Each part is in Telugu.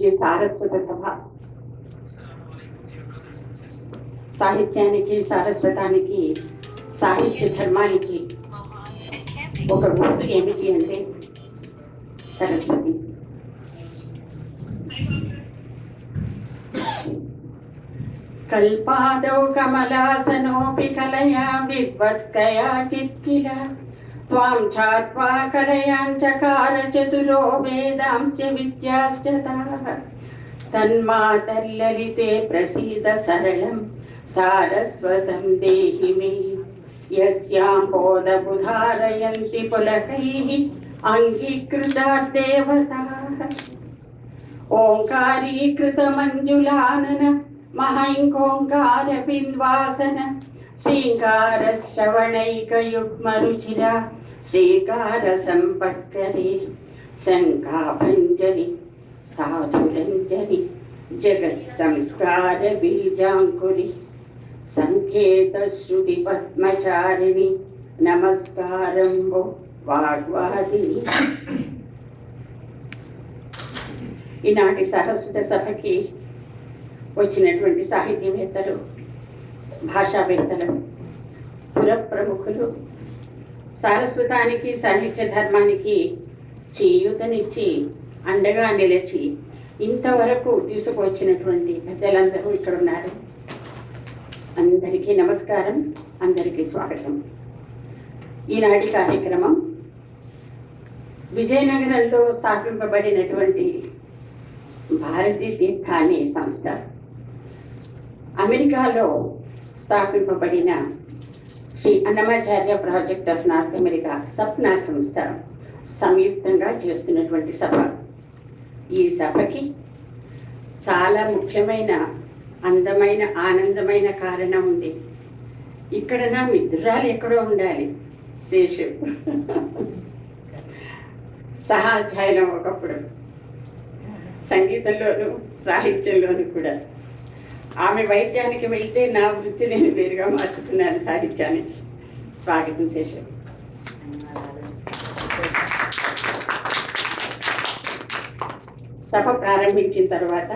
సాహిత్యానికి సారస్వత సభ, సాహిత్యానికి సారస్వతానికి సాహిత్య ధర్మానికి ఒక గుర్తు ఏమిటి అంటే సరస్వతి. కల్పాదౌ కమలాసనోపి కలయా విద్వత్కయా చిత్కిల త్వాం ఛాత్వా కలయాంచకార చతురో వేదాంశ్చ విద్యాశ్చ తాః తన్మాతర్లలితే ప్రసీద సరళం సారస్వతం దేహి మే యస్యాం బోధబుధారయంతి పులకైః అంగీకృతాః దేవతాః ఓంకారీకృతమంజులానన మహైంకోంకార బింద్వాసన శ్రీంకార శ్రవణైకయుగ్మరుచిర శ్రీకార సంపత్కరే శంఖాభంజని సాధురంజని జగత్ సంస్కార బీజాంకురి సంకేత శృతి పద్మచారిణి నమస్కారం వాగ్వాదిని. ఈనాటి సరస్వత సభకి వచ్చినటువంటి సాహితీవేత్తలు, భాషావేత్తలు, పురప్రముఖులు సారస్వతానికి సాహిత్య ధర్మానికి చేయూతనిచ్చి అండగా నిలిచి ఇంతవరకు తీసుకువచ్చినటువంటి పెద్దలందరూ ఇక్కడ ఉన్నారు. అందరికీ నమస్కారం, అందరికీ స్వాగతం. ఈనాటి కార్యక్రమం విజయనగరంలో స్థాపింపబడినటువంటి భారతీ తీర్థ అనే సంస్థ, అమెరికాలో స్థాపింపబడిన Sri Annamacharya project of North America Sapna సంస్థ సంయుక్తంగా చేస్తున్నటువంటి సభ. ఈ సభకి చాలా ముఖ్యమైన, అందమైన, ఆనందమైన కారణం ఉంది. ఇక్కడ నా మిత్రురాలు ఎక్కడో ఉండాలి, శేషు సహాధ్యాయులం ఒకప్పుడు సంగీతంలోను సాహిత్యంలోను కూడా. ఆమె వైద్యానికి వెళ్తే నా వృత్తి నేను వేరుగా మార్చుకున్నాను సాహిత్యానికి. స్వాగతం శేషు. సభ ప్రారంభించిన తర్వాత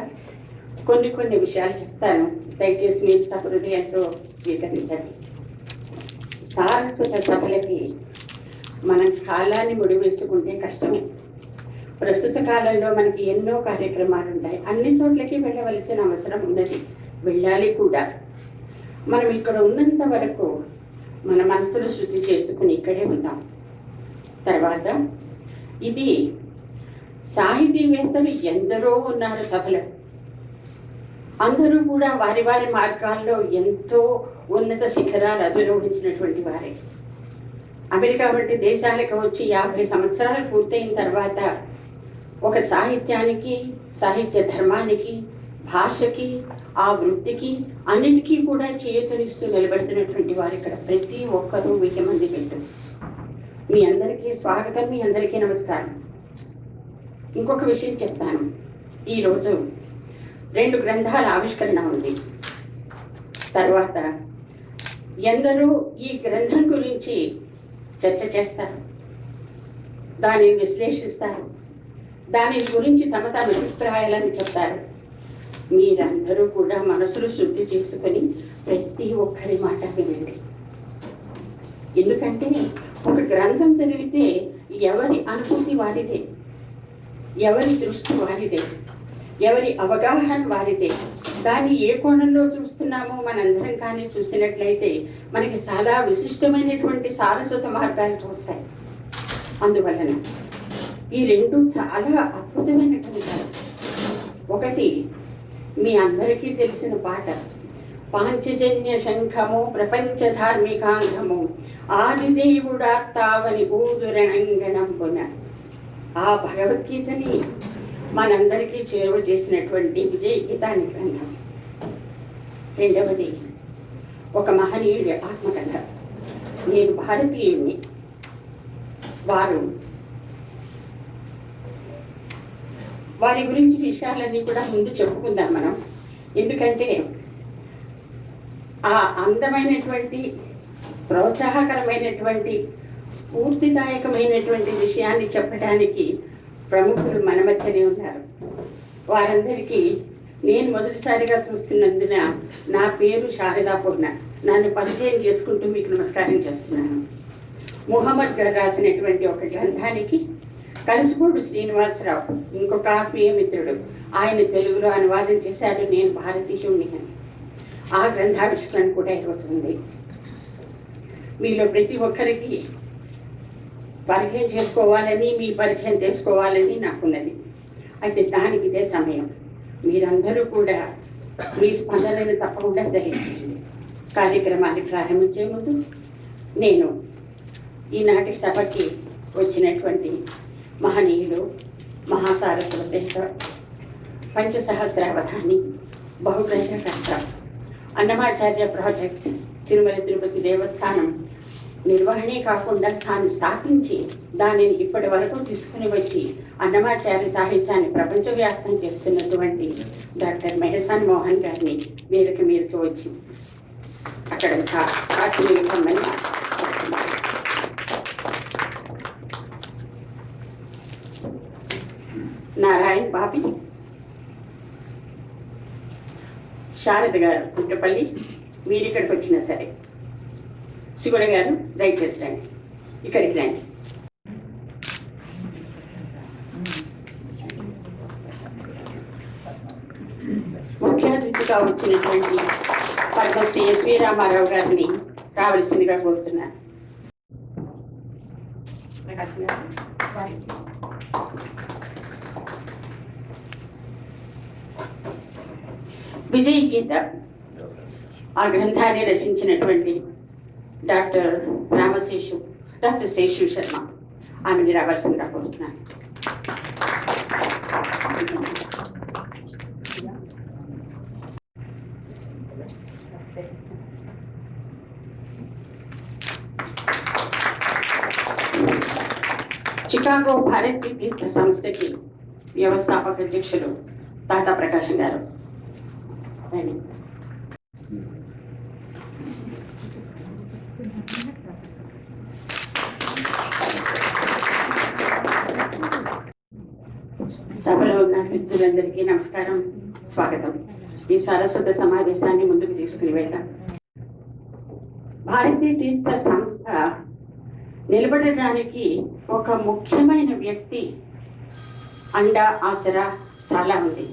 కొన్ని విషయాలు చెప్తాను, దయచేసి మీరు సహృదయంతో స్వీకరించండి. సారస్వత సభలకి మనం కాలాన్ని ముడివేసుకుంటే కష్టమే. ప్రస్తుత కాలంలో మనకి ఎన్నో కార్యక్రమాలు ఉంటాయి, అన్ని చోట్లకి వెళ్ళవలసిన అవసరం ఉన్నది, వెళ్ళాలి కూడా. మనం ఇక్కడ ఉన్నంత వరకు మన మనసును శుద్ధి చేసుకుని ఇక్కడే ఉంటాం. తర్వాత ఇది సాహితీవేత్తలు ఎందరో ఉన్నారు సభలో. అందరూ కూడా వారి వారి మార్గాల్లో ఎంతో ఉన్నత శిఖరాలు అధిరోహించినటువంటి వారే. అమెరికా వంటి దేశాలకు వచ్చి 50 సంవత్సరాలు పూర్తయిన తర్వాత ఒక సాహిత్యానికి, సాహిత్య ధర్మానికి, భాషకి, ఆ వృత్తికి అన్నిటికీ కూడా చేయూతనిస్తూ నిలబెడుతున్నటువంటి వారు ఇక్కడ ప్రతి ఒక్కరూ 1000 మంది పెట్టు. మీ అందరికీ స్వాగతం, మీ అందరికీ నమస్కారం. ఇంకొక విషయం చెప్తాను. ఈరోజు 2 గ్రంథాల ఆవిష్కరణ ఉంది. తర్వాత ఎందరూ ఈ గ్రంథం గురించి చర్చ చేస్తారు, దానిని విశ్లేషిస్తారు, దాని గురించి తమ అభిప్రాయాలని చెప్తారు. మీరందరూ కూడా మనసును శుద్ధి చేసుకొని ప్రతి ఒక్కరి మాట వినండి. ఎందుకంటే ఒక గ్రంథం చదివితే ఎవరి అనుభూతి వారిదే, ఎవరి దృష్టి వారిదే, ఎవరి అవగాహన వారిదే. దాన్ని ఏ కోణంలో చూస్తున్నామో మనందరం కానీ చూసినట్లయితే మనకి చాలా విశిష్టమైనటువంటి సారస్వత మార్గాలు చూస్తాయి. అందువలన ఈ 2 చాలా అద్భుతమైనటువంటి. ఒకటి మీ అందరికీ తెలిసిన పాట, పాంచజన్య శంఖము ప్రపంచ ధార్మికాంగము ఆదిదేవుడాత్తావని ఊదురణంగణంపున. ఆ భగవద్గీతని మనందరికీ చేరువ చేసినటువంటి విజయ గీతాని గ్రంథం. రెండవది ఒక మహనీయుడి ఆత్మకథ. నేను భారతీయుడిని, వారి గురించి విషయాలన్నీ కూడా ముందు చెప్పుకుందాం మనం. ఎందుకంటే ఆ అందమైనటువంటి, ప్రోత్సాహకరమైనటువంటి, స్ఫూర్తిదాయకమైనటువంటి విషయాన్ని చెప్పడానికి ప్రముఖులు మన మధ్యనే ఉన్నారు. వారందరికీ నేను మొదటిసారిగా చూస్తున్నందున నా పేరు శారదాపూర్ణ. నన్ను పరిచయం చేసుకుంటూ మీకు నమస్కారం చేస్తున్నాను. ముహమ్మద్ గారు రాసినటువంటి ఒక గ్రంథానికి కలిసిపోడు శ్రీనివాసరావు, ఇంకొక ఆత్మీయ మిత్రుడు, ఆయన తెలుగులో అనువాదం చేశాడు. నేను భారతీయుణ్ణి అని. ఆ గ్రంథావిష్కరణ కూడా ఈరోజు ఉంది. మీలో ప్రతి ఒక్కరికి పరిచయం చేసుకోవాలని, మీ పరిచయం చేసుకోవాలని నాకున్నది. అయితే దానికి ఇదే సమయం. మీరందరూ కూడా మీ స్పందనను తప్పకుండా తెలియజేయండి. కార్యక్రమాన్ని ప్రారంభించే ముందు నేను ఈనాటి సభకి వచ్చినటువంటి మహనీయులు, మహాసారస్వత, పంచసహస్రావధాని, బహుగ్రంథకర్త, అన్నమాచార్య ప్రాజెక్ట్, తిరుమల తిరుపతి దేవస్థానం నిర్వహణే కాకుండా స్థాపించి దానిని ఇప్పటి వరకు తీసుకుని వచ్చి అన్నమాచార్య సాహిత్యాన్ని ప్రపంచవ్యాప్తం చేస్తున్నటువంటి డాక్టర్ మెహసాన్ మోహన్ గారిని మీదకి వచ్చి అక్కడ కాచిమని నారాయణ బాబి, శారద గారు పుట్టపల్లి, మీరు ఇక్కడికి వచ్చినా సరే. శివుడు గారు దయచేసి రండి, ఇక్కడికి రండి. ముఖ్య అతిథిగా వచ్చినటువంటి పద్మశ్రీ ఎస్వి రామారావు గారిని రావాల్సిందిగా కోరుతున్నాను. విజయ గీత ఆ గ్రంథాన్ని రచించినటువంటి డాక్టర్ శేషు శర్మ, ఆమెని రావాల్సిందిగా కోరుతున్నాను. చికాగో భారతీ తీర్థ సంస్థకి వ్యవస్థాపక అధ్యక్షులు తాతా ప్రకాశం గారు. సభలో ఉన్న మిత్రులందరికీ నమస్కారం, స్వాగతం. ఈ సారస్వత సమావేశాన్ని ముందుకు తీసుకుని వెళ్తాం. భారతీ తీర్థ సంస్థ నిలబడడానికి ఒక ముఖ్యమైన వ్యక్తి అండ, ఆసరా చాలా ఉంది.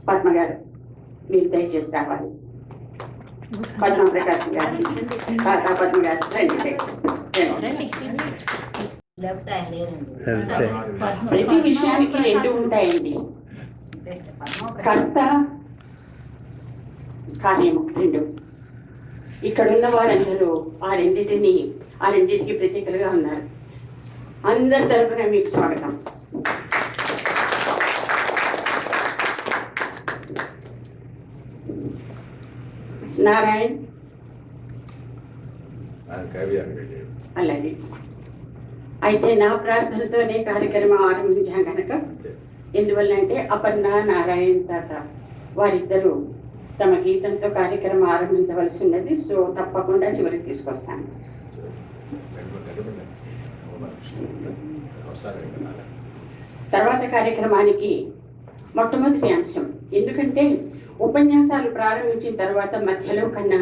పద్మ గారు, మీరు దయచేసి రావాలి. పద్మ ప్రకాశం గారు, పద్మ గారు రండి. ప్రతి విషయానికి రెండు ఉంటాయండి, కర్త, కార్యము రెండు. ఇక్కడున్న వారందరూ ఆ రెండింటికి ప్రతీకలుగా ఉన్నారు. అందరి తరపున మీకు స్వాగతం. నారాయణ్, అలాగే. అయితే నా ప్రార్థనతోనే కార్యక్రమం ఆరంభించాం కనుక, ఎందువల్లంటే అపర్ణ, నారాయణ్ తాత వారిద్దరూ తమ గీతంతో కార్యక్రమం ఆరంభించవలసి ఉన్నది. సో తప్పకుండా చివరికి తీసుకొస్తాను. తర్వాత కార్యక్రమానికి మొట్టమొదటి అంశం, ఎందుకంటే ఉపన్యాసాలు ప్రారంభించిన తర్వాత మధ్యలో కన్నా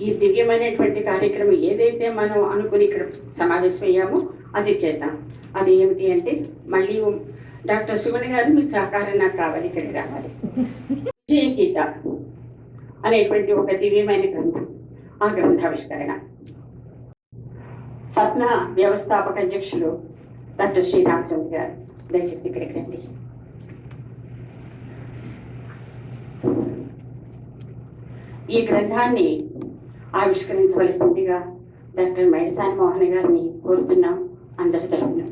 ఈ దివ్యమైనటువంటి కార్యక్రమం ఏదైతే మనం అనుకుని ఇక్కడ సమావేశమయ్యామో అది చేద్దాం. అది ఏమిటి అంటే, మళ్ళీ డాక్టర్ శివుని గారు మీ సహకారం నాకు కావాలి, ఇక్కడికి రావాలి. విజయ గీత అనేటువంటి ఒక దివ్యమైన గ్రంథం, ఆ గ్రంథావిష్కరణ సప్న వ్యవస్థాపక అధ్యక్షులు డాక్టర్ శ్రీరామచంద్ర గారు, దయచేసి ఇక్కడికి రండి. ఈ గ్రంథాన్ని ఆవిష్కరించవలసిందిగా డాక్టర్ మెహసాన్ మోహన్ గారిని కోరుతున్నాం. అందరి తరఫున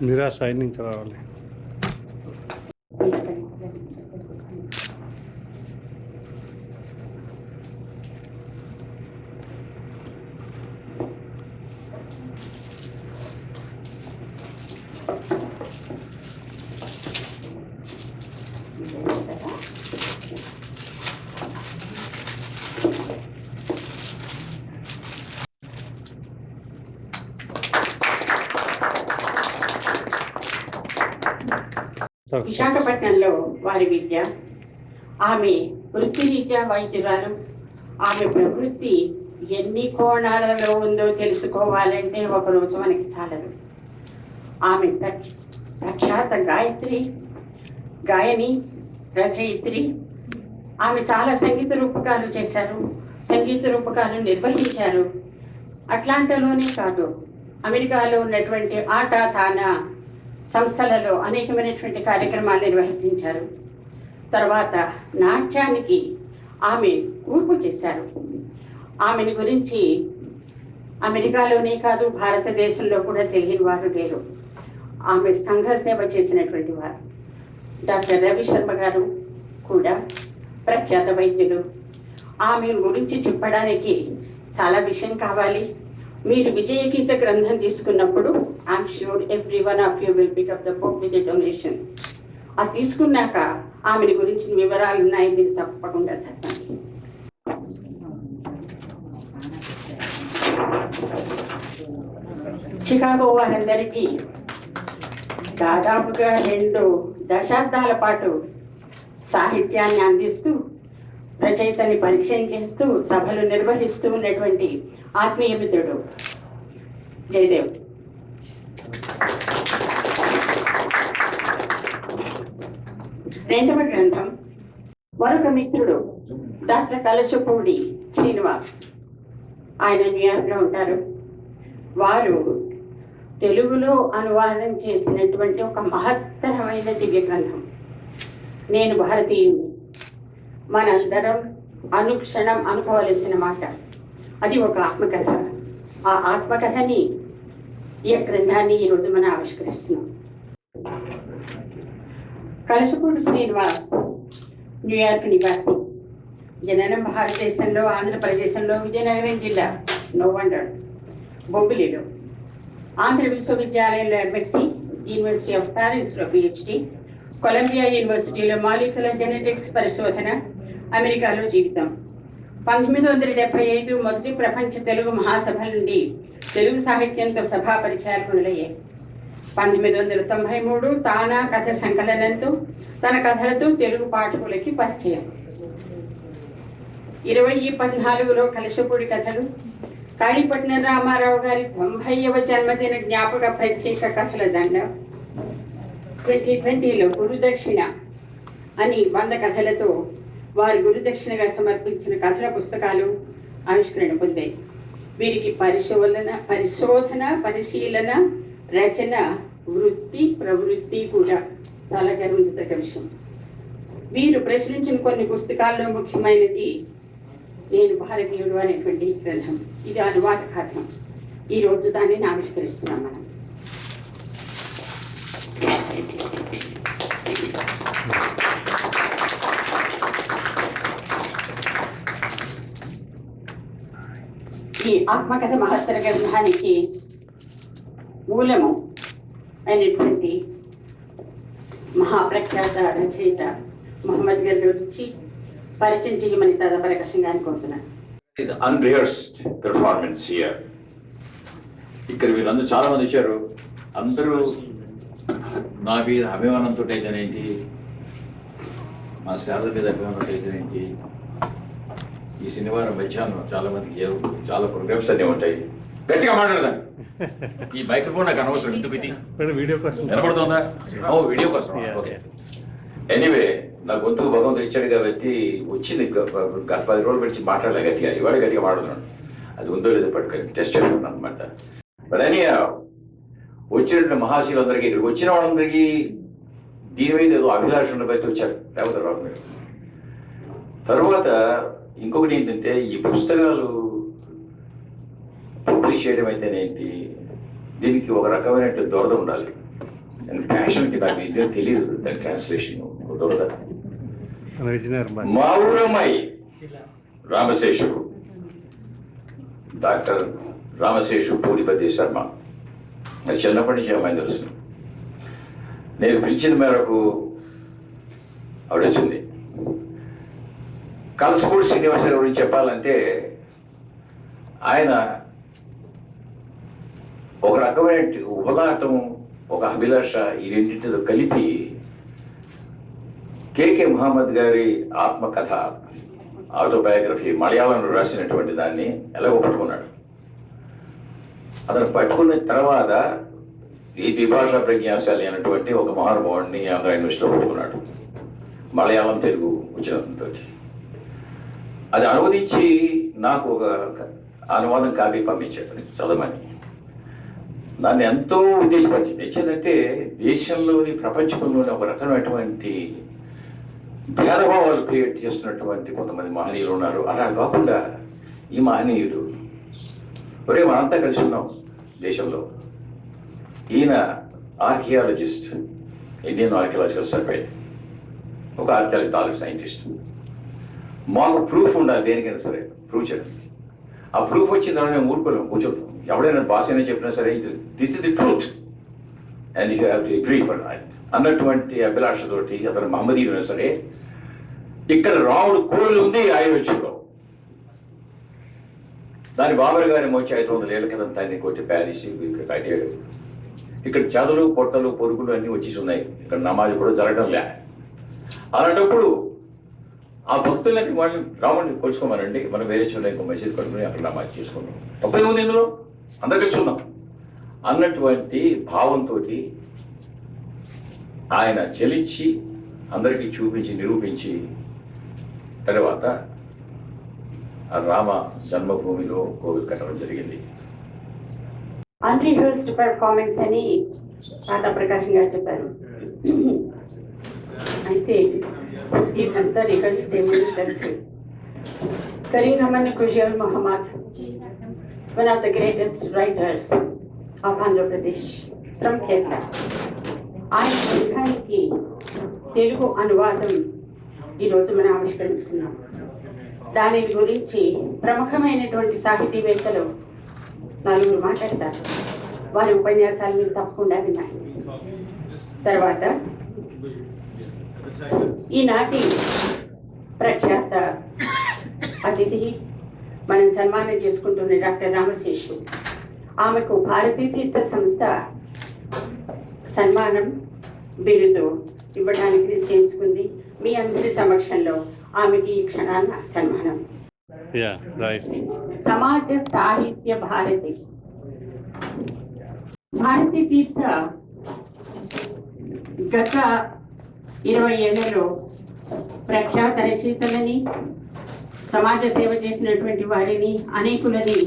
మీరా సైడ్ నుంచి రావాలి. విశాఖపట్నంలో వారి విద్య, ఆమె వృత్తిరీత్యా వైద్యురాలు. ఆమె ప్రవృత్తి ఎన్ని కోణాలలో ఉందో తెలుసుకోవాలంటే ఒకరోజు మనకి చాలదు. ఆమె ప్రఖ్యాత గాయని, రచయిత్రి. ఆమె చాలా సంగీత రూపకాలు చేశారు, సంగీత రూపకాలు నిర్వహించారు. అట్లాంటాలోనే కాదు, అమెరికాలో ఉన్నటువంటి ఆటా తానా సంస్థలలో అనేకమైనటువంటి కార్యక్రమాలు నిర్వహించారు. తర్వాత నాట్యానికి ఆమె కూర్పు చేశారు. ఆమెను గురించి అమెరికాలోనే కాదు, భారతదేశంలో కూడా తెలియని వారు లేరు. ఆమె సంఘ సేవ చేసినటువంటి వారు. డాక్టర్ రవి శర్మ గారు కూడా ప్రఖ్యాత వైద్యులు. ఆమె గురించి చెప్పడానికి చాలా విషయం కావాలి. మీరు విజయగీత గ్రంథం తీసుకున్నప్పుడు I'm sure every one of you will pick up the book with a donation. అది తీసుకున్నాక ఆమెను గురించిన వివరాలు ఉన్నాయి, మీరు తప్పకుండా చదవండి. చికాగో వారందరికీ దాదాపుగా 2 దశాబ్దాల పాటు సాహిత్యాన్ని అందిస్తూ, రచయితని పరిచయం చేస్తూ, సభలు నిర్వహిస్తూ ఉన్నటువంటి ఆత్మీయ మిత్రుడు జయదేవ్. రెండవ గ్రంథం మరొక మిత్రుడు డాక్టర్ కలశపూడి శ్రీనివాస్. ఆయన న్యూయార్క్లో ఉంటారు. వారు తెలుగులో అనువాదం చేసినటువంటి ఒక మహత్తరమైన దివ్య గ్రంథం నేను భారతీయుని. మనందరం అనుక్షణం అనుకోవలసిన మాట. అది ఒక ఆత్మకథ. ఆ ఆత్మకథని, ఈ గ్రంథాన్ని ఈరోజు మనం ఆవిష్కరిస్తున్నాం. కలశపూడి శ్రీనివాస్ న్యూయార్క్ నివాసి. జననం భారతదేశంలో, ఆంధ్రప్రదేశంలో, విజయనగరం జిల్లా, నో వండర్. బొబ్బిలిలో ఆంధ్ర విశ్వవిద్యాలయంలో ఎంఎస్సి, యూనివర్సిటీ ఆఫ్ ప్యారిస్లో PhD, కొలంబియా యూనివర్సిటీలో మాలిక్యులర్ జెనెటిక్స్ పరిశోధన, అమెరికాలో జీవితం. 1975 మొదటి ప్రపంచ తెలుగు మహాసభల నుండి తెలుగు సాహిత్యంతో సభా పరిచయాలు మొదలయ్యాయి. 1993 తానా కథ సంకలనంతో తన కథలతో తెలుగు పాఠకులకి పరిచయం. 2014లో కలశపూడి కథలు, కాళీపట్నం రామారావు గారి 90వ జన్మదిన జ్ఞాపక ప్రత్యేక కథల దండ, 2020లో గురుదక్షిణ అని 100 కథలతో వారి గురుదక్షిణగా సమర్పించిన కథల పుస్తకాలు ఆవిష్కరణ పొందాయి. వీరికి పరిశోధన, పరిశీలన, రచన, వృత్తి, ప్రవృత్తి కూడా చాలా గర్వించదగ్గ విషయం. వీరు ప్రచురించిన కొన్ని పుస్తకాల్లో ముఖ్యమైనది నేను భారతీయుడు అనేటువంటి గ్రంథం. ఇది అనువాద కథనం. ఈరోజు దాన్ని ఆవిష్కరిస్తున్నాం మనం. ఈ ఆత్మకథ మహత్తర గ్రంథానికి మూలము అయినటువంటి మహాప్రఖ్యాత రచయిత మొహమ్మద్ గారి గురించి పరిచయం చేయమని తదపరకశంగా అనుకుంటున్నాను. అన్రిహర్స్డ్ పెర్ఫార్మెన్స్ హియర్. ఇక్కడ వీళ్ళందరూ చాలా మంది వచ్చారు. అందరూ నా మీద అభిమానంతో అయితేనేంటి, మా శారద మీద అభిమానంతో అయితేనేంటి, ఈ శనివారం మధ్యాహ్నం చాలా మందికి చాలా ప్రోగ్రామ్స్ అన్నీ ఉంటాయి. గట్టిగా మాట్లాడదాం. ఈ మైక్రోఫోన్ నాకు అనవసరం. ఎందుకు ఇది వీడియో కోసం వినపడుతుందా? ఓ వీడియో కోసం. ఓకే. ఎనీవే, నా గొంతుకు భగవంతుడు ఇచ్చాడు కాబట్టి వచ్చింది. గత 10 రోజులు పెట్టి మాట్లాడలే గట్టిగా. ఇవాళ గట్టిగా మాట్లాడుతున్నాను. అది ఉందో లేదో పట్టుకొని టెస్ట్ చేసుకున్నాను అనమాట. బట్ అని వచ్చినటువంటి మహాశీలందరికీ, ఇక్కడికి వచ్చిన వాళ్ళందరికీ దీని మీద ఏదో అభిలాష ఉండబట్టి వచ్చారు, లేకపోతే రాదు మీరు. తర్వాత ఇంకొకటి ఏంటంటే, ఈ పుస్తకాలు పబ్లిష్ చేయడం అయితేనేంటి, దీనికి ఒక రకమైన దొరద ఉండాలి. ప్యాషన్కి నాకు ఇదే తెలియదు దాని ట్రాన్స్లేషన్ దొరద. మా ఊరమ్మాయి రామశేషు, డాక్టర్ రామశేషు పూడిపతి శర్మ. నాకు చిన్నప్పటి నుంచి అమ్మాయి తెలుసు. నేను పిలిచిన మేరకు ఆవిడ వచ్చింది. కలశపూడి శ్రీనివాస గురించి చెప్పాలంటే, ఆయన ఒక రకమైన ఉబలాటం, ఒక అభిలాష, ఈ రెండింటితో కలిపి కేకే మహమ్మద్ గారి ఆత్మకథ ఆటోబయోగ్రఫీ మలయాళంలో రాసినటువంటి దాన్ని ఎలాగో పట్టుకున్నాడు. అతను పట్టుకున్న తర్వాత ఈ ద్విభాషా ప్రజ్ఞాశాలి అనేటువంటి ఒక మహానుభావుడిని ఆంధ్ర యూనివర్సిటీలో పట్టుకున్నాడు, మలయాళం తెలుగు ఉచ్చారణతో. అది అనువదించి నాకు ఒక అనువాదం కాపీ పంపించాడు చదవమని. దాన్ని ఎంతో ఉద్దేశపరిచింది. ఏంటంటే దేశంలోని ప్రపంచంలోని ఒక రకమైనటువంటి భేదభావాలు క్రియేట్ చేస్తున్నటువంటి కొంతమంది మహనీయులు ఉన్నారు. అలా కాకుండా ఈ మహనీయుడు ఒరే మనంతా కలిసి ఉన్నాం దేశంలో. ఈయన ఆర్కియాలజిస్ట్, ఇండియన్ ఆర్కియాలజికల్ సర్వే, ఒక ఆర్కియాలజికల్ సైంటిస్ట్. మాకు ప్రూఫ్ ఉండాలి దేనికైనా సరే, ప్రూవ్ చేయడం. ఆ ప్రూఫ్ వచ్చిన తర్వాత మేము ఊరుకోలేము, కూర్చోలేము. ఎవడైనా భాష అయినా చెప్పినా సరే this is the truth and you have to agree for that అన్నటువంటి అభిలాషతోటి అతను మహమ్మదీయుడైనా సరే, ఇక్కడ రాముడు కోళ్ళు ఉంది ఆయుర్వేదంలో, దాని బాబర్ గారి మోచి 500 ఏళ్ల క్రితం దాన్ని కొట్టి ప్యారిస్ కట్టాడు. ఇక్కడ చెదలు పొట్టలు పొరుగులు అన్నీ వచ్చేసి ఉన్నాయి. ఇక్కడ నమాజ్ కూడా జరగడం లే. అలాంటప్పుడు ఆ భక్తులకి వాళ్ళు రాముడిని కొలుచుకోమనండి, మనం వేరే చోట ఇంకో మెసేజ్ కట్టుకుని అక్కడ నమాజ్ చేసుకున్నాం, తప్పే ఉంది ఇందులో, అందరు కలిసి ఉన్నాం అన్నటువంటి భావంతో ఆయన చెలించి అందరికీ చూపించి నిరూపించి తర్వాత రామ జన్మభూమిలో కోవిల్ కట్టడం జరిగింది. అన్రిహర్స్డ్ పెర్ఫార్మెన్స్ అని టాటా ప్రకాశం గారు చెప్పారు. అయితే ఇదంతా రిహర్స్ ఏమని తెలుసు. Karim Ahmed ఖుషియల్ Mohammed, one of the greatest writers of Andhra Pradesh, from Kerala. ఆయన గ్రంథానికి తెలుగు అనువాదం ఈరోజు మనం ఆవిష్కరించుకున్నాం. దాని గురించి ప్రముఖమైనటువంటి సాహితీవేత్తలు 4 మాట్లాడతారు. వారి ఉపన్యాసాలు మీరు తప్పకుండా విన్నాయి. తర్వాత ఈనాటి ప్రఖ్యాత అతిథి మనం సన్మానం చేసుకుంటున్న డాక్టర్ రామశేషు. ఆమెకు భారతీ తీర్థ సంస్థ సన్మానం బిరుదు ఇవ్వడానికి నిశ్చయించుకుంది. మీ అందరి సమక్షంలో ఆమెకి ఈ క్షణాన సన్మానం. సమాజ సాహిత్య భారతి భారతీ తీర్థ గత 20 ఏళ్లలో ప్రఖ్యాత రచయితలని, సమాజ సేవ చేసినటువంటి వారిని, అనేకులని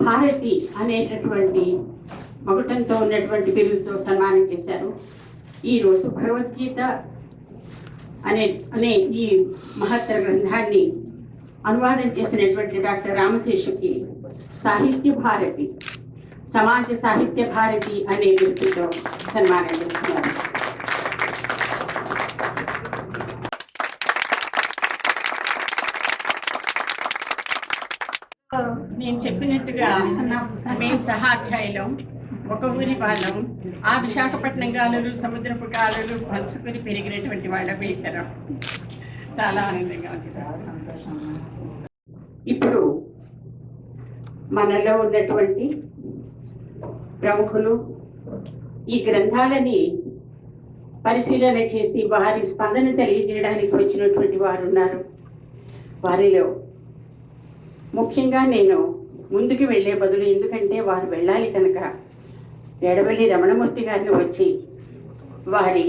భారతి అనేటటువంటి మగుటంతో ఉన్నటువంటి బిరుదుతో సన్మానం చేశారు. ఈరోజు భగవద్గీత అనే ఈ మహత్తర గ్రంథాన్ని అనువాదం చేసినటువంటి డాక్టర్ రామశేషుకి సాహిత్య భారతి, సమాజ సాహిత్య భారతి అనే బిరుదుతో సన్మానం చేస్తున్నారు. నేను చెప్పినట్టుగా మేము సహాధ్యాయులం, ఒక ఊరి వాళ్ళం. ఆ విశాఖపట్నం గాలులు, సముద్రపు గాలులు పంచుకొని పెరిగినటువంటి వాళ్ళ ఇద్దరం. చాలా ఆనందంగా ఉంది. ఇప్పుడు మనలో ఉన్నటువంటి ప్రముఖులు ఈ గ్రంథాలని పరిశీలన చేసి వారి స్పందన తెలియజేయడానికి వచ్చినటువంటి వారు ఉన్నారు. వారిలో ముఖ్యంగా నేను ముందుకు వెళ్ళే బదులు, ఎందుకంటే వారు వెళ్ళాలి కనుక, ఎడవల్లి రమణమూర్తి గారిని వచ్చి వారి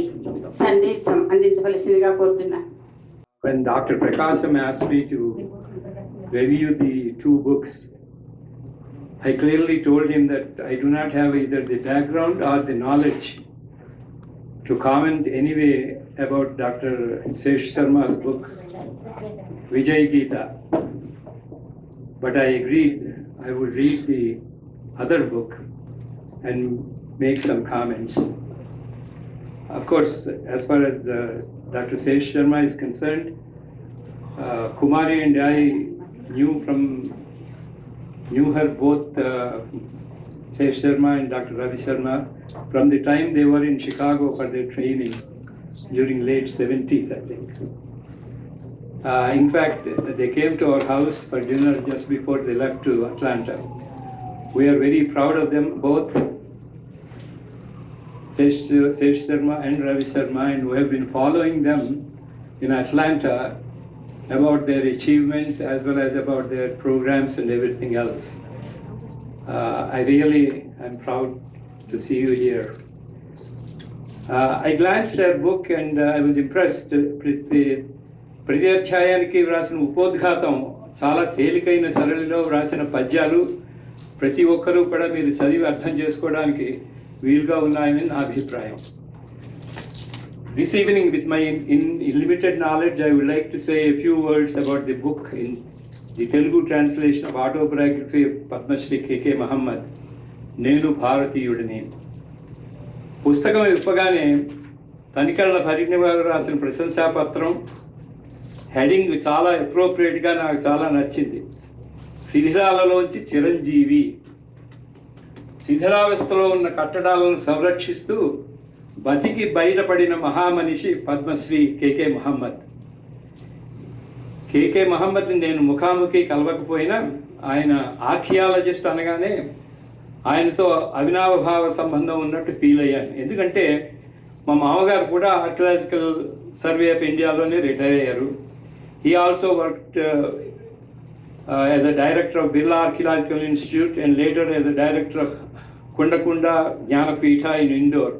సందేశం అందించవలసిందిగా కోరుతున్నా. When Dr. Prakasam asked me to review the 2 books, I clearly told him that I do not have either the background or the knowledge to comment anyway about Dr. Seshu Sarma's book, Vijay Geeta. But I agreed I would read the other book and make some comments. Of course, as far as Dr. Seshu Sarma is concerned, Kumari and I knew her both, Seshu Sarma and Dr. Ravi Sharma, from the time they were in Chicago for their training during late 70s, I think. In fact, they came to our house for dinner just before they left to Atlanta. We are very proud of them both. Seshu Sarma and Ravi Sarma, and who have been following them in Atlanta about their achievements as well as about their programs and everything else. I really am proud to see you here. I glanced at a book and I was impressed. ప్రతి అధ్యాయానికి వ్రాసిన ఉపోద్ఘాతం చాలా తేలికైన సరళిలో వ్రాసిన పద్యాలు ప్రతి ఒక్కరూ కూడా మీరు చదివి అర్థం చేసుకోవడానికి వీలుగా ఉన్నాయని నా అభిప్రాయం. This evening, with my limited knowledge, I would like to say a few words about the book in the Telugu translation of autobiography of Padma Shri K.K. Muhammad, Nenu Bharatiyudani. పుస్తకం ఇప్పగానే తనికళ్ళ భరిణి గారు రాసిన ప్రశంసాపత్రం హెడింగ్ చాలా అప్రోప్రియేట్గా నాకు చాలా నచ్చింది. శిథిలాలలోంచి చిరంజీవి. శిథిలావస్థలో ఉన్న కట్టడాలను సంరక్షిస్తూ బతికి బయటపడిన మహామనిషి పద్మశ్రీ కేకే మహమ్మద్. కేకే మహమ్మద్ని నేను ముఖాముఖి కలవకపోయినా ఆయన ఆర్కియాలజిస్ట్ అనగానే ఆయనతో అవినావభావ సంబంధం ఉన్నట్టు ఫీల్ అయ్యాను. ఎందుకంటే మా మామగారు కూడా ఆర్కియాలజికల్ సర్వే ఆఫ్ ఇండియాలోనే రిటైర్ అయ్యారు. He also worked as a director of Birla Archaeological Institute and later as a director of Kundakunda Jnanapitha in Indore.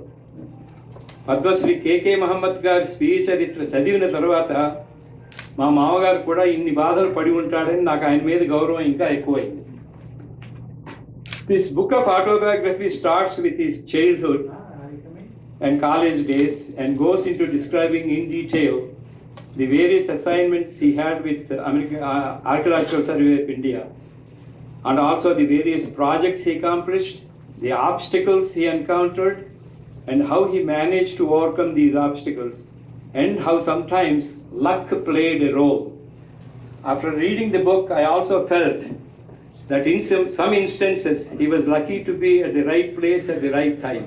Padmashri KK Mohammed గారి స్వీయ చరిత్ర చదివిన తర్వాత మా మామగారు కూడా ఇన్ని బాధలు పడి ఉంటాడని నాకు ఆయన మీద గౌరవం ఇంకా ఎక్కువైంది. This book of autobiography starts with his childhood and college days and goes into describing in detail the various assignments he had with the Archaeological Survey of India, and also the various projects he accomplished, the obstacles he encountered, and how he managed to overcome these obstacles, and how sometimes luck played a role. After reading the book, I also felt that in some instances he was lucky to be at the right place at the right time.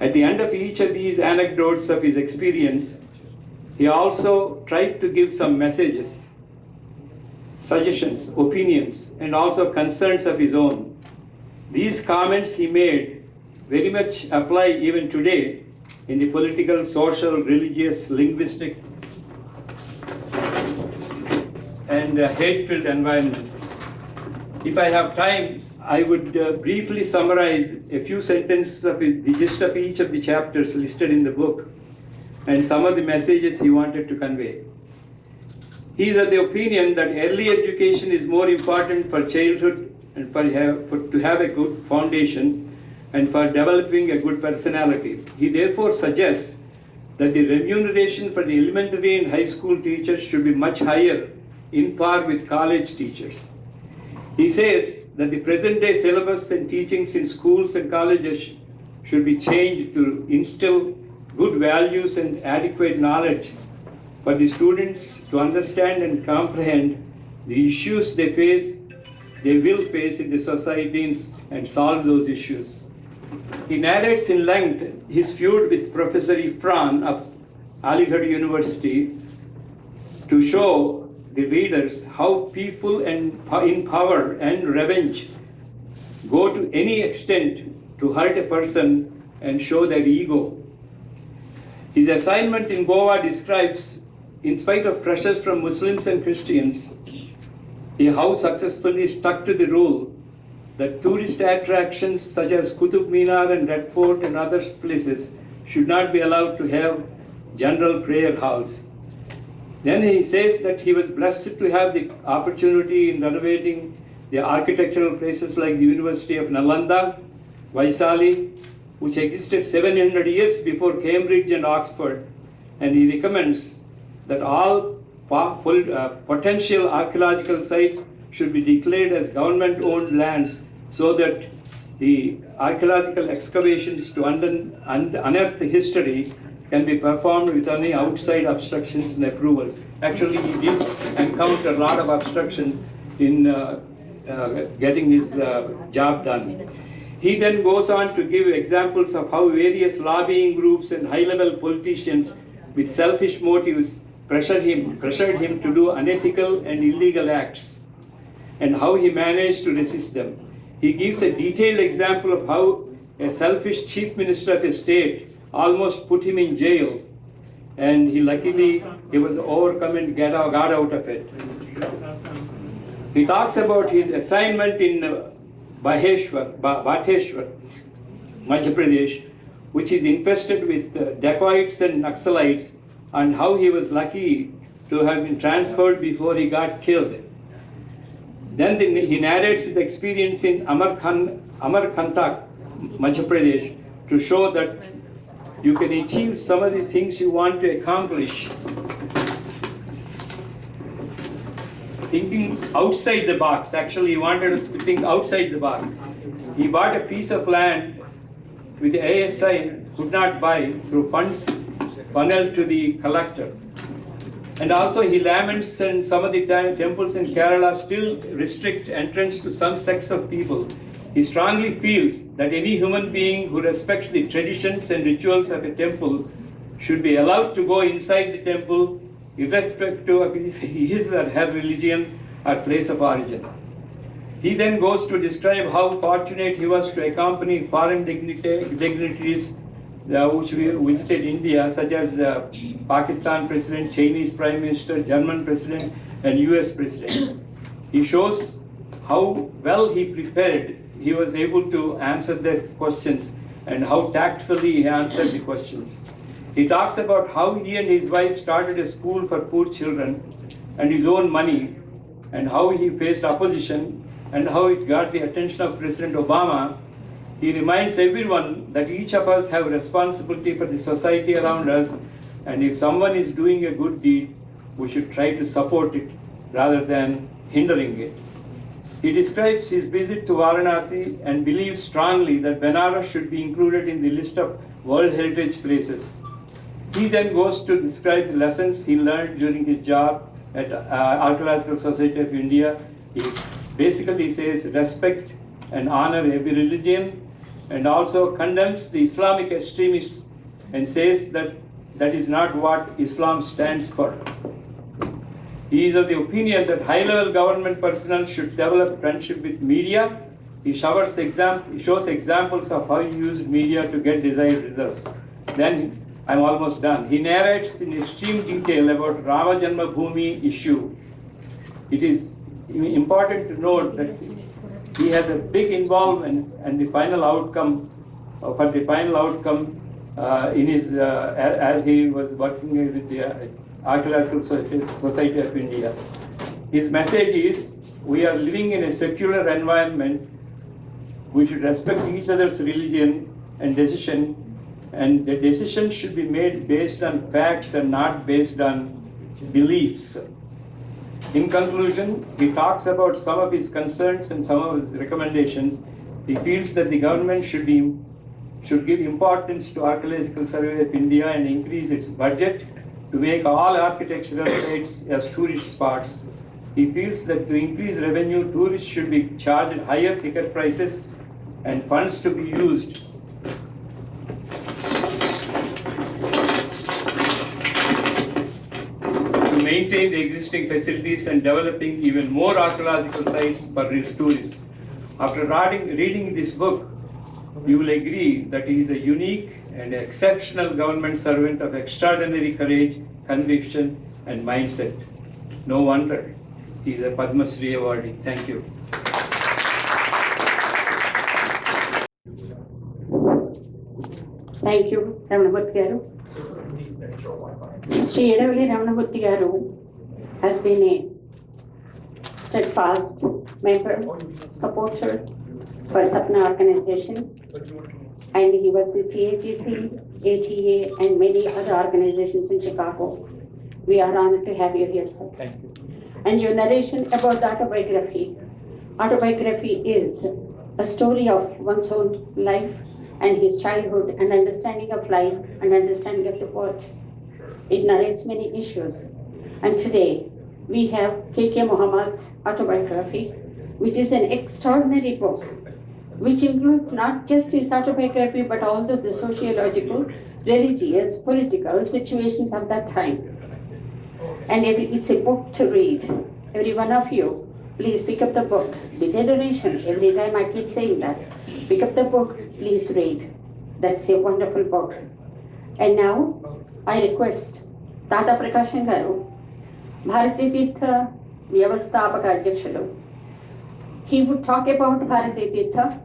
At the end of each of these anecdotes of his experience, he also tried to give some messages, suggestions, opinions, and also concerns of his own. These comments he made very much apply even today in the political, social, religious, linguistic, and hate-filled environment. If I have time, I would briefly summarize a few sentences of the gist of each of the chapters listed in the book and some of the messages he wanted to convey. He is of the opinion that early education is more important for childhood and to have a good foundation and for developing a good personality. He therefore suggests that the remuneration for the elementary and high school teachers should be much higher in par with college teachers. He says that the present day syllabus and teachings in schools and colleges should be changed to instill good values and adequate knowledge for the students to understand and comprehend the issues they will face in the societies and solve those issues. He narrates in length his feud with Professor Ifran of Aligarh University to show the readers how people in power and revenge go to any extent to hurt a person and show their ego. His assignment in Goa describes, in spite of pressures from Muslims and Christians, he how successfully stuck to the rule that tourist attractions such as Qutub Minar and Red Fort and other places should not be allowed to have general prayer halls. Then he says that he was blessed to have the opportunity in renovating the architectural places like the University of Nalanda, Vaisali, which existed 700 years before Cambridge and Oxford, and he recommends that all potential archaeological sites should be declared as government-owned lands so that the archaeological excavations to unearth the history can be performed without any outside obstructions and approvals. Actually, he did encounter a lot of obstructions in getting his job done. He then goes on to give examples of how various lobbying groups and high-level politicians with selfish motives pressured him to do unethical and illegal acts, and how he managed to resist them. He gives a detailed example of how a selfish chief minister of a state almost put him in jail, and he was overcome and got out of it. He talks about his assignment in Bhateshwar, Madhya Pradesh, which is infested with dacoits and Naxalites, and how he was lucky to have been transferred before he got killed. Then he narrates his experience in Amarkantak, Madhya Pradesh, to show that you can achieve some of the things you want to accomplish thinking outside the box. Actually, he wanted us to think outside the box. He bought a piece of land with the ASI could not buy through funds funneled to the collector. And also he laments, and some of the temples in Kerala still restrict entrance to some sects of people. He strongly feels that any human being who respects the traditions and rituals of a temple should be allowed to go inside the temple irrespective of his or her religion or place of origin. He then goes to describe how fortunate he was to accompany foreign dignitaries which visited India, such as Pakistan President, Chinese Prime Minister, German President, and US President. He shows how well he prepared. He was able to answer their questions and how tactfully he answered the questions. He talks about how he and his wife started a school for poor children and his own money, and how he faced opposition and how it got the attention of President Obama. He reminds everyone that each of us have responsibility for the society around us, and if someone is doing a good deed, we should try to support it rather than hindering it. He describes his visit to Varanasi and believes strongly that Benares should be included in the list of World Heritage Places. He then goes to describe the lessons he learned during his job at Archaeological Society of India. He basically says respect and honor every religion, and also condemns the Islamic extremists and says that that is not what Islam stands for. He is of the opinion that high-level government personnel should develop friendship with media. He shows examples of how he used media to get desired results. Then, I'm almost done. He narrates in extreme detail about Rama Janma Bhoomi issue. It is important to note that he had a big involvement and the final outcome, in his as he was working with the Archaeological Society of India. His message is, we are living in a secular environment. We should respect each other's religion and decision, and the decision should be made based on facts and not based on beliefs. In conclusion, he talks about some of his concerns and some of his recommendations. He feels that the government should give importance to Archaeological Survey of India and increase its budget to make all architectural sites as tourist spots. He feels that to increase revenue, tourists should be charged higher ticket prices and funds to be used to maintain the existing facilities and developing even more archaeological sites for its tourists. After reading this book, you will agree that he is a unique and exceptional government servant of extraordinary courage, conviction, and mindset. No wonder he is a Padma Shri awardee. Thank you. Thank you, Ramanamurthy garu. Sri Edavalli Ramanamurthy garu has been a steadfast member, supporter for SAPNA organization, and he was with TAGC, ATA, and many other organizations in Chicago. We are honored to have you here, sir. Thank you. And your narration about the autobiography. Autobiography is a story of one's own life and his childhood and understanding of life and understanding of the world. It narrates many issues. And today, we have K.K. Muhammad's autobiography, which is an extraordinary book, which includes not just his autobiography, but also the sociological, religious, political situations of that time. And it's a book to read. Every one of you please pick up the book. Degeneration, every time I keep saying that. Pick up the book, please read. That's a wonderful book. And now, I request Tata Prakashan Garu, Bharathi Theertha Vyavasthapaka Adhyakshudu. He would talk about Bharathi Theertha,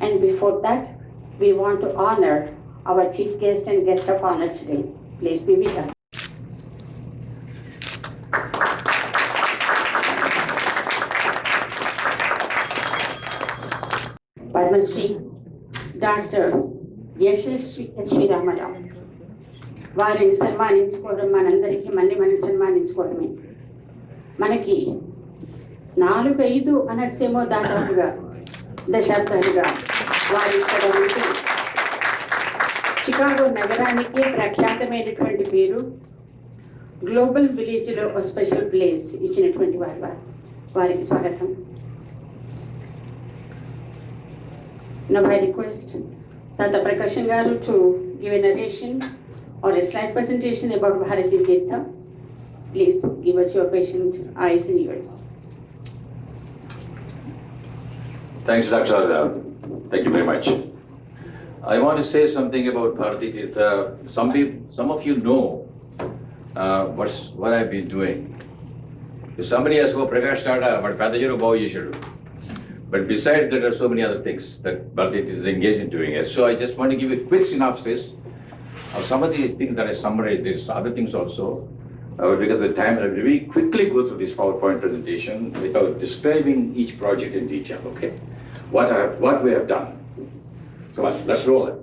and before that, we want to honor our chief guest and guest of honor today. Please be with us. Padmashri Dr. Seshu Ramarao. వారిని సన్మానించుకోవడం మనందరికీ మళ్ళీ మనం సన్మానించుకోవడమే. మనకి 4-5 అనొచ్చేమో దాదాపుగా దశాబ్దాలుగా వారి ఇక్కడ ఉంటూ చికాగో నగరానికి ప్రఖ్యాతమైనటువంటి పేరు, గ్లోబల్ విలేజ్లో ఒక స్పెషల్ ప్లేస్ ఇచ్చినటువంటి వారికి స్వాగతం. Now I request Tata Prakashan Garu to give a narration or a slide presentation about Bharathi Theertha. Please give us your patient eyes and ears. Thanks, Dr. Thank you very much. I want to say something about Bharathi Theertha. Some of you know what I've been doing. If somebody asks, "Oh, Prakash Tata, but Padajaru Bhau Yesharu." But besides, there are so many other things that Bharathi is engaged in doing it. So I just want to give a quick synopsis of some of these things that I summarized. There's other things also. Because of the time, I'll very quickly go through this PowerPoint presentation without describing each project in detail, okay? What we have done. Come on, let's roll it.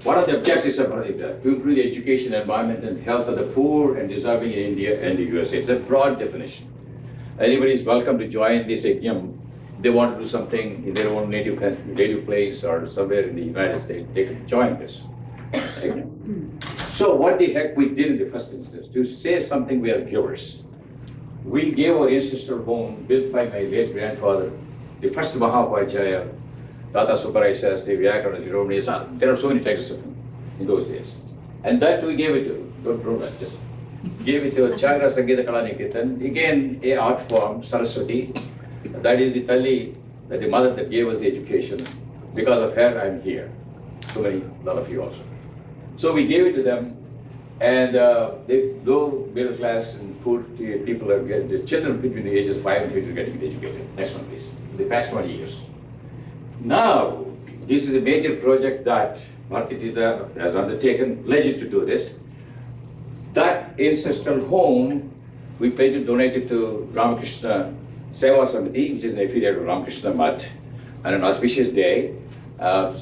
What are the objectives of Bharathi Theertha? To improve the education, environment, and health of the poor and deserving in India and the USA. It's a broad definition. Anybody is welcome to join this yajna. They want to do something in their own native place or somewhere in the United States, they can join this. So what the heck we did in the first instance, to say something, we are givers. We gave our ancestral home built by my late grandfather, the first Mahapajaya, Tata Subbarai Sastri, Vyakara Jiromani. There are so many titles of him in those days. And that we gave it to, don't prove that, just gave it to Chagra Sangeeta Kala Niketan, again a art form, Saraswati. That is the Tali, the mother that gave us the education. Because of her, I'm here. So many, a lot of you also. So we gave it to them, and they, low middle class and poor people are getting, the children between the ages of 5 and 3 are getting educated. Next one, please. The past 20 years. Now, this is a major project that Bharathi Theertha has undertaken, pledged to do this. That ancestral home, we pledged to donate it to Ramakrishna Seva Samiti, which is an affiliate of Ramakrishna Math, on an auspicious day.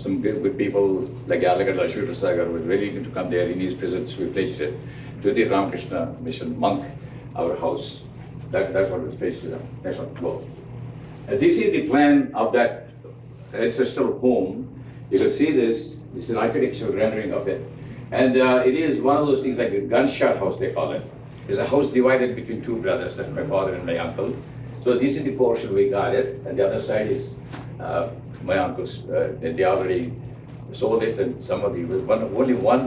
Some good people like Yalagada Sagar were very eager to come there. In his presence, we pledged it to the Ramakrishna Mission monk, our house. That's what was pledged to them. Next one, go. This is the plan of that ancestral home. You can see this. This is an architectural rendering of it. And it is one of those things like a gunshot house, they call it. It's a house divided between 2 brothers. That's my father and my uncle. So this is the portion we got it, and the other side is my uncle's. They already sold it, and some of the only one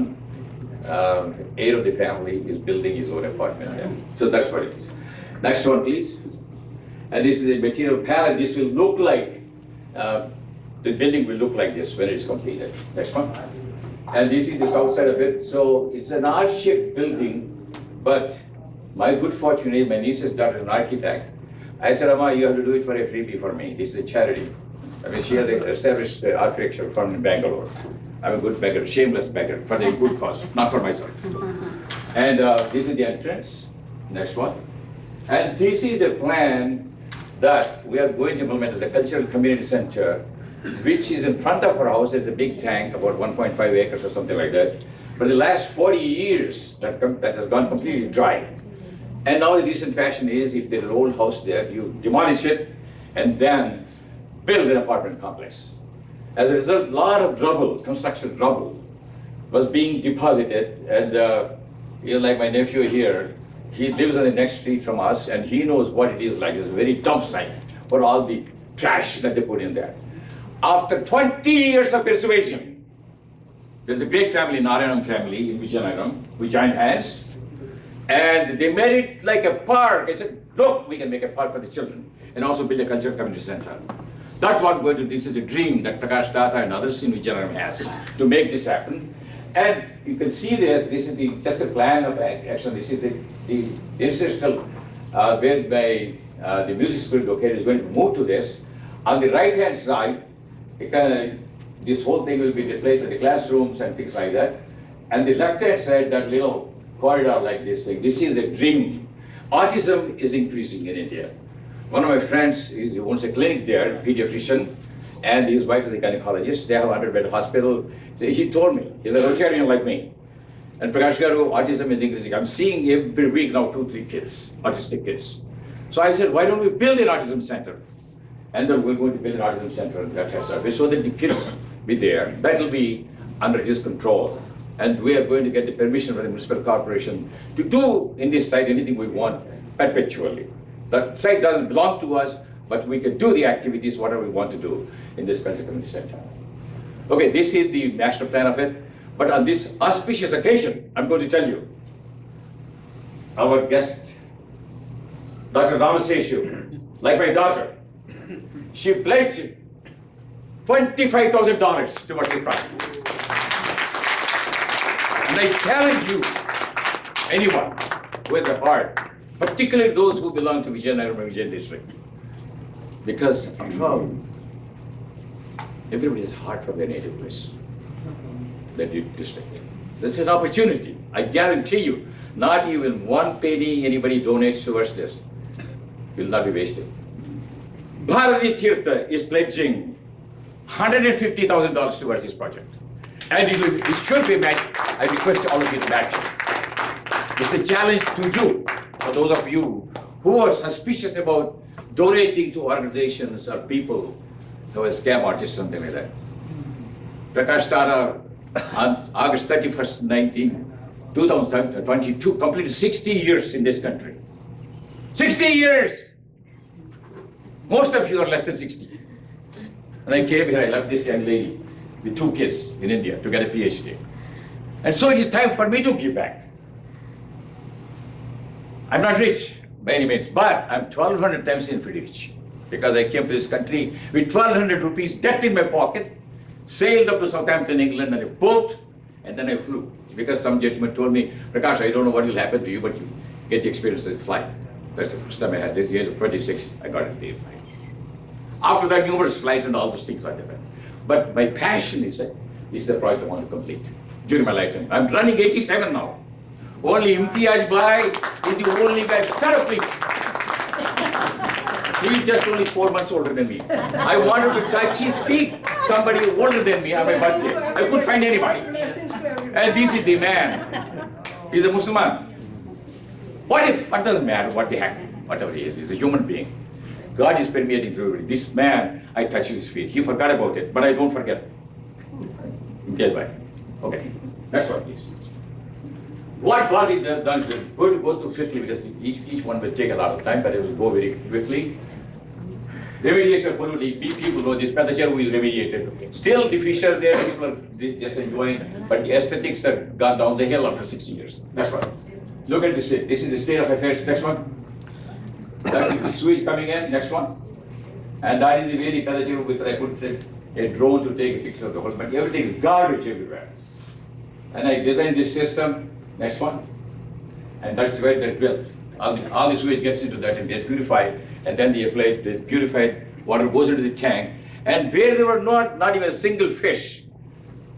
heir of the family is building his own apartment there. So that's what it is. Next one, please. And this is a material palette. This will look like the building will look like this when it's completed. Next one. And this is the south side of it. So it's an R-shaped building, but my good fortune is my niece's daughter is an architect. I said, Amma, you have to do it for a freebie for me. This is a charity. I mean, she has an established architecture firm in Bangalore. I'm a good beggar, shameless beggar, for the good cause, not for myself. And this is the entrance. Next one. And this is the plan that we are going to implement as a cultural community center, which is in front of our house. There's a big tank, about 1.5 acres or something like that. For the last 40 years, that has gone completely dry. And now the recent fashion is, if there's an old house there, you demolish it and then build an apartment complex. As a result, a lot of rubble, construction rubble, was being deposited. And like my nephew here, he lives on the next street from us, and he knows what it is like. It's a very dump site for all the trash that they put in there. After 20 years of persuasion, there's a great family, Narayanam family in Vijayanagaram, we joined hands. And they made it like a park. It's a look, we can make a park for the children and also build a cultural community center. That's what we're going to, this is the dream that Prakash Tata and others in Vijayanagar has to make this happen. And you can see this is just a plan of action. This is the institutional whereby the music school located is going to move to this. On the right hand side, this whole thing will be replaced with the classrooms and things like that. And the left hand side, that little corridor like this thing, this is a dream. Autism is increasing in India. One of my friends, he owns a clinic there, a pediatrician, and his wife is a gynecologist. They have a 100-bed hospital. So he told me, he's a Rotarian like me. And Prakash Garu, autism is increasing. I'm seeing every week now 2-3 kids, autistic kids. So I said, why don't we build an autism center? And then we're going to build an autism center in that service so that the kids be there. That will be under his control. And we are going to get the permission from the municipal corporation to do in this site anything we want perpetually. That site doesn't belong to us, but we can do the activities, whatever we want to do in this cultural community center. Okay, this is the master plan of it. But on this auspicious occasion, I'm going to tell you, our guest, Dr. Seshu, like my daughter, she pledged $25,000 towards this project. And I challenge you, anyone who has a heart, particularly those who belong to Vijayanagar Vijayan district, because after all, everybody has heart from their native place, their district. So this is an opportunity. I guarantee you, not even one penny anybody donates towards this will not be wasted. Bharathi Theertha is pledging $150,000 towards this project. And it should be matched. I request all of you to match it. It's a challenge to you, for those of you who are suspicious about donating to organizations or people who are scam artists, something like that. Prakash Tata, on August 31st, 2022, completed 60 years in this country. 60 years! Most of you are less than 60. And I came here, I left this young lady with 2 kids in India to get a Ph.D. And so it is time for me to give back. I'm not rich by any means, but I'm 1,200 times infinitely rich because I came to this country with 1,200 rupees debt in my pocket, sailed up to Southampton, England on a boat, and then I flew. Because some gentleman told me, Prakash, I don't know what will happen to you, but you get the experience of the flight. That's the first time I had. At the age of 26, I got it there. After that, numerous flights and all those things like that. But my passion is this is the project I want to complete during my lifetime. I'm running 87 now. Only Imtiaz Bhai is the only guy. Shut up, please. He's just only 4 months older than me. I wanted to touch his feet. Somebody older than me on my birthday. I couldn't find anybody. And this is the man. He's a Muslim. What doesn't matter what the heck, whatever he is. He's a human being. God is permeating through everybody. This man, I touched his feet. He forgot about it, but I don't forget. Okay, next one, please. What God has done, we're going to go through quickly because each one will take a lot of time, but it will go very quickly. Remediation of polluting, people know this, Padachar is remediated. Still the fish are there, people are just enjoying, but the aesthetics have gone down the hill after 60 years. Next one. Look at this, this is the state of affairs. Next one. That is the sewage coming in. Next one. And that is the very Padachar because I put a drone to take a picture of the whole, but everything is garbage everywhere. And I designed this system. Next one. And that's where they're built. All the sewage gets into that and gets purified, and then the effluent, this purified water goes into the tank. And where there were not even a single fish,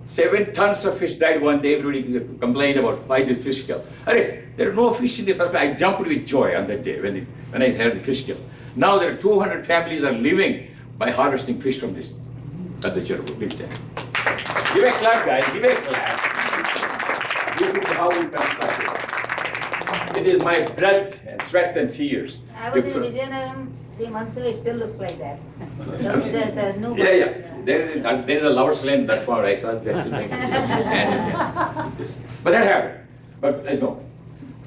7 tons of fish died one day. Everybody complained about why the fish kill. There are no fish in the first place. I jumped with joy on that day when I heard the fish kill. Now there are 200 families are living by harvesting fish from this at the Cherbu, big tank. Give a clap, guys. Give a clap. This is how we construct it. It is my blood and sweat and tears. I was in Vijayanagar 3 months ago, it still looks like that. The new There is a lover's lane that far. I saw that. And this. But that happened. But I know.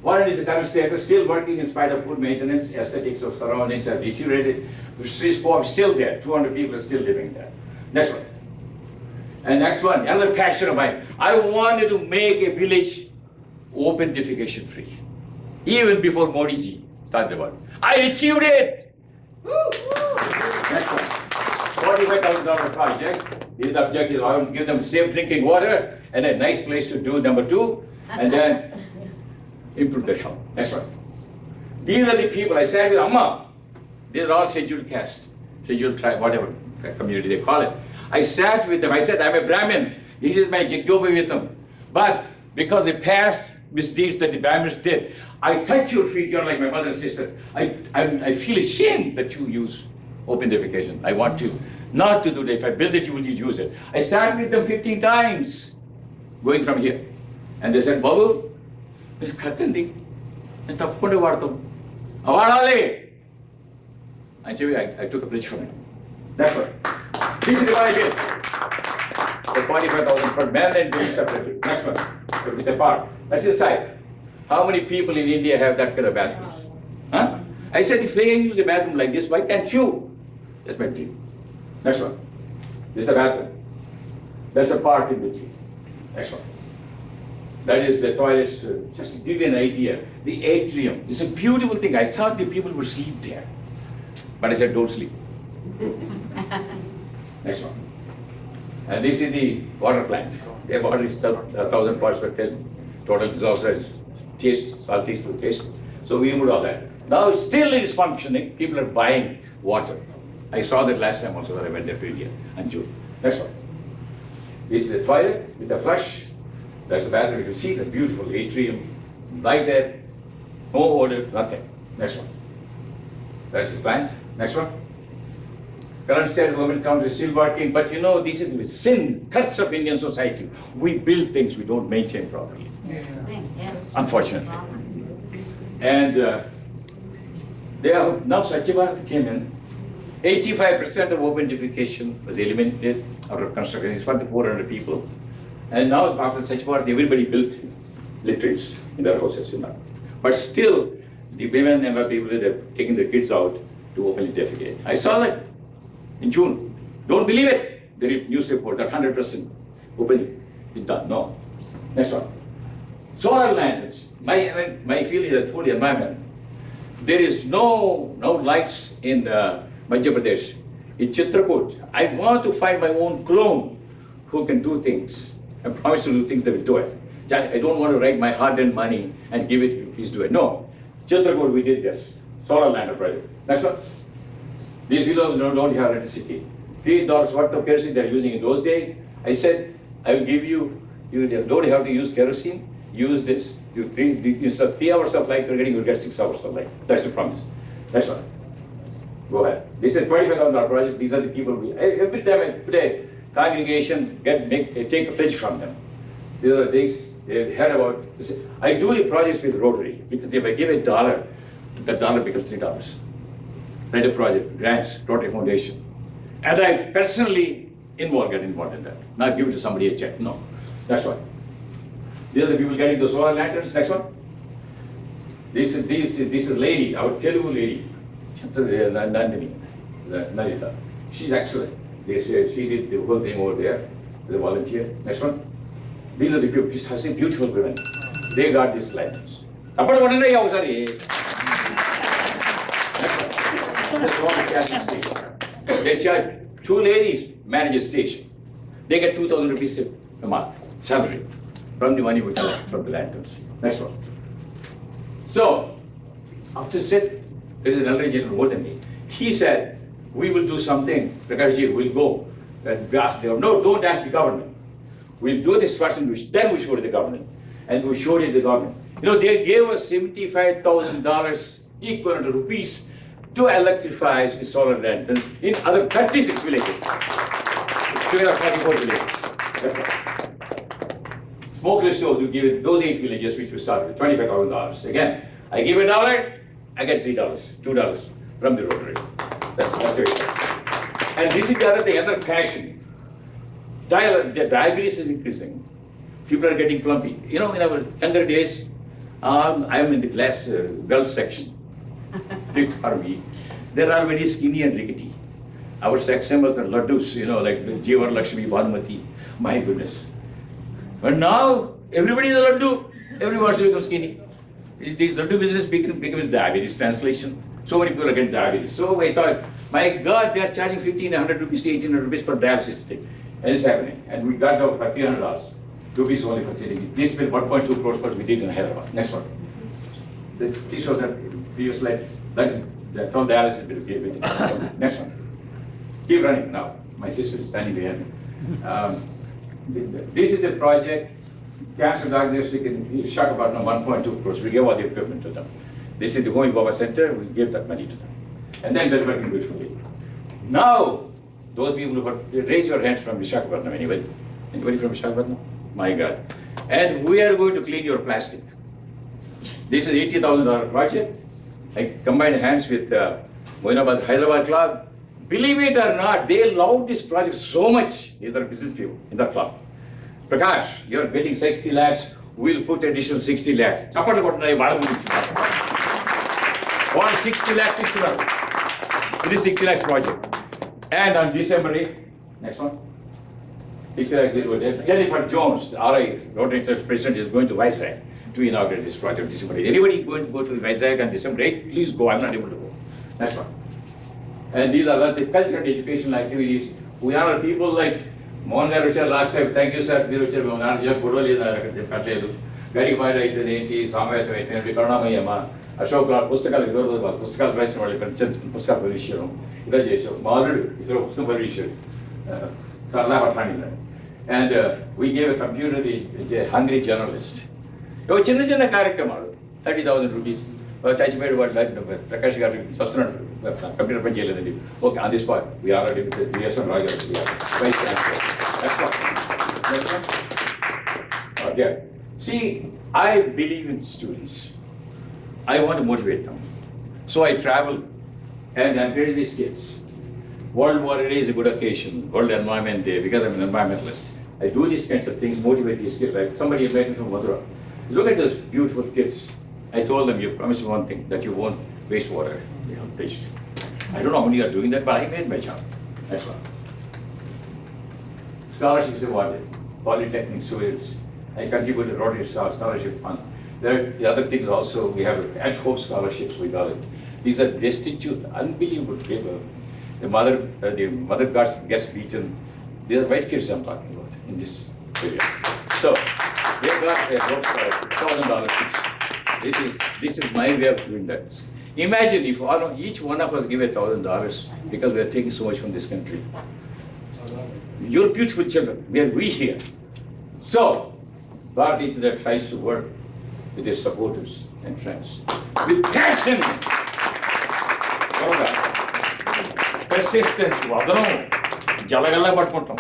One is the current status, still working in spite of poor maintenance, aesthetics of surroundings have deteriorated. The Swiss poor is still there. 200 people are still living there. Next one. And next one, another passion of mine. I wanted to make a village open defecation free. Even before Modi ji started about it. I achieved it. Next one. $45,000 project. This is the objective. I will give them safe drinking water and a nice place to do number 2, and then improve their health. Next one. These are the people I sat with Amma. These are all scheduled caste, scheduled tribe, whatever community they call it. I sat with them. I said, I'm a Brahmin. This is my Jagyopavitam. But because the past misdeeds that the Brahmins did, I touch your feet, you're like my mother and sister. I feel ashamed that you use open defecation. I want you not to do that. If I build it, you will use it. I sat with them 15 times, going from here. And they said, Babu, this Khatandi, and Tapukunda Vartam. Avarale. And I took a bridge from it. That's what. This is what I did. The 45,000 for men and women separately. Next one. So with the part. That's the side. How many people in India have that kind of bathrooms? Huh? I said, if they use a bathroom like this, why can't you? That's my dream. Next one. This is a bathroom. That's a part in between. Next one. That is the toilet. Just to give you an idea, the atrium is a beautiful thing. I thought the people would sleep there. But I said, don't sleep. Next one. And this is the water plant. Their water is 1,000 parts per million. Total disaster, taste, salty to taste. So we removed all that. Now still it is functioning. People are buying water. I saw that last time also when I went there to India and June. Next one. This is the toilet with the flush. That's the bathroom. You can see the beautiful atrium. Like that. No odor, nothing. Next one. That's the plant. Next one. Current state women count is still working, but you know, this is the sin, curse of Indian society. We build things we don't maintain properly. Yes. Unfortunately. And they have, now Swachh Bharat came in, 85% of open defecation was eliminated out of construction. It's 400 people. And now after Swachh Bharat, everybody built latrines in their houses, you know. But still, the women and the people, they're taking their kids out to openly defecate. I saw that in June. Don't believe it. The news report that 100% openly is done. No. Next one. Solar lanterns. My feeling is I told the environment. There is no lights in Madhya Pradesh. In Chitrakoot, I want to find my own clone who can do things. I promise to do things that will do it. I don't want to write my hard-earned money and give it to you. Please do it. No. Chitrakoot, we did this. Solar lantern project. Next one. These widows don't have electricity. $3 worth of kerosene they're using in those days. I said, I will give you don't have to use kerosene, use this. Instead of 3 hours of light you'll get 6 hours of light. That's the promise. Next one. Go ahead. This is $25,000 project. These are the people every time I put a congregation, take a pledge from them. These are the things they heard about. I do the projects with Rotary because if I give $1, that dollar becomes $3. Write a project, grants, Rotary Foundation. And I personally get involved in that. Not give it to somebody a check. No. That's why. These are the people getting those solar lanterns. Next one. This is lady, our Telugu lady, Nandini, Narita. She's excellent. She did the whole thing over there as a volunteer. Next one. These are the people. She's beautiful women. They got these lanterns. They charge 2 ladies manage a station. They get 2,000 rupees a month salary from the money we collect from the lanterns. Next one. So, after said, there is an elderly gentleman more than me. He said, we will do something. Prakashji, we'll go and ask them. No, don't ask the government. We'll do this first and then we show it to the government. And we showed it to the government. You know, they gave us $75,000 equivalent to rupees to electrify with solar lanterns in other 36 villages. 44 villages. Smokeless stove to give it those 8 villages which we started with $25,000. Again, I give $1, I get $3, $2 from the Rotary. That's the way. And this is the other passion. The diabetes is increasing. People are getting plumpy. You know, in our younger days, I'm in the class girls section. Army. They're all very skinny and rickety. Our sex symbols are laddus, you know, like Jivar, Lakshmi, Bhanumati. My goodness. But now, everybody is a laddu. Everybody wants to become skinny. This laddu business becomes diabetes translation. So many people are getting diabetes. So I thought, my God, they are charging 1,500 rupees to 1,800 rupees per dialysis thing. And it's happening. And we got out for $300 rupees only for sitting. This bill 1.2 crores for we did in Hyderabad. Next one. This was a previous slide. That's all dialysis bill gave it. Next one. Keep running now. My sister is standing behind me. This is the project. Cancer diagnostic in Visakhapatnam, 1.2 crores. We gave all the equipment to them. This is the Homi Baba Center. We gave that money to them. And then they're working beautifully. Now, those people who raise your hands from Visakhapatnam, anybody? Anybody from Visakhapatnam? My God. And we are going to clean your plastic. This is $80,000 project. I combined hands with Moinabad Hyderabad Club. Believe it or not, they love this project so much. These are business people in the club. Prakash, you're getting 60 lakhs. We'll put additional 60 lakhs. One 60 lakhs, 60 lakhs. This 60 lakhs project. And on December 8th, next one. 60 lakhs, Jennifer Jones, the RI, Rotary Trust President, is going to Vizag to inaugurate this project December 8th. Anybody going to go to Vizag on December 8th, please go. I'm not able to go. Next one. And these are the cultural and educational activities. We honor people like Mohan garu వచ్చారు last time. Thank you, sir. మీరు వచ్చారు. మేము నాన్న ఫోటో లేదు కట్టలేదు. గడిపాయలు అయితే ఏంటి, సామవేదం అయితే కరుణామయ్యమ్మ, అశోక్ గారు పుస్తకాలు ఈరోజు పుస్తకాలు రాసిన వాళ్ళు ఇక్కడ పుస్తకాలు పరీక్షను ఇలా చేసాం. మాధుడు ఇక్కడ పుస్తకం పరీక్షలు సరదా పట్టాణి. And we gave a computer to the hungry journalist. ఇవి చిన్న చిన్న కార్యక్రమాలు 30,000 rupees. చచ్చిపోయాడు వాళ్ళు ప్రకాష్ గారు వస్తున్నాడు కంప్యూటర్ పని చేయలేదండి. Okay, on the spot we already with the BSN Raja Vice Chancellor. Okay. See, I believe in students. I want to motivate them. So I travel and encourage these kids. World War Day is a good occasion, World Environment Day, because I'm an environmentalist. I do these kinds of things, motivate these kids. Like somebody is making from Mathura. Look at those beautiful kids. I told them, you promised one thing, that you won't waste water. They have pitched. I don't know how many are doing that, but I made my job. That's one. Scholarships awarded, polytechnic students. I contributed to Rotary Scholarship Fund. There are the other things also. We have at-home scholarships, we call it. These are destitute, unbelievable people. The mother gets beaten. These are white kids I'm talking about in this area. So they got a $1,000 each. This is my way of doing that. Imagine if each one of us give $1,000 because we are taking so much from this country. You're beautiful children. We here. So Bharathi Theertha tries to work with their supporters and friends with passion. Persistence. వదలం జలగల్లా పట్టుకుంటాం.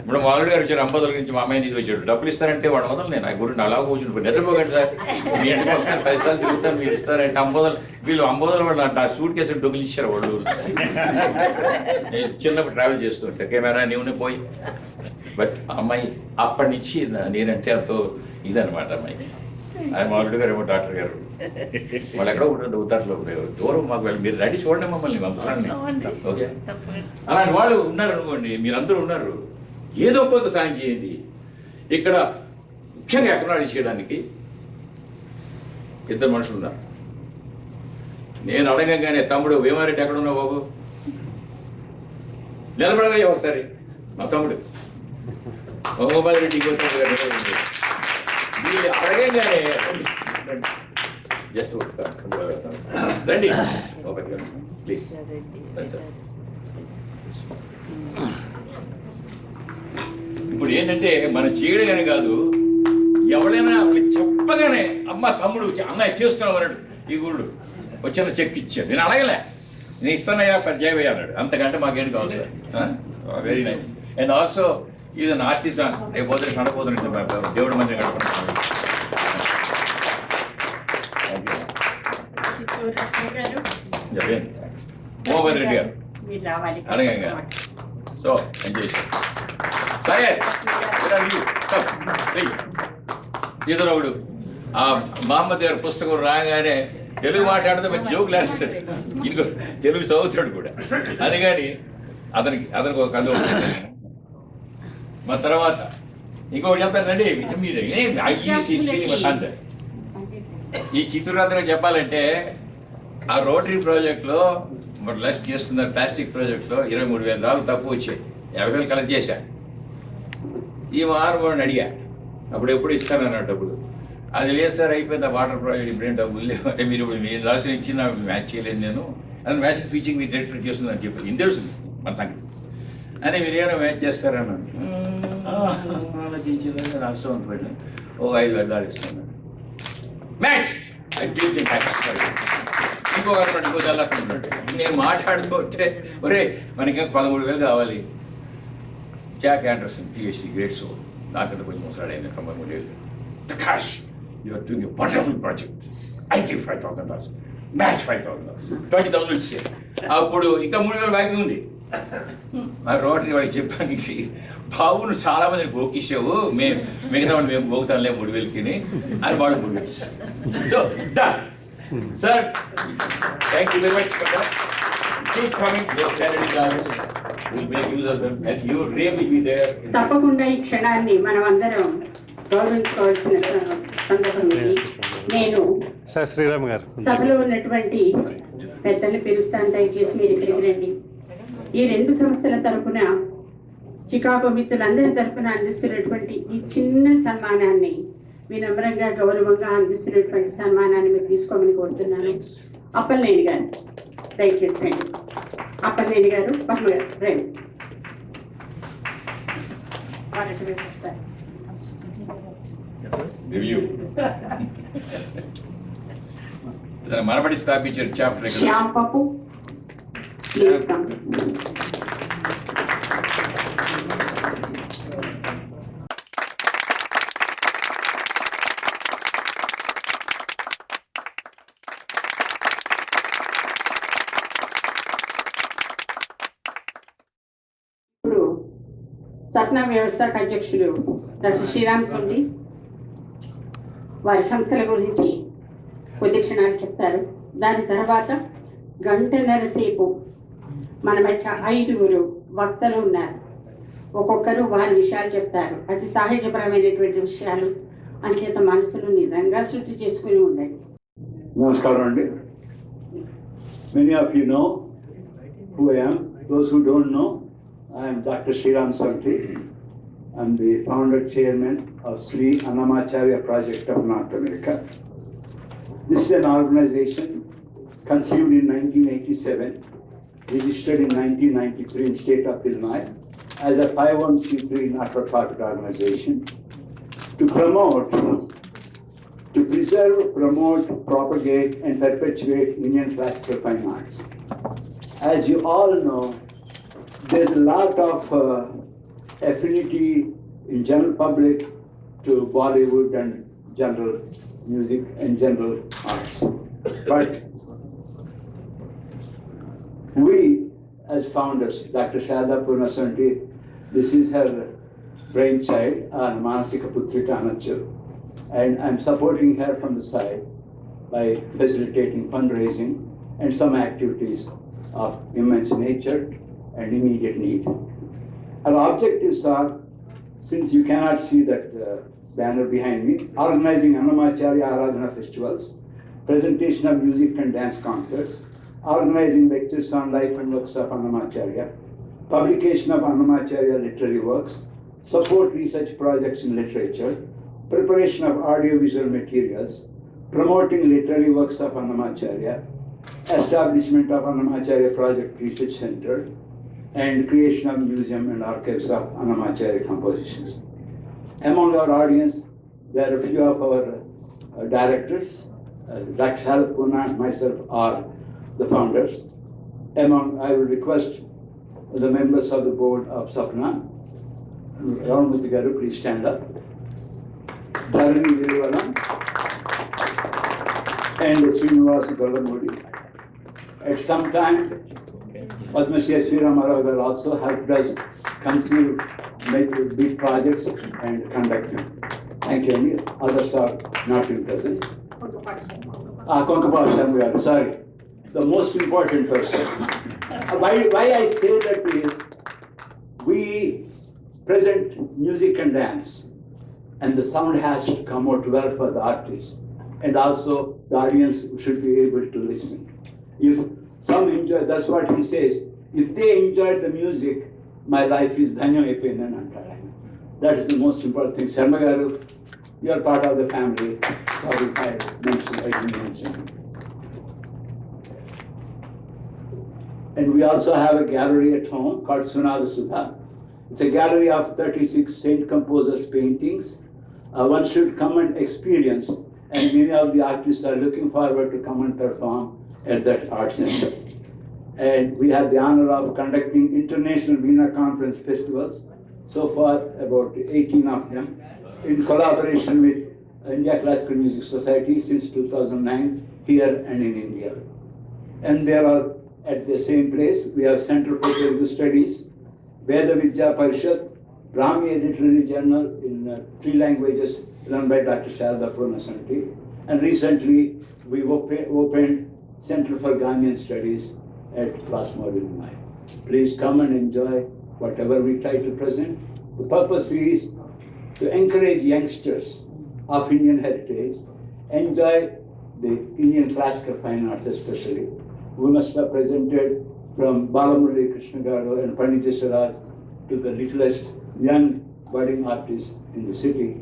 ఇప్పుడు మామూలు గారు వచ్చారు 50 నుంచి మా అమ్మాయి నుంచి వచ్చాడు. డబ్బులు ఇస్తారంటే వాడు వదలు. నేను ఆ గురించి అలా కూర్చుని నిద్రపోకండి సార్, మీ ఇంటికి వస్తాను 10 సార్లు తిరుగుతాను, మీరు ఇస్తారంటే 50 వీళ్ళు 50 వాళ్ళు నా సూట్ కేసు డబ్బులు ఇచ్చారు వాళ్ళు. నేను చిన్నప్పుడు ట్రావెల్ చేస్తుంటే కెమెరా నీవునే పోయి. బట్ అమ్మాయి అప్పటి నుంచి నేనంటే ఎంతో ఇదనమాట అమ్మాయికి. ఆయన మామూలు గారు ఏమో డాక్టర్ గారు వాళ్ళు ఎక్కడో ఉంటుంది ఉత్తట్లో దూరం మాకు వెళ్ళి మీరు రెడీ చూడండి మమ్మల్ని పంపాలని. ఓకే, అలాంటి వాళ్ళు ఉన్నారు అనుకోండి, మీరందరూ ఉన్నారు. ఏదో కొంత సాయం చేయండి. ఇక్కడ ముఖ్యంగా ఎకనాలజీ చేయడానికి 2 మనుషులు ఉన్నారు. నేను అడగగానే తమ్ముడు వేమారెడ్డి ఎక్కడ ఉన్నావు బాబు, నిలబడగా ఒకసారి మా తమ్ముడు మహబూబాద్ రెడ్డి మీరు అడగగానే జస్ట్ రండి ప్లీజ్. ఇప్పుడు ఏంటంటే మనం చేయడగానే కాదు, ఎవరైనా చెప్పగానే అమ్మ తమ్ముడు అన్నయ్య చేస్తున్నావు అన్నాడు. ఈ గుళ్ళు వచ్చిన చెక్ ఇచ్చాడు, నేను అడగలే, నేను ఇస్తానయ్యా పర్యాయ అన్నాడు. అంతకంటే మాకేంటి కావాలి sir. Very nice. And also ఇది అన్ ఆర్టిజాన్. రేపు నడపోతుంది దేవుడి మందిరం గడపడం. మోహన్ రెడ్డి గారు అడగంగా. సో ఎంజాయ్ సరే ఇతరుడు ఆ మహమ్మద్ గారి పుస్తకం రాగానే తెలుగు మాట్లాడితే మంచి జోకులు వేస్తాడు. ఇంకో తెలుగు చదువుతాడు కూడా. అది కానీ అతనికి ఒక కథ. మా తర్వాత ఇంకొకటి చెప్తానండి మీరే ఈ చిత్రరత్న చెప్పాలంటే ఆ రోటరీ ప్రాజెక్ట్లో మరి లాస్ట్ చేస్తున్న ప్లాస్టిక్ ప్రాజెక్ట్లో $23,000 తక్కువ వచ్చాయి. 50,000 కలెక్ట్ చేశా. ఈ వారం వాడిని అడిగా, అప్పుడు ఎప్పుడు ఇస్తానన్న డబ్బులు. అది లేదు సార్, అయిపోయింది ఆ వాటర్ ప్రాజెక్ట్, ఇప్పుడేం డబ్బులు లేవు అంటే, మీరు రాసిన ఇచ్చి నాకు మ్యాచ్ చేయలేదు నేను, అది మ్యాచ్ ఫీచింగ్ మీ డైరెక్టర్ చేస్తుందని చెప్పి ఇది తెలుస్తుంది మన సంగతి అని, మీరు ఏమైనా మ్యాచ్ చేస్తారన్నాను. ఆలోచించేదాన్ని రాష్ట్రం పడిన $5,000 ఇస్తాను మ్యాచ్. ఇంకో అక్కడ ఉన్నాడు. నేను మాట్లాడుతుంటే ఒరే మనకి 13,000 కావాలి. Jack Anderson Ph.D. Great soul, నాకంటే కొంచెం ముసలాడైన 13,000. Prakash, you are doing a wonderful project. I give $5,000. Match $5,000. $20,000 ఇచ్చే. అప్పుడు ఇంకా 3,000 బాకీ ఉంది. మా రోడ్ని వాడికి చెప్పడానికి, బాబు నువ్వు చాలా మందిని గోకిసావు, మిగతా వాళ్ళు మేము గోకుతాంలే 3,000కి అని వాళ్ళు 3,000 ఇస్తారు. So done sir, thank you very much for that. Keep coming your charity classes, will make use of them and you really be there. తప్పకుండా ఈ క్షణాన్ని మనం అందరం గౌరవించుకోవాల్సిన సందర్భం ఇది. నేను సార్ శ్రీరామ్ గారు సభలో ఉన్నటువంటి పెద్దల్ని పిలుస్తాను, దయచేసి మీరు ఇక్కడికి రండి. ఈ 2 సంస్థల తరఫున, చికాగో మిత్రులందరి తరఫున అందిస్తున్నటువంటి ఈ చిన్న సన్మానాన్ని, వినమ్రంగా గౌరవంగా అందిస్తున్నటువంటి సన్మానాన్ని మీరు తీసుకోమని కోరుతున్నాను. అప్పలనేని గారు దయచేసి రండి. అప్పలనేని గారు, పద్మ గారు రండి. వారికి వేపిస్తారు. రివ్యూ మనబడి స్థాపించారు చాప్టర్. శ్యామ్ పప్పు ప్లీజ్ కమ్. ఇప్పుడు సప్నా వ్యవస్థాపక అధ్యక్షులు డాక్టర్ శ్రీరామ్ సొంటి వారి సంస్థల గురించి కొద్ది క్షణాలు చెప్తారు. దాని తర్వాత 1.5 సేపు మన మధ్య 5 వక్తలు ఉన్నారు. ఒక్కొక్కరు వారి విషయాలు చెప్తారు. అతి సహజపరమైనటువంటి విషయాలు, అంచేత మనసులు నిజంగా శుద్ధి చేసుకుని ఉండండి. నమస్కారం అండి. Many of you know who I am. Those who don't know, I am Dr. Sriram Santi. I'm the founder chairman of Sri Annamacharya Project of North America. This is an organization conceived in 1987, registered in 1993 in state of Illinois as a 501c3 not-for-profit organization to preserve, promote, propagate and perpetuate Indian classical fine arts. As you all know, there's a lot of affinity in general public to Bollywood and general music and general arts. But we as founders, Dr. Shada Purnasanti, this is her brainchild, Manasika Putrika Anachu, and I'm supporting her from the side by facilitating fundraising and some activities of immense nature and immediate need. Our objectives are, since you cannot see that banner behind me, organizing Annamacharya Aradhana festivals, presentation of music and dance concerts, organizing lectures on life and works of Annamacharya, publication of Annamacharya literary works, support research projects in literature, preparation of audiovisual materials, promoting literary works of Annamacharya, establishment of Annamacharya Project Research Center, and creation of museum and archives of Annamacharya compositions. Among our audience, there are a few of our directors. Dr. Sharad Puna and myself are the founders. I will request the members of the board of SAPNA, Ramanmurthy Garu, please stand up. Dharani Virvalam and Srinivasa Galamudi. At some time, Padmasri Sriramara will also help us conceive, make big projects and conduct them. Thank you. Any others are not in presence. Konkapal Sharma, sorry. The most important person. Why I say that is, we present music and dance, and the sound has to come out well for the artist, and also the audience should be able to listen. If some enjoy, that's what he says. If they enjoyed the music, my life is dhanyam ayipindani antaru. That is the most important thing. Sarma garu, you are part of the family. Sorry if I didn't mention. And we also have a gallery at home called Sunada Sudha. It's a gallery of 36 saint composers' paintings. One should come and experience, and many of the artists are looking forward to come and perform at that art center. And we have the honor of conducting international Veena conference festivals. So far, about 18 of them, in collaboration with India Classical Music Society since 2009, here and in India. And there are, at the same place, we have Center for Telugu Studies, Veda Vidya Parishad, Brahmi Literary Journal in 3 languages run by Dr. Sharda Purnasanti. And recently, we opened Center for Ghanaian Studies at Plasmore, Illinois. Please come and enjoy whatever we try to present. The purpose is to encourage youngsters of Indian heritage, enjoy the Indian classical fine arts especially. We must have presented from Balamurali Krishna Garu and Pandit Jasaraj to the littlest young budding artists in the city.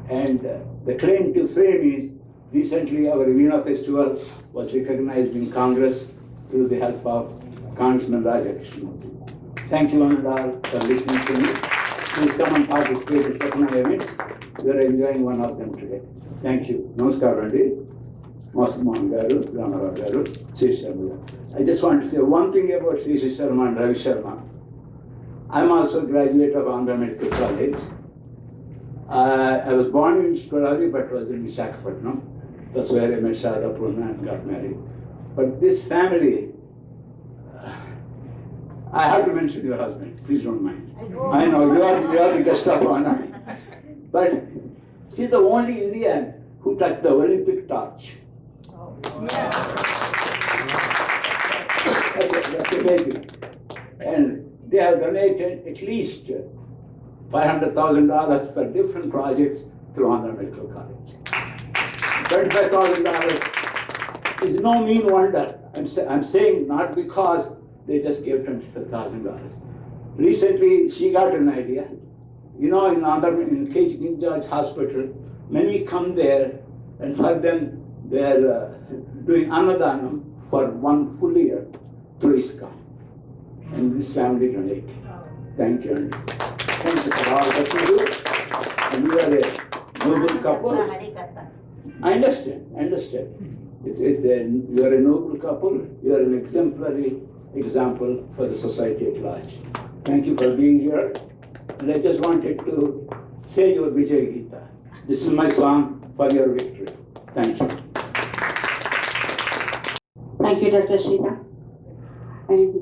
And the claim to fame is, recently our Veena Festival was recognized in Congress through the help of Congressman Raja Krishnamurthy. Thank you one and all for listening to me. Please come and participate in SAPNA events. We are enjoying one of them today. Thank you. Namaskar, Randy. Mohan Garu, Ramarao Garu, Sri Sharma. I just want to say one thing about Sri Sharma and Ravi Sharma. I'm also a graduate of Andhra Medical College. I was born in Skodali, but was in Visakhapatnam. That's where I met Sharda Purna and got married. But this family, I have to mention your husband, please don't mind. I know, you are the guest of honor. But he's the only Indian who touched the Olympic torch. That's amazing. And they have donated at least $500,000 for different projects through Andhra Medical College. $25,000 is no mean wonder. I'm saying not because they just gave $25,000. Recently, she got an idea. You know, in King George Hospital, many come there, and for them, they're doing Annadanam for 1 full year through ISKCON. And this family donated. Thank you. Thank you for all that you do. And you are a noble couple. I understand. You are a noble couple. You are an exemplary example for the society at large. Thank you for being here. And I just wanted to say your Vijay Gita. This is my song for your victory. Thank you. Thank you, Dr. Srina. And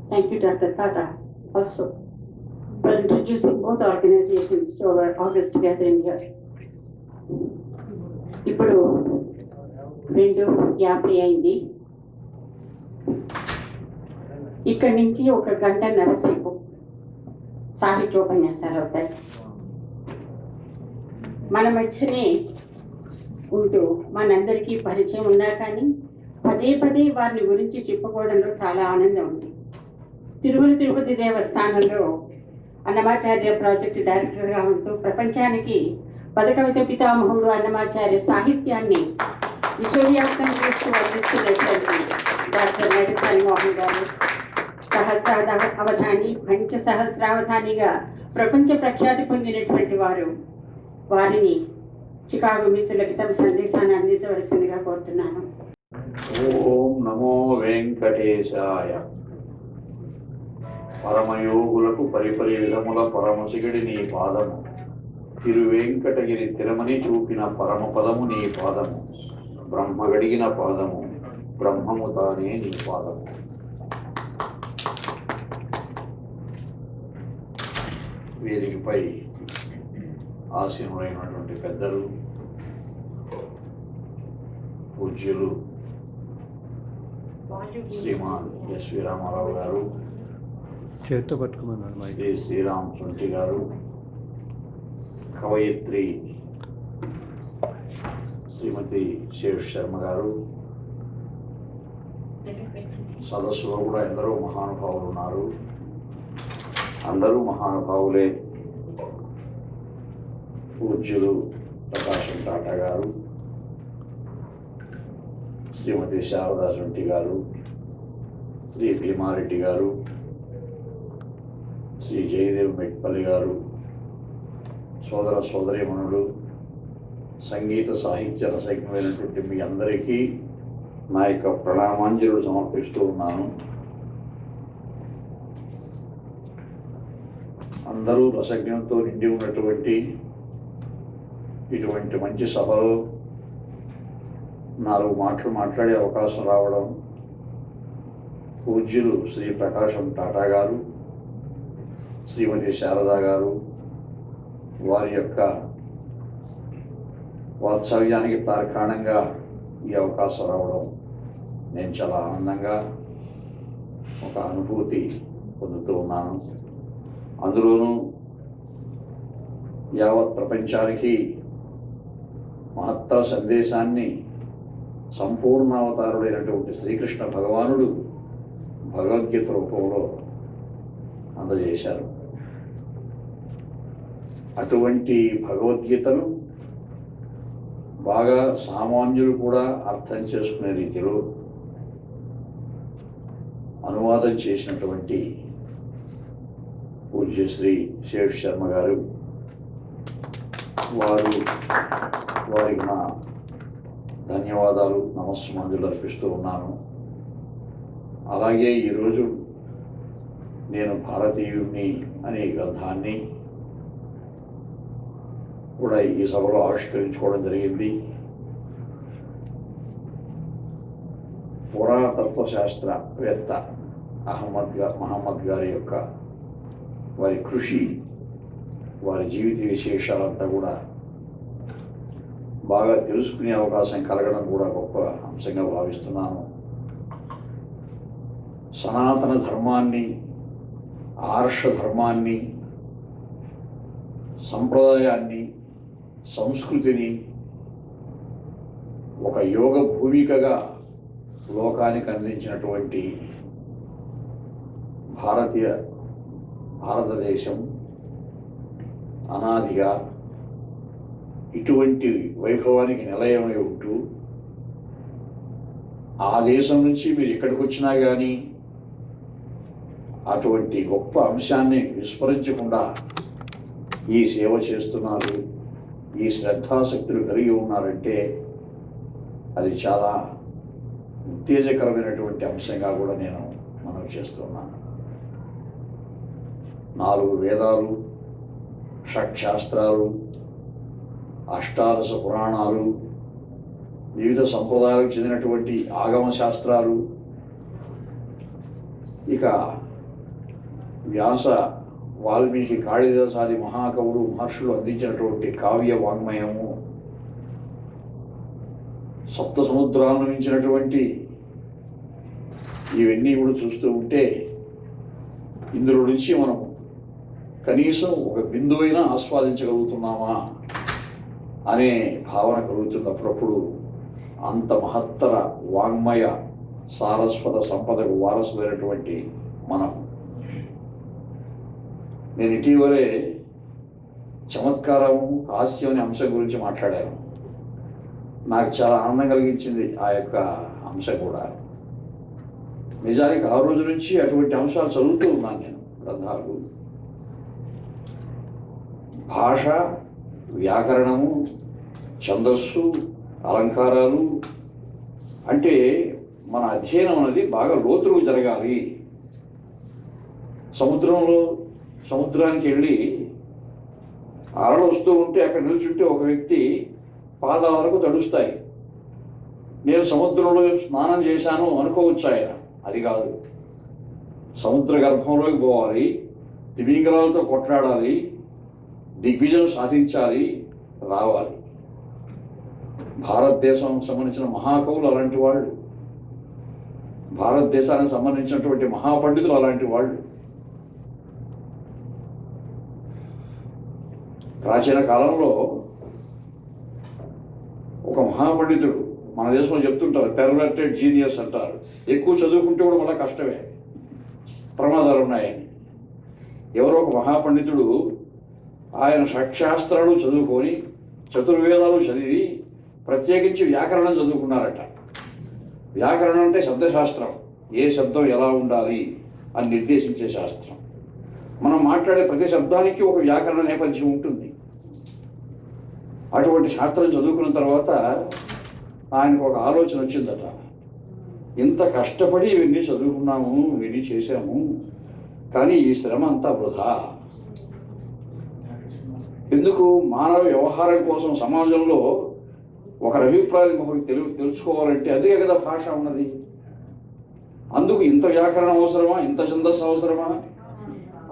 thank you, Dr. Tata, also, for introducing both organizations to our August gathering here. ఇప్పుడు 2:50 అయింది. ఇక్కడి నుంచి 1 గంటన్నర సేపు సాహిత్యోపన్యాసాలు అవుతాయి. మన మధ్యనే ఉంటూ మనందరికీ పరిచయం ఉన్నా కానీ పదే పదే వారిని గురించి చెప్పుకోవడంలో చాలా ఆనందం ఉంది. తిరుపతి దేవస్థానంలో అన్నమాచార్య ప్రాజెక్టు డైరెక్టర్గా ఉంటూ ప్రపంచానికి పదకవిత పితామహుడు అన్నమాచార్య సాహిత్యాన్ని విశ్వవ్యాప్తం చేస్తూ అందిస్తున్నటువంటి డాక్టర్ నటసాని మోహన్ గారు, సహస్రావధాని, పంచసహస్రావధానిగా ప్రపంచ ప్రఖ్యాతి పొందినటువంటి వారిని చికాగో మిత్రులకి తమ సందేశాన్ని అందించవలసిందిగా కోరుతున్నాను. ఓం నమో వెంకటేశాయ. పరమయోగులకు పరిపరి విధముల పరమశిగడి నీ పాదము, తిరువెంకటగిరి తిరమని చూపిన పరమపదము నీ పాదము, బ్రహ్మగడిగిన పాదము, బ్రహ్మము తానే నీ పాదము. వేదికపై ఆసీనులైనటువంటి పెద్దలు, పూజ్యులు శ్రీమాన్ ఎస్ రామారావు గారు, చేత్తో పట్టుకున్నాను, శ్రీ శ్రీరామ్ సొంటి గారు, కవయిత్రి శ్రీమతి శేష్ శర్మ గారు, సదస్సులో కూడా ఎందరో మహానుభావులు ఉన్నారు. అందరూ మహానుభావులే. పూజ్యులు ప్రకాశం టాటా గారు, శ్రీమతి శారదా శెట్టి గారు, శ్రీ భీమారెడ్డి గారు, శ్రీ జయదేవ్ మెట్పల్లి గారు, సోదర సోదరీమణులు, సంగీత సాహిత్య రసజ్ఞులైనటువంటి మీ అందరికీ నా యొక్క ప్రణామాంజలులు సమర్పిస్తూ ఉన్నాను. అందరూ రసజ్ఞంతో నిండి ఉన్నటువంటి ఇటువంటి మంచి సభలో 4 మాటలు మాట్లాడే అవకాశం రావడం, పూజ్యులు శ్రీ ప్రకాశం టాటా గారు, శ్రీమతి శారదా గారు వారి యొక్క వాత్సల్యానికి తార్కాణంగా ఈ అవకాశం రావడం నేను చాలా ఆనందంగా ఒక అనుభూతి పొందుతూ ఉన్నాను. అందులోనూ యావత్ ప్రపంచానికి మహత్తర సందేశాన్ని సంపూర్ణావతారుడైనటువంటి శ్రీకృష్ణ భగవానుడు భగవద్గీత రూపంలో అందజేశారు. అటువంటి భగవద్గీతను బాగా సామాన్యులు కూడా అర్థం చేసుకునే రీతిలో అనువాదం చేసినటువంటి పూజ్య శ్రీ శేష్ శర్మ గారు, వారికి నా ధన్యవాదాలు, నమస్సుమంజులు అర్పిస్తూ ఉన్నాను. అలాగే ఈరోజు నేను భారతీయుణ్ణి అనే గ్రంథాన్ని కూడా ఈ సభలో ఆవిష్కరించుకోవడం జరిగింది. పురాతత్వశాస్త్రవేత్త మహమ్మద్ గారి యొక్క వారి కృషి, వారి జీవిత విశేషాలంతా కూడా బాగా తెలుసుకునే అవకాశం కలగడం కూడా గొప్ప అంశంగా భావిస్తున్నాను. సనాతన ధర్మాన్ని, ఆర్ష ధర్మాన్ని, సంప్రదాయాన్ని, సంస్కృతిని ఒక యోగ భూమికగా లోకానికి అందించినటువంటి భారతదేశం అనాదిగా ఇటువంటి వైభవానికి నిలయమై ఉంటూ, ఆ దేశం నుంచి మీరు ఎక్కడికి వచ్చినా కానీ అటువంటి గొప్ప అంశాన్ని విస్మరించకుండా ఈ సేవ చేస్తున్నారు, ఈ శ్రద్ధాశక్తులు కలిగి ఉన్నారంటే అది చాలా ఉత్తేజకరమైనటువంటి అంశంగా కూడా నేను మనవి చేస్తున్నాను. 4 వేదాలు, షట్శాస్త్రాలు, అష్టాదశ పురాణాలు, వివిధ సంప్రదాయాలకు చెందినటువంటి ఆగమ శాస్త్రాలు, ఇక వ్యాస, వాల్మీకి, కాళిదాసాది మహాకవులు, మహర్షులు అందించినటువంటి కావ్య వాంగ్మయము, సప్త సముద్రాలను మించినటువంటి ఇవన్నీ కూడా చూస్తూ ఉంటే ఇందులో నుంచి మనం కనీసం ఒక బిందువైనా ఆస్వాదించగలుగుతున్నామా అనే భావన కలుగుతున్నప్పుడు అంత మహత్తర వాంగ్మయ సారస్వత సంపదకు వారసులైనటువంటి మనం. నేను ఇటీవలే చమత్కారము, హాస్యం అనే అంశం గురించి మాట్లాడాను. నాకు చాలా ఆనందం కలిగించింది ఆ యొక్క అంశం కూడా. నిజానికి ఆ రోజు నుంచి అటువంటి అంశాలు చదువుతూ ఉన్నాను నేను గ్రంథాలు. భాష, వ్యాకరణము, ఛందస్సు, అలంకారాలు అంటే మన అధ్యయనం అనేది బాగా లోతులకు జరగాలి. సముద్రానికి వెళ్ళి అలలు వస్తూ ఉంటే అక్కడ నిల్చుంటే ఒక వ్యక్తి పాదాల వరకు తడుస్తాయి. నేను సముద్రంలో స్నానం చేశాను అనుకోవచ్చు ఆయన. అది కాదు, సముద్ర గర్భంలోకి పోవాలి, తిమింగలాలతో కొట్లాడాలి, దిగ్విజయం సాధించాలి, రావాలి. భారతదేశం సంబంధించిన మహాకవులు అలాంటి వాళ్ళు, భారతదేశానికి సంబంధించినటువంటి మహాపండితులు అలాంటి వాళ్ళు. ప్రాచీన కాలంలో ఒక మహాపండితుడు మన దేశంలో చెప్తుంటారు పెర్వర్టెడ్ జీనియస్ అంటారు. ఎక్కువ చదువుకుంటే కూడా మళ్ళీ కష్టమే, ప్రమాదాలు ఉన్నాయని. ఎవరో ఒక మహాపండితుడు ఆయన షట్శాస్త్రాలు చదువుకొని చతుర్వేదాలు చదివి ప్రత్యేకించి వ్యాకరణం చదువుకున్నారట. వ్యాకరణం అంటే శబ్దశాస్త్రం, ఏ శబ్దం ఎలా ఉండాలి అని నిర్దేశించే శాస్త్రం. మనం మాట్లాడే ప్రతి శబ్దానికి ఒక వ్యాకరణ నేపథ్యం ఉంటుంది. అటువంటి శాస్త్రం చదువుకున్న తర్వాత ఆయనకు ఒక ఆలోచన వచ్చిందట, ఇంత కష్టపడి ఇవన్నీ చదువుకున్నాము, ఇవన్నీ చేశాము, కానీ ఈ శ్రమ అంతా వృధా. ఎందుకు? మానవ వ్యవహారం కోసం సమాజంలో ఒకరి అభిప్రాయం ఒకరికి తెలుసుకోవాలంటే అదే కదా భాష ఉన్నది. అందుకు ఇంత వ్యాకరణం అవసరమా, ఇంత ఛందస్సు అవసరమా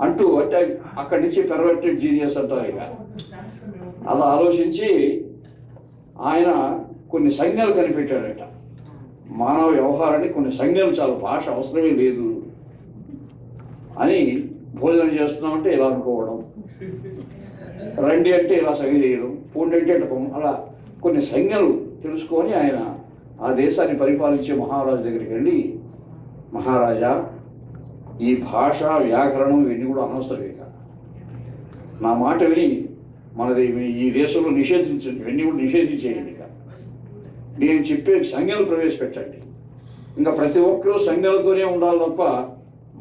అంటూ అంటే అక్కడి నుంచి పెర్వర్టెడ్ జీనియస్ అంటారు. ఇక అలా ఆలోచించి ఆయన కొన్ని సంజ్ఞలు కనిపెట్టాడట. మానవ వ్యవహారానికి కొన్ని సంజ్ఞలు చాలు, భాష అవసరమే లేదు అని. భోజనం చేస్తున్నామంటే ఇలా అనుకోవడం, రండి అంటే ఇలా సగ చేయడం, పూండి అంటే అలా కొన్ని సంజ్ఞలు తెలుసుకొని ఆయన ఆ దేశాన్ని పరిపాలించే మహారాజు దగ్గరికి వెళ్ళి, మహారాజా, ఈ భాష వ్యాకరణం ఇవన్నీ కూడా అనవసరం, ఇక నా మాట విని మనది ఈ దేశంలో నిషేధించండి, ఇవన్నీ కూడా నిషేధించేయండి, ఇక నేను చెప్పే సంజ్ఞలు ప్రవేశపెట్టండి, ఇంకా ప్రతి ఒక్కరూ సంజ్ఞలతోనే ఉండాలి తప్ప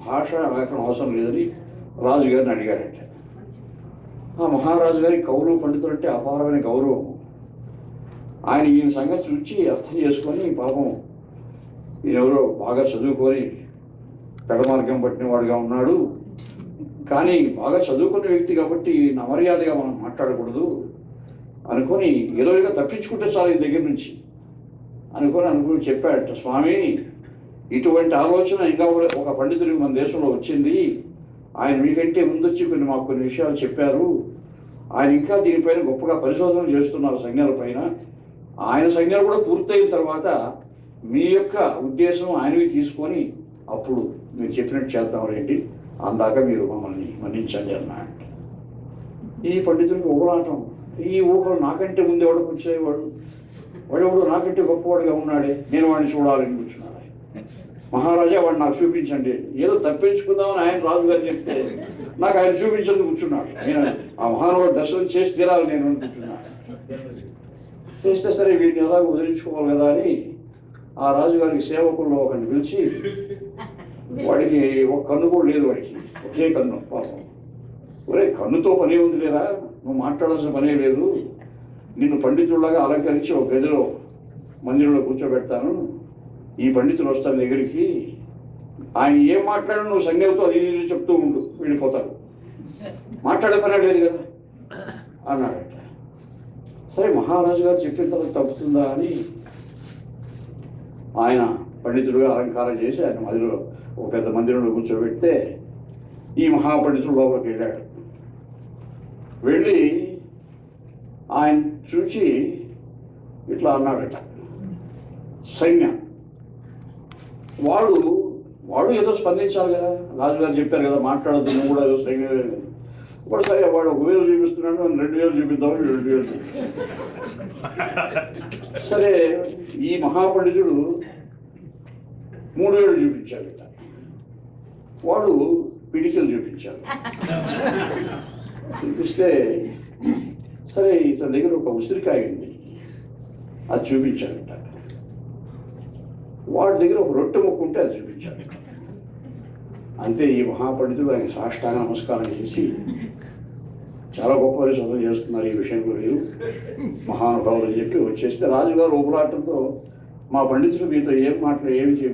భాష వ్యాకరణం అవసరం లేదని రాజుగారిని అడిగాడంటే. ఆ మహారాజు గారి కవులు పండితులు అంటే అపారమైన గౌరవం. ఆయన ఈయన సంగతి చూచి అర్థం చేసుకొని, పాపం ఈయనెవరో బాగా చదువుకొని పెడమార్గం పట్టిన వాడుగా ఉన్నాడు, కానీ బాగా చదువుకున్న వ్యక్తి కాబట్టి అమర్యాదగా మనం మాట్లాడకూడదు అనుకొని ఏదోగా తప్పించుకుంటే చాలు ఈ దగ్గర నుంచి అనుకుని చెప్పాడట, స్వామి ఇటువంటి ఆలోచన ఇంకా ఒక పండితుడికి మన దేశంలో వచ్చింది, ఆయన మీకంటే ముందొచ్చి మాకు కొన్ని విషయాలు చెప్పారు, ఆయన ఇంకా దీనిపైన గొప్పగా పరిశోధనలు చేస్తున్నారు సంజ్ఞల పైన. ఆయన సంజ్ఞలు కూడా పూర్తయిన తర్వాత మీ యొక్క ఉద్దేశం ఆయనవి తీసుకొని అప్పుడు మీరు చెప్పినట్టు చేద్దాం రండి, అందాక మీరు మమ్మల్ని మన్నించండి అన్నాడు. ఈ పండితుడికి ఊహలాటం, ఈ ఊహలు నాకంటే ముందు ఎవడో కూర్చోయేవాడు, వాడెవడు నాకంటే గొప్పవాడుగా ఉన్నాడే, నేను వాడిని చూడాలని కూర్చున్నాడు. మహారాజా వాడు నాకు చూపించండి, ఏదో తప్పించుకుందామని ఆయన రాజుగారు చెప్తే నాకు ఆయన చూపించండి కూర్చున్నాడు. నేను ఆ మహానుభావుడు దర్శనం చేసి తీరాలి నేను కూర్చున్నాను. చేస్తే సరే వీటిని ఎలా వదిలించుకోవాలి కదా అని ఆ రాజుగారికి సేవకుల్లో ఒకరిని పిలిచి, వాడికి ఒక కన్ను కూడా లేదు, వాడికి ఒకే కన్ను. పాపం, ఒరే కన్నుతో పనే ఉంది లేరా, నువ్వు మాట్లాడాల్సిన పనే లేదు, నిన్ను పండితుడిలాగా అలంకరించి ఒక గదిలో మందిరంలో కూర్చోబెడతాను, ఈ పండితులు వస్తారు దగ్గరికి, ఆయన ఏం మాట్లాడినా నువ్వు సంజ్ఞలతో అది చెప్తూ ఉండు, వెళ్ళిపోతాడు, మాట్లాడే పనే లేదు కదా అన్నాడట. సరే మహారాజు గారు చెప్పిన తర్వాత తప్పుతుందా అని ఆయన పండితుడుగా అలంకారం చేసి ఆయన మదిలో ఒక పెద్ద మందిరంలో కూర్చోబెడితే ఈ మహాపండితుడు లోపలికి వెళ్ళాడు. వెళ్ళి ఆయన చూచి ఇట్లా అన్నాడట, సైన్య. వాడు ఏదో స్పందించాలి కదా, రాజుగారు చెప్పారు కదా మాట్లాడద్దు, నువ్వు కూడా ఏదో సైన్య. ఇప్పుడు సరే వాడు 1000 చూపిస్తున్నాడు, 2000 చూపిద్దామని 2000 సరే ఈ మహాపండితుడు 3000 చూపించాడు, వాడు పిడికిలు చూపించాడు. చూపిస్తే సరే ఇతని దగ్గర ఒక ఉసిరికాయ ఉంది, అది చూపించాడట. వాడి దగ్గర ఒక రొట్టె ముక్క ఉంటే అది చూపించాడు. అంతే ఈ మహాపండితుడు ఆయన సాష్టాంగ నమస్కారం చేసి, చాలా గొప్ప పరిశోధన చేస్తున్నారు ఈ విషయంలో మీరు మహానుభావులు అని చెప్పి వచ్చేస్తే రాజుగారు ఊపలాటంతో, మా పండితుడు మీతో ఏం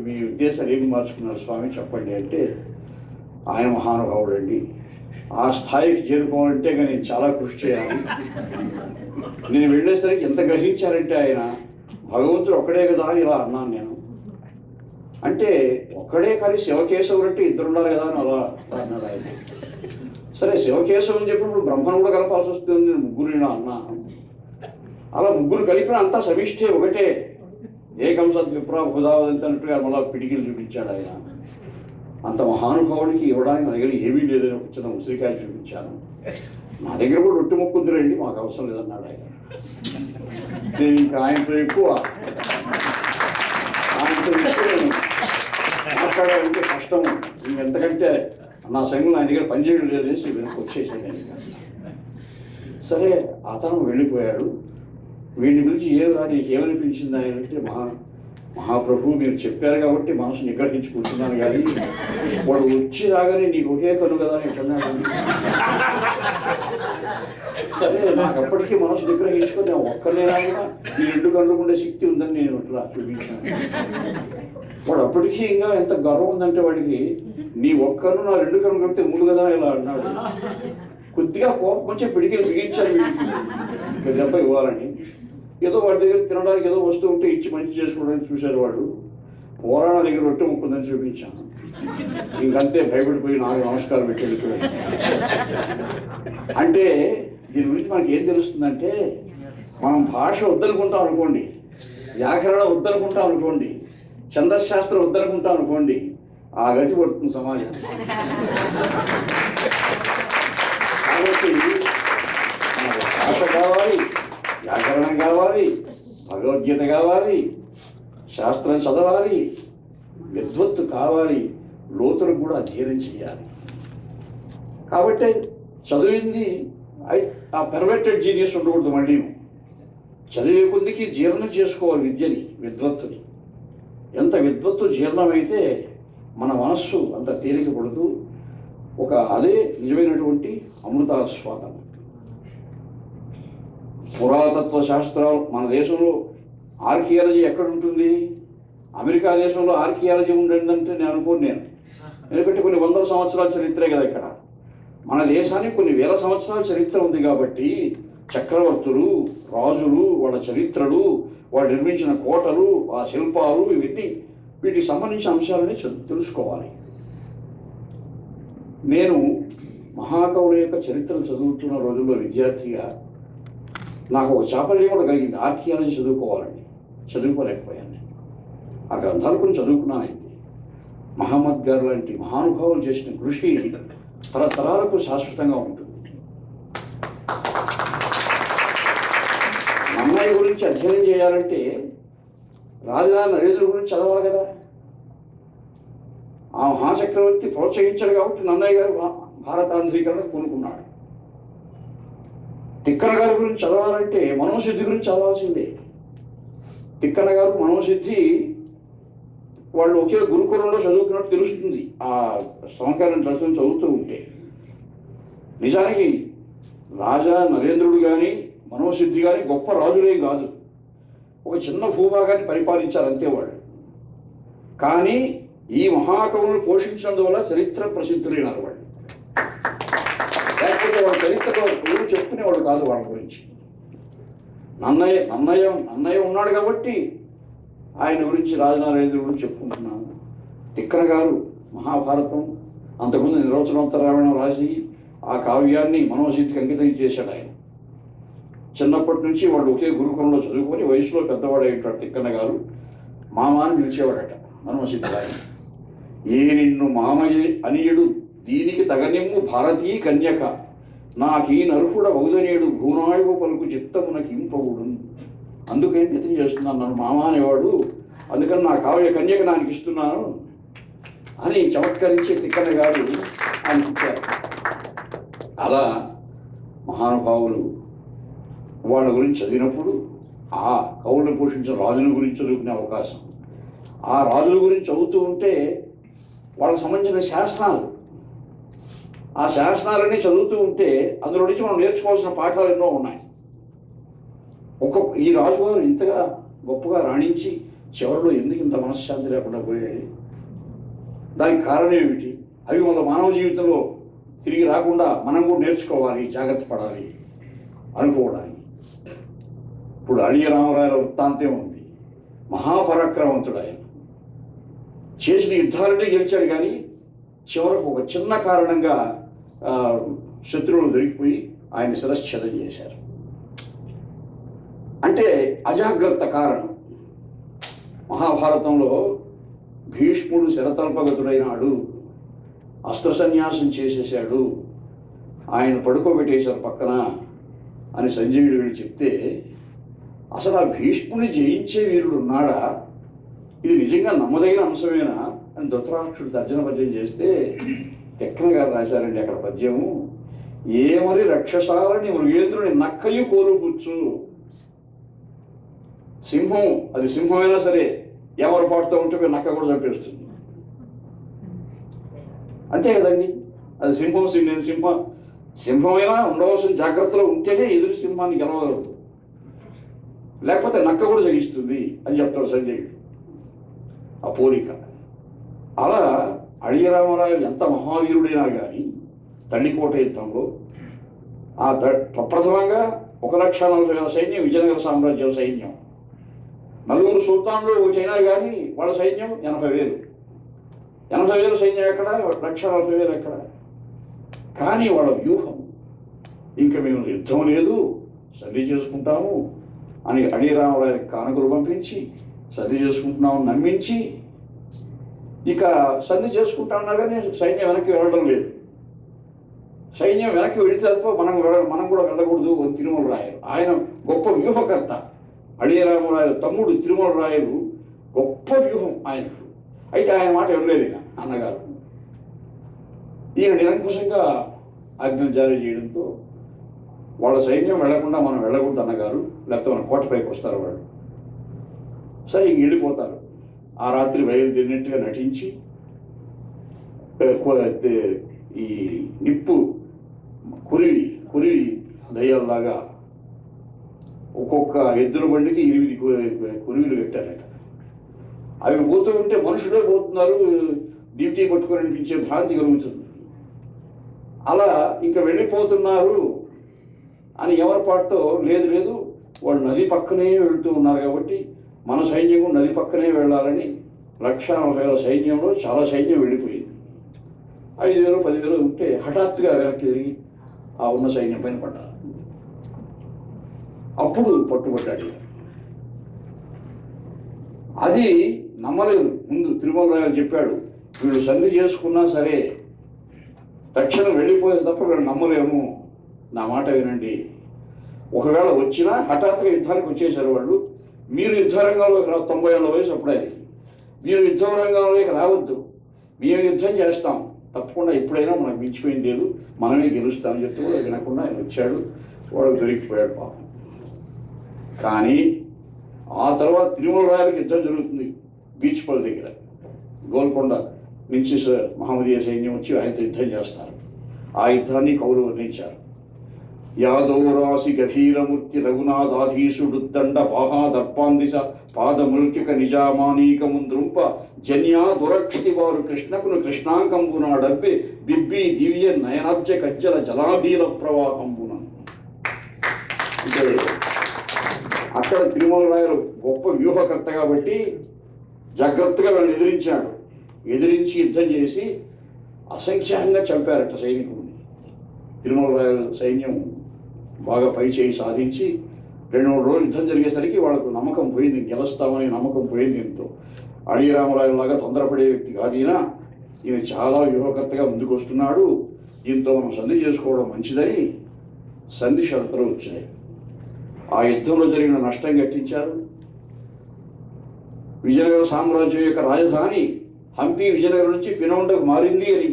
మీ ఉద్దేశాలు ఏమి మార్చుకున్నారు స్వామి చెప్పండి అంటే, ఆయన మహానుభావుడు అండి, ఆ స్థాయికి చేరుకోవాలంటే నేను చాలా కృషి చేయాలి, నేను వెళ్ళేసరికి ఎంత గ్రహించారంటే ఆయన భగవంతుడు ఒక్కడే కదా అని ఇలా అన్నాను నేను. అంటే ఒక్కడే కానీ శివకేశవుడు అంటే ఇద్దరు ఉన్నారు కదా అని అలా అన్నాడు ఆయన. సరే శివకేశవం అని చెప్పినప్పుడు బ్రహ్మను కూడా కలపాల్సి వస్తుంది, నేను ముగ్గురు అన్నా. అలా ముగ్గురు కలిపిన అంతా సమిష్టే ఒకటే, ఏకం సద్విప్రా హుదావదంతి అన్నట్టుగా మళ్ళా పిడికిలు చూపించాడు ఆయన. అంత మహానుభావుడికి ఇవ్వడానికి నా దగ్గర ఏమీ లేదని ఒక చిన్న ఉసిరికాయ చూపించాను, నా దగ్గర కూడా రొట్టె మొక్కుందిరండి, మాకు అవసరం లేదన్నాడు ఆయన. నేను ఇంకా ఆయనతో ఎక్కువ అంత విషయం మాట్లాడాలంటే కష్టం. ఎంతకంటే నా సంఘంలో ఆయన దగ్గర పనిచేయడం లేదు అనేసి వెనక్కి వచ్చేసాను. సరే అతను వెళ్ళిపోయాడు. వీడిని గురించి నీకు ఏమనిపించింది ఆయన అంటే, మహాప్రభు మీరు చెప్పారు కాబట్టి మనసు నిగ్రహించుకుంటున్నాను, కానీ వాడు వచ్చి రాగానే నీకు ఒకే కను కదా అని ఎక్కడున్నాడు. సరే నాకు అప్పటికీ మనసు నిగ్రహించుకొని ఒక్కనే రాగా ఈ 2 కళ్ళు ఉండే శక్తి ఉందని నేను అట్లా చూపించాను. వాడు అప్పటికీ ఇంకా ఎంత గర్వం ఉందంటే వాడికి, నీ ఒక్కను నా 2 కళ్ళు కలిపితే 3 కదా ఇలా అన్నాడు. కొద్దిగా కోపం కొంచెం పిడికిలు బిగించాను వీడికి దెబ్బ ఇవ్వాలని. ఏదో వాడి దగ్గర తినడానికి ఏదో వస్తువు ఉంటే ఇచ్చి మంచి చేసుకోవడానికి చూశారు. వాడు పోరాణ దగ్గర రొట్టె ముక్కుందని చూపించాను. ఇంకంతే భయపడిపోయి నాకు నమస్కారం పెట్టి వెళ్ళిపోయాడు. అంటే దీని గురించి మనకి ఏం తెలుస్తుందంటే, మనం భాష వద్దనుకుంటాం అనుకోండి, వ్యాకరణం వద్దనుకుంటాం అనుకోండి, ఛందశాస్త్రం వద్దనుకుంటాం అనుకోండి, ఆ గతి పడుతుంది సమాజం. కాబట్టి భాష కావాలి, వ్యాకరణం కావాలి, భగవద్గీత కావాలి, శాస్త్రం చదవాలి, విద్వత్తు కావాలి, లోతులకు కూడా అధ్యయనం చేయాలి. కాబట్టి చదివింది ఆ పెర్వర్టెడ్ జీనియస్ ఉండకూడదు. మళ్ళీ చదివే కొద్దికి జీర్ణం చేసుకోవాలి విద్యని, విద్వత్తుని. ఎంత విద్వత్తు జీర్ణమైతే మన మనస్సు అంత తేలిక పడుతూ అదే నిజమైనటువంటి అమృతాస్వాదం. పురాతత్వ శాస్త్రాలు మన దేశంలో ఆర్కియాలజీ ఎక్కడ ఉంటుంది? అమెరికా దేశంలో ఆర్కియాలజీ ఉండంటే నేను అనుకోను. ఎందుకంటే కొన్ని 100 సంవత్సరాల చరిత్రే కదా ఇక్కడ. మన దేశానికి కొన్ని 1000 సంవత్సరాల చరిత్ర ఉంది కాబట్టి చక్రవర్తులు, రాజులు, వాళ్ళ చరిత్రలు, వాళ్ళు నిర్మించిన కోటలు, ఆ శిల్పాలు, వీటికి సంబంధించిన అంశాలని తెలుసుకోవాలి. నేను మహాకవుల యొక్క చరిత్రను చదువుతున్న రోజుల్లో విద్యార్థిగా నాకు ఒక చాపల్యం కూడా కలిగింది. ఆర్కియాలజీ చదువుకోవాలండి, చదువుకోలేకపోయాను. ఆ గ్రంథాలు కొన్ని చదువుకున్నానండి. మహమ్మద్ గారు లాంటి మహానుభావులు చేసిన కృషి తరతరాలకు శాశ్వతంగా ఉంటుంది. నన్నయ్య గురించి అధ్యయనం చేయాలంటే రాజధాని నరేంద్రుడి గురించి చదవాలి కదా. ఆ మహాచక్రవర్తి ప్రోత్సహించాడు కాబట్టి నన్నయ్య గారు భారతాంధ్రీకరణ కొనుక్కున్నాడు. తిక్కన గారి గురించి చదవాలంటే మనోసిద్ధి గురించి చదవాల్సిందే. తిక్కన గారు మనోసిద్ధి వాళ్ళు ఒకే గురుకులంలో చదువుకున్నట్టు తెలుస్తుంది ఆ సమకాలీన రచనలు చదువుతూ ఉంటే. నిజానికి రాజా నరేంద్రుడు కానీ మనోసిద్ధి కానీ గొప్ప రాజులే కాదు, ఒక చిన్న భూభాగాన్ని పరిపాలించారు అంతే వాళ్ళు. కానీ ఈ మహాకవులను పోషించినందువల్ల చరిత్ర ప్రసిద్ధులైనారు వాళ్ళు. లేకపోతే వాళ్ళ చరిత్రలో ఎవరు చెప్పుకునేవాడు కాదు వాళ్ళ గురించి. నన్నయ్య ఉన్నాడు కాబట్టి ఆయన గురించి రాజనరేంద్రుడు గురించి చెప్పుకుంటున్నాను. తిక్కన గారు మహాభారతం, అంతకుముందు నిర్వచనోత్తర రామాయణం రాసి ఆ కావ్యాన్ని మనోసిద్ధికి అంకితం చేశాడు ఆయన. చిన్నప్పటి నుంచి వాళ్ళు ఒకే గురుకులంలో చదువుకొని వయసులో పెద్దవాడు అయ్యాడు తిక్కన గారు. మామ అని పిలిచేవాడట మనోసిద్ధి ఆయన. ఏ నిన్ను మామయ్య అనియుడు దీనికి తగనిమ్ము భారతీ కన్యక, నాకీ నరుహుడ బౌధనేయుడు భూనాయుడు పలుకు చిత్తమునకి ఇంపవుడు. అందుకేం ప్రయత్నం చేస్తున్నాను, నన్ను మామ అనేవాడు, అందుకని నా కావ్య కన్యక నాకు ఇస్తున్నాను అని చమత్కరించి తిక్కన గారు ఆయన చెప్పారు. అలా మహానుభావులు వాళ్ళ గురించి చదివినప్పుడు ఆ కవులను పోషించిన రాజుల గురించి చదువుకునే అవకాశం, ఆ రాజుల గురించి చదువుతూ ఉంటే వాళ్ళకి సంబంధించిన శాసనాలు, ఆ శాసనాలన్నీ చదువుతూ ఉంటే అందులో నుంచి మనం నేర్చుకోవాల్సిన పాఠాలు ఎన్నో ఉన్నాయి. ఈ రాజుగారు ఇంతగా గొప్పగా రాణించి చివరిలో ఎందుకు ఇంత మనశ్శాంతి లేకుండా పోయాయి, దానికి కారణం ఏమిటి, అవి మన మానవ జీవితంలో తిరిగి రాకుండా మనం కూడా నేర్చుకోవాలి, జాగ్రత్త పడాలి అనుకోవడానికి. ఇప్పుడు అళియ రామరాయల వృత్తాంతం ఉంది. మహాపరాక్రమవంతుడు ఆయన, చేసిన యుద్ధాలనే గెలిచాడు, కానీ చివరకు ఒక చిన్న కారణంగా శత్రువులు దొరికిపోయి ఆయన శిరశ్ఛేదం చేశారు. అంటే అజాగ్రత్త కారణం. మహాభారతంలో భీష్ముడు శరతల్పగతుడైనాడు, అస్త్ర సన్యాసం చేసేసాడు, ఆయన పడుకోబెట్టేశారు పక్కన అని సంజయుడు వీడు చెప్తే, అసలు ఆ భీష్ముని జయించే వీరుడు ఉన్నాడా, ఇది నిజంగా నమ్మదగిన అంశమేనా అని ధృతరాష్ట్రుడు తర్జన పద్యం చేస్తే టెక్కన గారు రాశారండి అక్కడ పద్యము. ఏమని రక్షసాలని మృగేంద్రుని నక్కయు కోరుపుచ్చు. సింహం, అది సింహమైనా సరే ఎవరు పాటుతూ ఉంటే నక్క కూడా చంపేస్తుంది. అంతే కదండి, అది సింహం. నేను సింహమైనా ఉండవలసిన జాగ్రత్తలో ఉంటేనే ఎదురు సింహాన్ని గెలవగలదు, లేకపోతే నక్క కూడా జగిస్తుంది అని చెప్తాడు సంజయుడు. ఆ పోలిక అలా అడియ రామరాయలు ఎంత మహావీరుడైనా కానీ తల్లికోట యుద్ధంలో ప్రప్రథమంగా 1,40,000 సైన్యం విజయనగర సామ్రాజ్యం సైన్యం, 4 సుల్తాన్లు ఒకటైనా కానీ వాళ్ళ సైన్యం 80,000. 80,000 సైన్యం ఎక్కడ, 1,40,000 ఎక్కడ? కానీ వాళ్ళ వ్యూహం ఇంకా మేము యుద్ధం లేదు, సంధి చేసుకుంటాము అని అడియ రామరాయలకు కానుకలు పంపించి సంధి చేసుకుంటున్నామని నమ్మించి ఇక సంధి చేసుకుంటామన్నా కానీ సైన్యం వెనక్కి వెళ్ళడం లేదు. సైన్యం వెనక్కి వెళితే తప్ప మనం కూడా వెళ్ళకూడదు అని తిరుమల రాయలు, ఆయన గొప్ప వ్యూహకర్త. అడియ రామరాయలు తమ్ముడు తిరుమల రాయలు గొప్ప వ్యూహం ఆయనకు. అయితే ఆయన మాట వినలేదు ఇక అన్నగారు. ఈయన నిరంకుశంగా ఆజ్ఞ జారీ చేయడంతో వాళ్ళ సైన్యం వెళ్లకుండా మనం వెళ్ళకూడదు అన్నగారు, లేకపోతే మన కోటపైకి వస్తారు వాళ్ళు. సరే ఇంక వెళ్ళిపోతారు. ఆ రాత్రి బయలుదేరినట్టుగా నటించి ఈ నిప్పు కురివి దయ్యాల్లాగా ఒక్కొక్క ఎద్దుల బండికి 8 కురివిలు పెట్టారట. అవి పోతూ ఉంటే మనుషులే పోతున్నారు, డ్యూటీ పట్టుకొని అనిపించే భ్రాంతి కలుగుతుంది. అలా ఇంకా వెళ్ళిపోతున్నారు అని ఎవరి పాటుతో లేదు వాళ్ళు నది పక్కనే వెళుతూ ఉన్నారు కాబట్టి మన సైన్యం కూడా నది పక్కనే వెళ్ళాలని 1,40,000 సైన్యంలో చాలా సైన్యం వెళ్ళిపోయింది. 5,000 10,000 ఉంటే హఠాత్తుగా వెనక్కి తిరిగి ఆ ఉన్న సైన్యం పైన పడ్డారు. అప్పుడు పట్టుబడ్డాడు. అది నమ్మలేదు. ముందు తిరుమల రాయలు చెప్పాడు, వీళ్ళు సంధి చేసుకున్నా సరే తక్షణం వెళ్ళిపోయే తప్ప వీళ్ళు నమ్మలేము, నా మాట వినండి. ఒకవేళ వచ్చినా హఠాత్తుగా యుద్ధానికి వచ్చేసారు వాళ్ళు. మీరు యుద్ధరంగంలోకి 90 ఏళ్ళ వయసు అప్పుడే, మీరు యుద్ధ రంగంలోకి రావద్దు, మేము యుద్ధం చేస్తాం తప్పకుండా, ఎప్పుడైనా మనకు మించిపోయింది లేదు, మనమే గెలుస్తామని చెప్తే కూడా వినకుండా ఆయన వచ్చాడు. వాడు దొరికిపోయాడు పాపం. కానీ ఆ తర్వాత తిరుమల రాయలకు యుద్ధం జరుగుతుంది బీచ్పల్ దగ్గర. గోల్కొండ నుంచి మహమ్మదీయ సైన్యం వచ్చి ఆయనతో యుద్ధం చేస్తారు. ఆ యుద్ధాన్ని కవులు వర్ణించారు. యాదోరాసి గభీరమూర్తి రఘునాథాధీశుడు దండ పాహాదర్పాందిశ పాదముల్కిక నిజామానీకముంద్రుంప జన్యా దురక్షితి వారు కృష్ణకును కృష్ణాంకంబునాడబ్బి బిబ్బి దివ్య నయనాబ్జ కజ్జల జలాభీల ప్రవాహంబున. అంటే అక్కడ తిరుమల రాయలు గొప్ప వ్యూహకర్త కాబట్టి జాగ్రత్తగా వాళ్ళని ఎదిరించాడు. ఎదిరించి యుద్ధం చేసి అసంఖ్యాకంగా చంపారట సైనికుడిని. తిరుమల రాయల సైన్యం బాగా పై చేయి సాధించి 2-3 రోజులు యుద్ధం జరిగేసరికి వాళ్ళకు నమ్మకం పోయింది, గెలుస్తామని నమ్మకం పోయింది. ఎంతో అడియ రామరాయలలాగా తొందరపడే వ్యక్తి కాదు ఈయన చాలా వ్యూహకర్తగా ముందుకు వస్తున్నాడు, దీంతో మనం సంధి చేసుకోవడం మంచిదని సంధి షరతులు వచ్చాయి. ఆ యుద్ధంలో జరిగిన నష్టం గట్టించారు. విజయనగర సామ్రాజ్యం యొక్క రాజధాని హంపి విజయనగరం నుంచి పినవండకు మారింది అని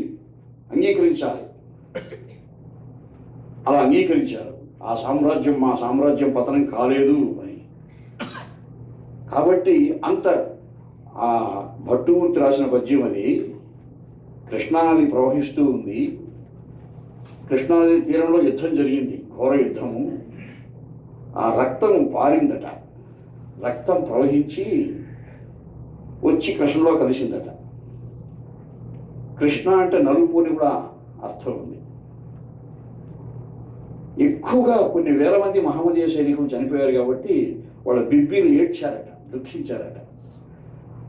అంగీకరించాలి. అలా అంగీకరించారు. ఆ సామ్రాజ్యం మా సామ్రాజ్యం పతనం కాలేదు అని. కాబట్టి అంత ఆ భట్టుమూర్తి రాసిన పద్యం అది. కృష్ణానది ప్రవహిస్తూ ఉంది, కృష్ణానది తీరంలో యుద్ధం జరిగింది, ఘోర యుద్ధము. ఆ రక్తం పారిందట, రక్తం ప్రవహించి వచ్చి కృష్ణలో కలిసిందట. కృష్ణ అంటే నలుపు అని కూడా అర్థం ఉంది. ఎక్కువగా కొన్ని వేల మంది మహమ్మదీయ సైనికులు చనిపోయారు కాబట్టి వాళ్ళ బిబ్బీలు ఏడ్చారట, దుఃఖించారట.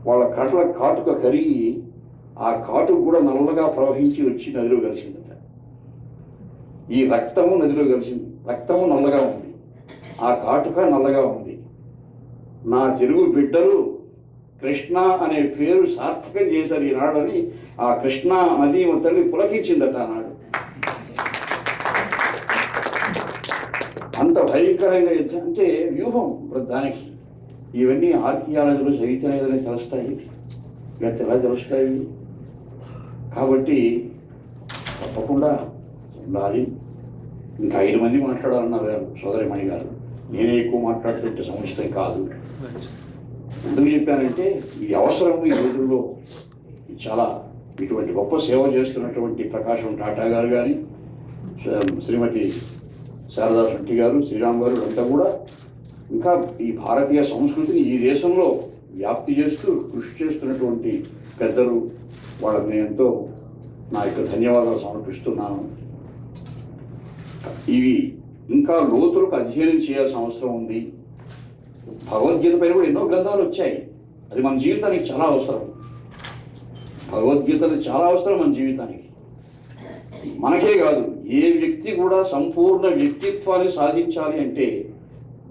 వాళ్ళ కట్ల కాటుక కరిగి ఆ కాటుకు కూడా నల్లగా ప్రవహించి వచ్చి నదిలో కలిసిందట. ఈ రక్తము నదిలో కలిసింది, రక్తము నల్లగా ఉంది, ఆ కాటుక నల్లగా ఉంది. నా తెలుగు బిడ్డలు కృష్ణ అనే పేరు సార్థకం చేశారు ఈనాడని ఆ కృష్ణ నది తల్లి పులకించిందట ఆనాడు. అంత భయంకరంగా యుద్ధం అంటే వ్యూహం దానికి. ఇవన్నీ ఆర్కియాలజీలో చరిత్ర ఏదైనా తెలుస్తాయి, లేకపోతే ఎలా తెలుస్తాయి? కాబట్టి తప్పకుండా ఉండాలి. ఇంకా 5 మంది మాట్లాడాలన్నారు గారు సోదరిమణి గారు. నేనే ఎక్కువ మాట్లాడుతుంటే సముచితం కాదు. ఎందుకు చెప్పానంటే ఈ అవసరం ఈ రోజుల్లో చాలా ఇటువంటి గొప్ప సేవ చేస్తున్నటువంటి ప్రకాశం టాటా గారు కానీ, శ్రీమతి శారదా శెట్టి గారు, శ్రీరామ్ గారు అంతా కూడా ఇంకా ఈ భారతీయ సంస్కృతిని ఈ దేశంలో వ్యాప్తి చేస్తూ కృషి చేస్తున్నటువంటి పెద్దలు. వాళ్ళని నేను ఎంతో నా యొక్క ధన్యవాదాలు సమర్పిస్తున్నాను. ఇవి ఇంకా లోతులకు అధ్యయనం చేయాల్సిన అవసరం ఉంది. భగవద్గీత పైన కూడా ఎన్నో గ్రంథాలు వచ్చాయి. అది మన జీవితానికి చాలా అవసరం. భగవద్గీతలు చాలా అవసరం మన జీవితానికి. మనకే కాదు, ఏ వ్యక్తి కూడా సంపూర్ణ వ్యక్తిత్వాన్ని సాధించాలి అంటే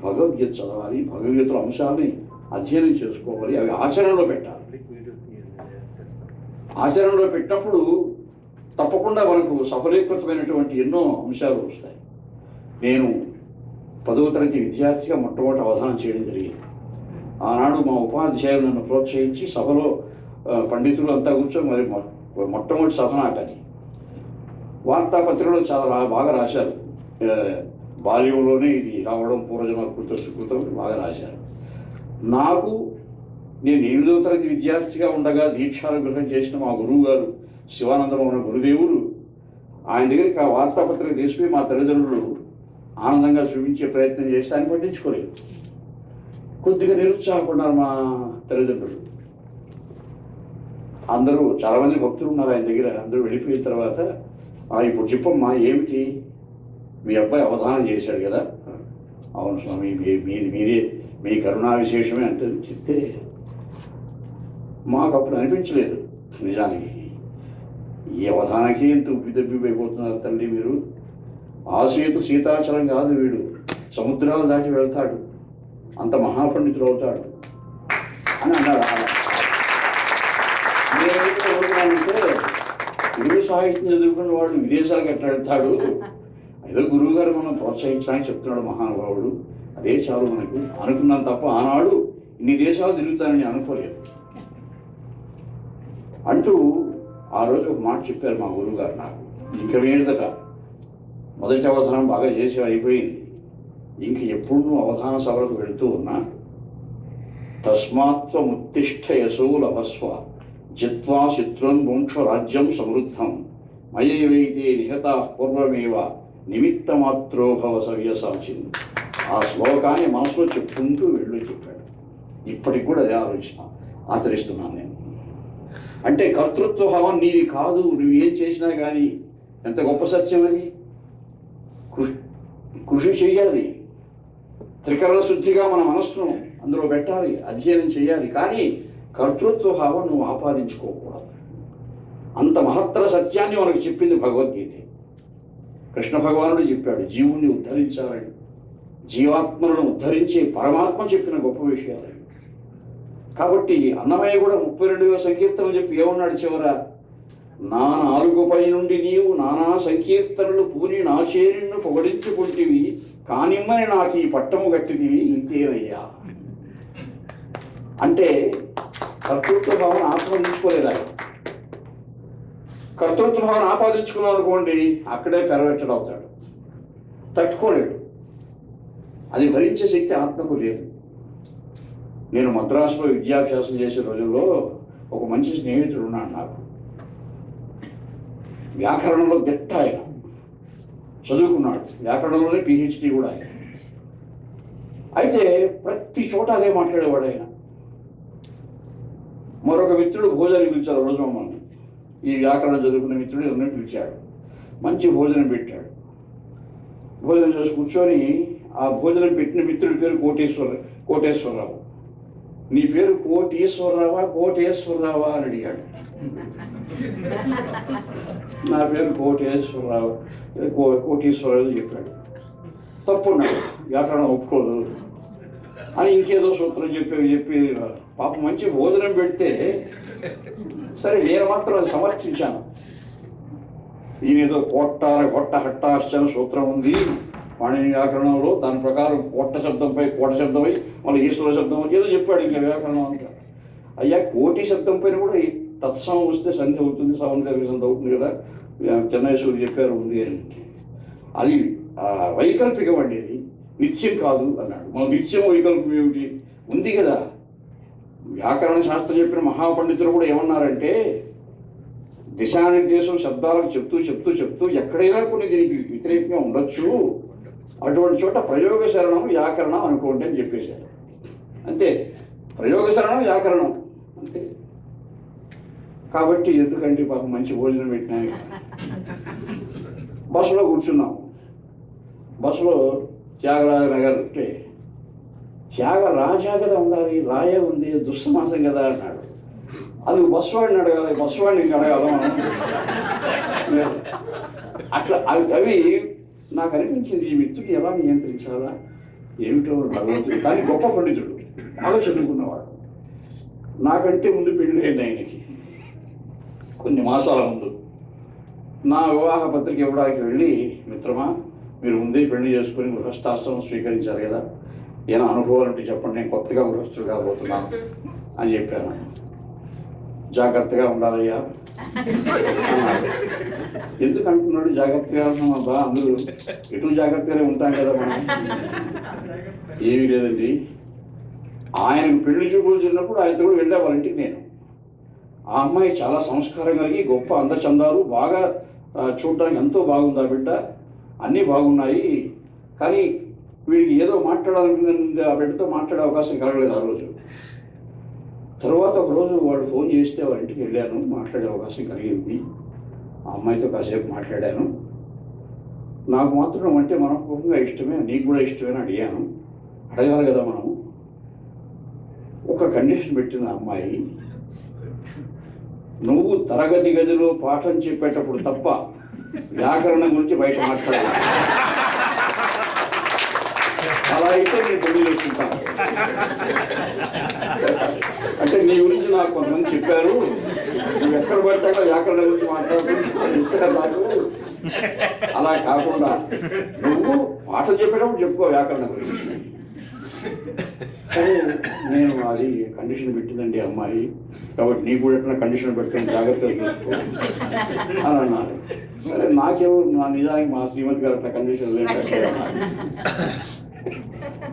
భగవద్గీత చదవాలి, భగవద్గీతల అంశాలని అధ్యయనం చేసుకోవాలి, అవి ఆచరణలో పెట్టాలి. ఆచరణలో పెట్టినప్పుడు తప్పకుండా మనకు సఫలీకృతమైనటువంటి ఎన్నో అంశాలు వస్తాయి. నేను 10వ తరగతి విద్యార్థిగా మొట్టమొదటి అవధానం చేయడం జరిగింది. ఆనాడు మా ఉపాధ్యాయులు నన్ను ప్రోత్సహించి సభలో పండితులు అంతా కూర్చొని మరి మొట్టమొదటి సభ నాటని వార్తాపత్రికలో చాలా బాగా రాశారు. బాల్యంలోనే ఇది రావడం పూర్వజన్మ కృత సుకృతం బాగా రాశారు. నేను 8వ తరగతి విద్యార్థిగా ఉండగా దీక్షానుగ్రహం చేసిన మా గురువు గారు శివానందరావు ఉన్న గురుదేవులు ఆయన దగ్గరికి ఆ వార్తాపత్రిక తీసుకుని మా తల్లిదండ్రులు ఆనందంగా చూపించే ప్రయత్నం చేస్తే ఆయన పట్టించుకోలేదు. కొద్దిగా నిరుత్సాహపడ్డారు మా తల్లిదండ్రులు. అందరూ చాలామంది భక్తులు ఉన్నారు ఆయన దగ్గర. అందరూ వెళ్ళిపోయిన తర్వాత ఇప్పుడు చెప్పమ్మా ఏమిటి, మీ అబ్బాయి అవధానం చేశాడు కదా? అవును స్వామి, మీరే మీ కరుణా విశేషమే అంటే చెప్తే మాకు అప్పుడు అనిపించలేదు. నిజానికి ఈ అవధానానికి ఎంత ఉబ్బిదబ్బిపోతున్నారు తల్లి మీరు. ఆసేతు సీతాచలం కాదు, వీడు సముద్రాలు దాటి వెళ్తాడు, అంత మహాపండితుడు అవుతాడు అని అన్నాడు. నేనేమంటే గురువు సాహిత్యం చదువుకున్న వాడు విదేశాలకు ఎట్లా వెళ్తాడు? ఏదో గురువు గారు మనం ప్రోత్సహించడానికి చెప్తున్నాడు మహానుభావుడు, అదే చాలు మనకు అనుకున్నాను తప్ప ఆనాడు ఇన్ని దేశాలు తిరుగుతానని అనుకోలేదు. అంటూ ఆ రోజు ఒక మాట చెప్పారు మా గురువు గారు నాకు. ఇంక మీదట మొదటి అవధానం బాగా చేసి అయిపోయింది, ఇంక ఎప్పుడు నువ్వు అవధాన సభలకు వెళుతూ ఉన్నా తస్మాత్వముత్తిష్ఠ యశో లభస్వ జిత్వా శత్రున్ముక్ష రాజ్యం సమృద్ధం మయైవైతే నిహతా పూర్వమేవ నిమిత్తమాత్రో భవ సవ్యసాచిన్. ఆ శ్లోకాన్ని మనసులో చెప్పుకుంటూ వెళ్ళు చెప్పాడు. ఇప్పటికి కూడా అదే ఆచరిస్తున్నాను నేను. అంటే కర్తృత్వ భావం నీది కాదు, నువ్వేం చేసినా కానీ. ఎంత గొప్ప సత్యం అది. కృషి చేయాలి, త్రికరణ శుద్ధిగా మన మనస్సును అందులో పెట్టాలి, అధ్యయనం చేయాలి. కానీ కర్తృత్వ భావం నువ్వు ఆపాదించుకోకూడదు. అంత మహత్తర సత్యాన్ని మనకు చెప్పింది భగవద్గీత. కృష్ణ భగవానుడు చెప్పాడు జీవుణ్ణి ఉద్ధరించాలని. జీవాత్మలను ఉద్ధరించే పరమాత్మ చెప్పిన గొప్ప విషయాలు. కాబట్టి అన్నమయ్య కూడా 32వ సంకీర్తన చెప్పి ఏమన్నాడు చివర? నా నాలుగుపై నుండి నీవు నానా సంకీర్తనలు పూని నాచేరిన్ను పొగడించుకుంటివి, కానిమ్మని నాకు ఈ పట్టము గట్టిదివి ఇంతేనయ్యా. అంటే కర్తృత్వ భావన ఆపాదించుకోలేదా? కర్తృత్వ భావన ఆపాదించుకున్నాం అనుకోండి, అక్కడే పెరవెట్టడు అవుతాడు, తట్టుకోలేడు. అది భరించే శక్తి ఆత్మకు లేదు. నేను మద్రాసులో విద్యాభ్యాసం చేసే రోజుల్లో ఒక మంచి స్నేహితుడు ఉన్నాడు నాకు. వ్యాకరణంలో దిట్ట ఆయన, చదువుకున్నాడు, వ్యాకరణంలోనే PhD కూడా ఆయన. అయితే ప్రతి చోట అదే మాట్లాడేవాడు ఆయన. మరొక మిత్రుడు భోజనం పిలిచాడు రోజు మమ్మల్ని. ఈ వ్యాకరణం చదువుకున్న మిత్రుడు అందరినీ పిలిచాడు, మంచి భోజనం పెట్టాడు. భోజనం చేసి కూర్చొని ఆ భోజనం పెట్టిన మిత్రుడి పేరు కోటేశ్వరరావు. నీ పేరు కోటేశ్వరరావా అని అడిగాడు. నా పేరు కోటేశ్వరరావు చెప్పాడు. తప్పున్నాడు, వ్యాకరణం ఒప్పుకోదు అని ఇంకేదో సూత్రం చెప్పి పాప మంచి భోజనం పెడితే సరే నేను మాత్రం అది సమర్థించాను. ఈయనేదో కొట్ట హట్టాశ్చన సూత్రం ఉంది, పాణిని వ్యాకరణంలో దాని ప్రకారం కోట శబ్దంపై కోట శబ్దమై మళ్ళీ ఈశ్వర శబ్దం ఏదో చెప్పాడు ఇంకా వ్యాకరణం అంతా. అయ్యా కోటి శబ్దం పైన కూడా తత్సం వస్తే సంధి అవుతుంది, సౌందర్య సంధి అవుతుంది కదా, చెన్నైశ్వరు చెప్పారు ఉంది అని. అది వైకల్పికం అండి, అది నిత్యం కాదు అన్నాడు. మన నిత్యం వైకల్పం ఏమిటి ఉంది కదా. వ్యాకరణ శాస్త్రం చెప్పిన మహాపండితులు కూడా ఏమన్నారంటే దిశానిర్దేశం శబ్దాలకు చెప్తూ చెప్తూ చెప్తూ ఎక్కడైనా కొన్ని దీనికి వ్యతిరేకంగా ఉండొచ్చు, అటువంటి చోట ప్రయోగ శరణం వ్యాకరణం అనుకోండి అని చెప్పేశారు. అంతే, ప్రయోగ శరణం వ్యాకరణం అంతే. కాబట్టి ఎందుకంటే పాపం మంచి భోజనం పెట్టినాను. బస్సులో కూర్చున్నాం. బస్సులో త్యాగరాజ నగర్ అంటే త్యాగరాజా కదా ఉండాలి, రాయే ఉంది, దుస్సమాసం కదా అన్నాడు. అది బస్సు వాడిని అడగాలి, బస్సు వాడిని ఇంకా అడగాలి. అట్లా అవి నాకు అనిపించింది, ఈ వ్యక్తికి ఎలా నియంత్రించాలా ఏమిటో భగవంతుడు. కానీ గొప్ప పండితుడు, బాగా చదువుకున్నవాడు. నాకంటే ముందు పెళ్లి అయింది ఆయనకి, కొన్ని మాసాల ముందు. నా వివాహ పత్రిక ఇవ్వడానికి వెళ్ళి, మిత్రమా మీరు ముందే పెళ్లి చేసుకొని గృహస్థాశ్రమం స్వీకరించారు కదా, ఏమైనా అనుభవాలు అంటే చెప్పండి, నేను కొత్తగా గృహస్థుడు కాబోతున్నాను అని చెప్పాను. జాగ్రత్తగా ఉండాలయ్యా అన్నాడు. ఎందుకు అంటున్నాడు జాగ్రత్తగా ఉంటున్నామా, అందరూ ఎటు జాగ్రత్తగానే ఉంటాం కదా మనం. ఏమీ లేదండి, ఆయనకు పెళ్లి చూపులు చిన్నప్పుడు ఆయనతో కూడా వెళ్ళే వాళ్ళ ఇంటికి నేను. ఆ అమ్మాయి చాలా సంస్కారం కలిగి గొప్ప అందచందాలు, బాగా చూడటానికి ఎంతో బాగుంది ఆ బిడ్డ, అన్నీ బాగున్నాయి. కానీ వీడికి ఏదో మాట్లాడాలనుకుంది, ఆ బిడ్డతో మాట్లాడే అవకాశం కలగలేదు ఆ రోజు. తర్వాత ఒకరోజు వాడు ఫోన్ చేస్తే వాళ్ళ ఇంటికి వెళ్ళాను, మాట్లాడే అవకాశం కలిగింది. ఆ అమ్మాయితో కాసేపు మాట్లాడాను. నాకు మాత్రం అంటే మనపూర్వకంగా ఇష్టమే, నీకు కూడా ఇష్టమే అని అడిగాను. అడగాలి కదా మనం. ఒక కండిషన్ పెట్టింది ఆ అమ్మాయి, నువ్వు తరగతి గదిలో పాఠం చెప్పేటప్పుడు తప్ప వ్యాకరణం గురించి బయట మాట్లాడాలి, అలా అయితే నేను పెళ్లి చేసుకుంటాను. అంటే నీ గురించి నాకు కొంతమంది చెప్పారు, నువ్వు ఎక్కడ పడితే అక్కడ వ్యాకరణం గురించి మాట్లాడుతున్నావు, అలా కాకుండా నువ్వు పాఠం చెప్పేటప్పుడు చెప్పుకో వ్యాకరణం గురించి. సరే నేను అది కండిషన్ పెట్టిందండి అమ్మాయి, కాబట్టి నీకు కూడా ఎట్లా కండిషన్ పెట్టుకుని జాగ్రత్తగా చూసుకో అని అన్నారు. సరే నాకేమో నా నిజానికి మా శ్రీమతి గారు అట్లా కండిషన్ లేదు,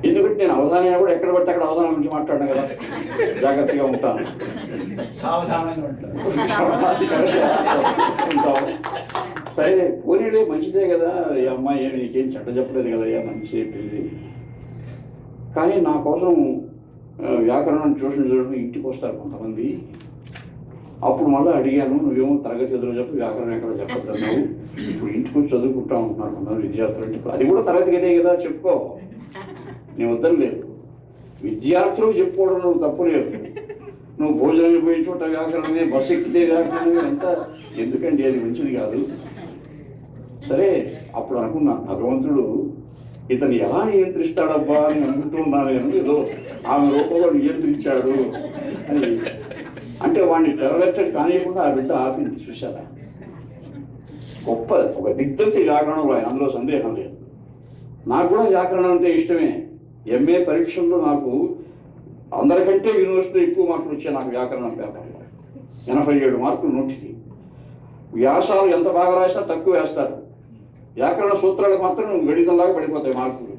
ఎందుకంటే నేను అవధానం కూడా ఎక్కడ పడితే అక్కడ అవధానం గురించి మాట్లాడినా కదా, జాగ్రత్తగా ఉంటాను, సావధానంగా ఉంటాను. సరే పోనీలే మంచిదే కదా, ఈ అమ్మాయి ఏమి నీకేం చెడ్డ చెప్పలేదు కదా, మంచి చెప్పింది. కానీ నా కోసం వ్యాకరణం ట్యూషన్ చూడడం ఇంటికి వస్తారు కొంతమంది. అప్పుడు మళ్ళీ అడిగాను, నువ్వేమో తరగతి గదిలో చెప్పి వ్యాకరణం ఎక్కడ చెప్పద్దన్నావు, ఇప్పుడు ఇంటికి వచ్చి చదువుకుంటా ఉంటున్నారు కొంతమంది విద్యార్థులు. అంటే అది కూడా తరగతి గదే కదా, చెప్పుకో, నేను వద్దని లేదు. విద్యార్థులు చెప్పుకోవడం నువ్వు తప్పు లేదు, నువ్వు భోజనం పోయిన చోట వ్యాకరణమే, బస్సు ఎక్కితే వ్యాకరణమే, అంతా ఎందుకండి అది మంచిది కాదు. సరే అప్పుడు అనుకున్నాను, భగవంతుడు ఇతను ఎలా నియంత్రిస్తాడబ్బా అని అనుకుంటున్నాను నేను, ఏదో ఆమె రూపంలో నియంత్రించాడు అని. అంటే వాడిని టెర్రరెక్టెడ్ కానియకుండా ఆ బిడ్డ ఆపింది, చూశారా. గొప్ప ఒక దిగ్ధంతి వ్యాకరణంలో ఆయన, అందులో సందేహం లేదు. నాకు కూడా వ్యాకరణం అంటే ఇష్టమే. ఎంఏ పరీక్షల్లో నాకు అందరికంటే యూనివర్సిటీలో ఎక్కువ మార్కులు వచ్చాయి నాకు వ్యాకరణం పేపర్లో, 87 మార్కులు 100కి. వ్యాసాలు ఎంత బాగా రాసినా తక్కువ వేస్తారు, వ్యాకరణ సూత్రాలకు మాత్రం గణితంలాగా పడిపోతాయి మార్కులు.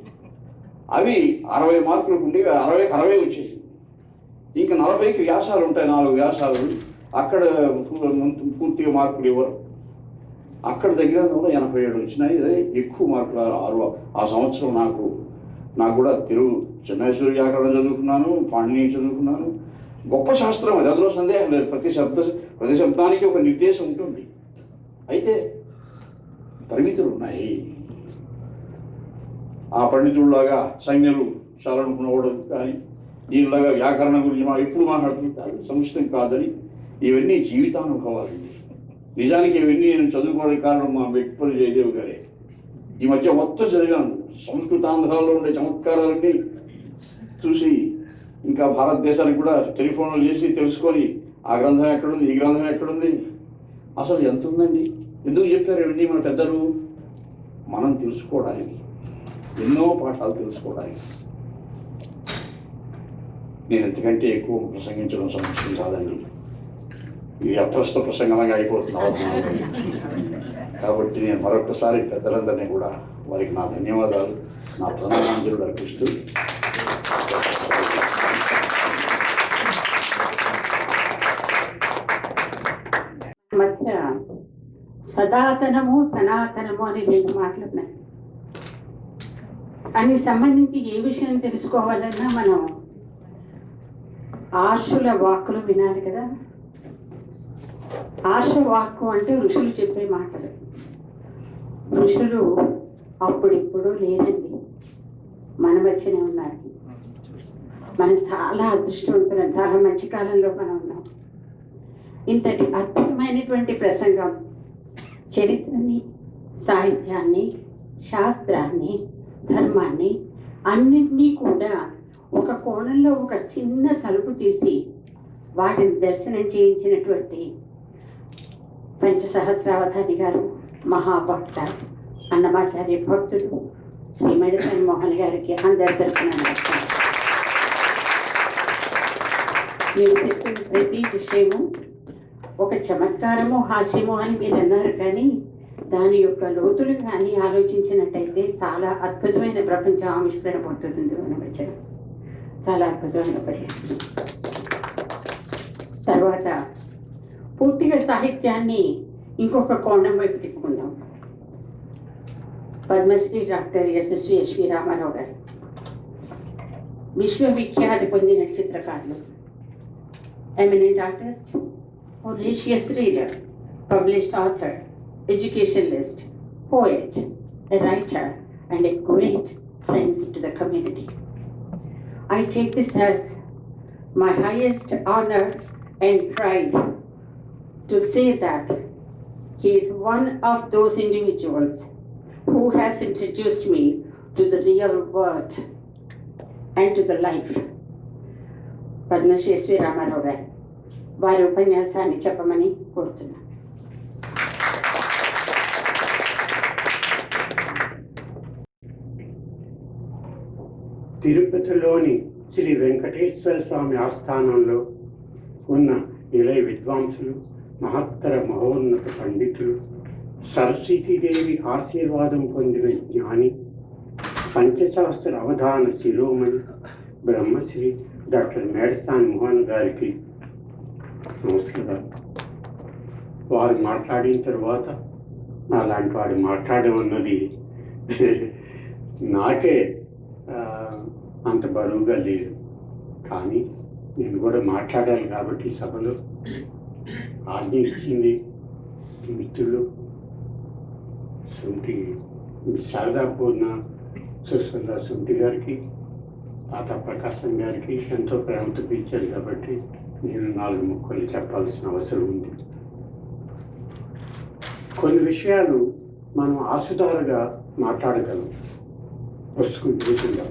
అవి 60 మార్కులు ఉండి 60 వచ్చేసి, ఇంకా 40కి వ్యాసాలు ఉంటాయి, 4 వ్యాసాలు, అక్కడ పూర్తిగా మార్కులు ఇవ్వరు. అక్కడ దగ్గర కూడా 87 వచ్చినాయి, అదే ఎక్కువ మార్కులు 6. ఆ సంవత్సరం నాకు కూడా తెలుగు చెన్నైశ్వరి వ్యాకరణం చదువుకున్నాను, పాణిని చదువుకున్నాను. గొప్ప శాస్త్రం అది, అందులో సందేహం లేదు. ప్రతి శబ్దానికి ఒక నిర్దేశం ఉంటుంది. అయితే పరిమితులు ఉన్నాయి. ఆ పండితుడిలాగా సంజ్ఞలు చాలనుకున్నవాడు కానీ దీనిలాగా వ్యాకరణం గురించి మనం ఎప్పుడు మాట్లాడుతుంటారు, సముచితం కాదని. ఇవన్నీ జీవితానుభవాలండి. నిజానికి ఇవన్నీ నేను చదువుకోవడానికి కారణం మా మెట్పల్లి జయదేవ్ గారే. ఈ మధ్య మొత్తం చదివాను, సంస్కృతాంధ్రాల్లో ఉండే చమత్కారాలన్నీ చూసి, ఇంకా భారతదేశానికి కూడా టెలిఫోన్లు చేసి తెలుసుకొని ఆ గ్రంథం ఎక్కడుంది, ఈ గ్రంథం ఎక్కడుంది, అసలు ఎంత ఉందండి, ఎందుకు చెప్పారు ఇవన్నీ మన పెద్దలు, మనం తెలుసుకోవడానికి. ఎన్నో పాఠాలు తెలుసుకోవడానికి. నేను ఎంతకంటే ఎక్కువ ప్రసంగించడం సమస్య కాదండి, ఇది అప్రస్తుత ప్రసంగంగా అయిపోతుంది. కాబట్టి నేను మరొకసారి పెద్దలందరినీ కూడా వారికి నా ధన్యవాదాలు, నా ప్రణామాంజలు అర్పిస్తూ మధ్య సదాతనము సనాతనము అని 2 మాటలు ఉన్నాయి. దానికి సంబంధించి ఏ విషయం తెలుసుకోవాలన్నా మనం ఆర్షుల వాక్కులు వినాలి కదా. ఆర్ష వాక్కు అంటే ఋషులు చెప్పే మాటలు. ఋషులు అప్పుడిప్పుడు లేరండి, మన మధ్యనే ఉన్నారు. మనం చాలా అదృష్టవంతులం, చాలా మంచి కాలంలో మనం ఉన్నాం. ఇంతటి అద్భుతమైనటువంటి ప్రసంగం చరిత్రని, సాహిత్యాన్ని, శాస్త్రాన్ని, ధర్మాన్ని అన్నింటినీ కూడా ఒక కోణంలో ఒక చిన్న తలుపు తీసి వాటిని దర్శనం చేయించినటువంటి పంచసహస్రావధాని గారు, మహాభక్త, అన్నమాచార్య భక్తుడు శ్రీ మెడిసిన్ మోహన్ గారికి అందరి తరఫున నమస్కారం. మీరు చెప్పిన ప్రతి విషయము ఒక చమత్కారము, హాస్యము అని మీరు అన్నారు, కానీ దాని యొక్క లోతులు కానీ ఆలోచించినట్టయితే చాలా అద్భుతమైన ప్రపంచం ఆవిష్కరణ పడుతుంది మన మధ్య. చాలా అద్భుతమైన పర్యాసం. తర్వాత పూర్తిగా సాహిత్యాన్ని ఇంకొక కోణం వైపు తిప్పుకుందాం. పద్మశ్రీ డాక్టర్ ఎస్వి రామారావు గారు విశ్వవిఖ్యాతి పొందిన చిత్రకారులు, eminent artist, voracious reader, published author, educationalist, poet, a writer, and a great friend to the community. I take this as my highest honor and pride to say that he is one of those individuals who has introduced me to the real world and to the life. Padmashri S.V. Ramarao garu వారి ఉపన్యాసాన్ని చెప్పమని కోరుతున్నాను. తిరుపతిలోని శ్రీ వెంకటేశ్వర స్వామి ఆస్థానంలో ఉన్న నిలయ విద్వాంసులు, మహత్తర మహోన్నత పండితులు, సరస్వతీదేవి ఆశీర్వాదం పొందిన జ్ఞాని, పంచశాస్త్ర అవధాన శిరోమణి బ్రహ్మశ్రీ డాక్టర్ మేడసాని మోహన్ గారికి నమస్కారం. వారు మాట్లాడిన తర్వాత అలాంటి వాడు మాట్లాడడం అన్నది నాకే అంత బరువుగా లేదు, కానీ నేను కూడా మాట్లాడాలి కాబట్టి సభలో ఆజ్ఞ ఇచ్చింది మిత్రులు సుంటి శారదాపూర్ణ సుస్వల్ల సుంటి గారికి, తాత ప్రకాశం గారికి ఎంతో ప్రేమతో పిలిచారు కాబట్టి నేను 4 ముక్కలు చెప్పాల్సిన అవసరం ఉంది. కొన్ని విషయాలు మనం ఆసుదారుగా మాట్లాడగలం, పుస్తకం లేకుండా.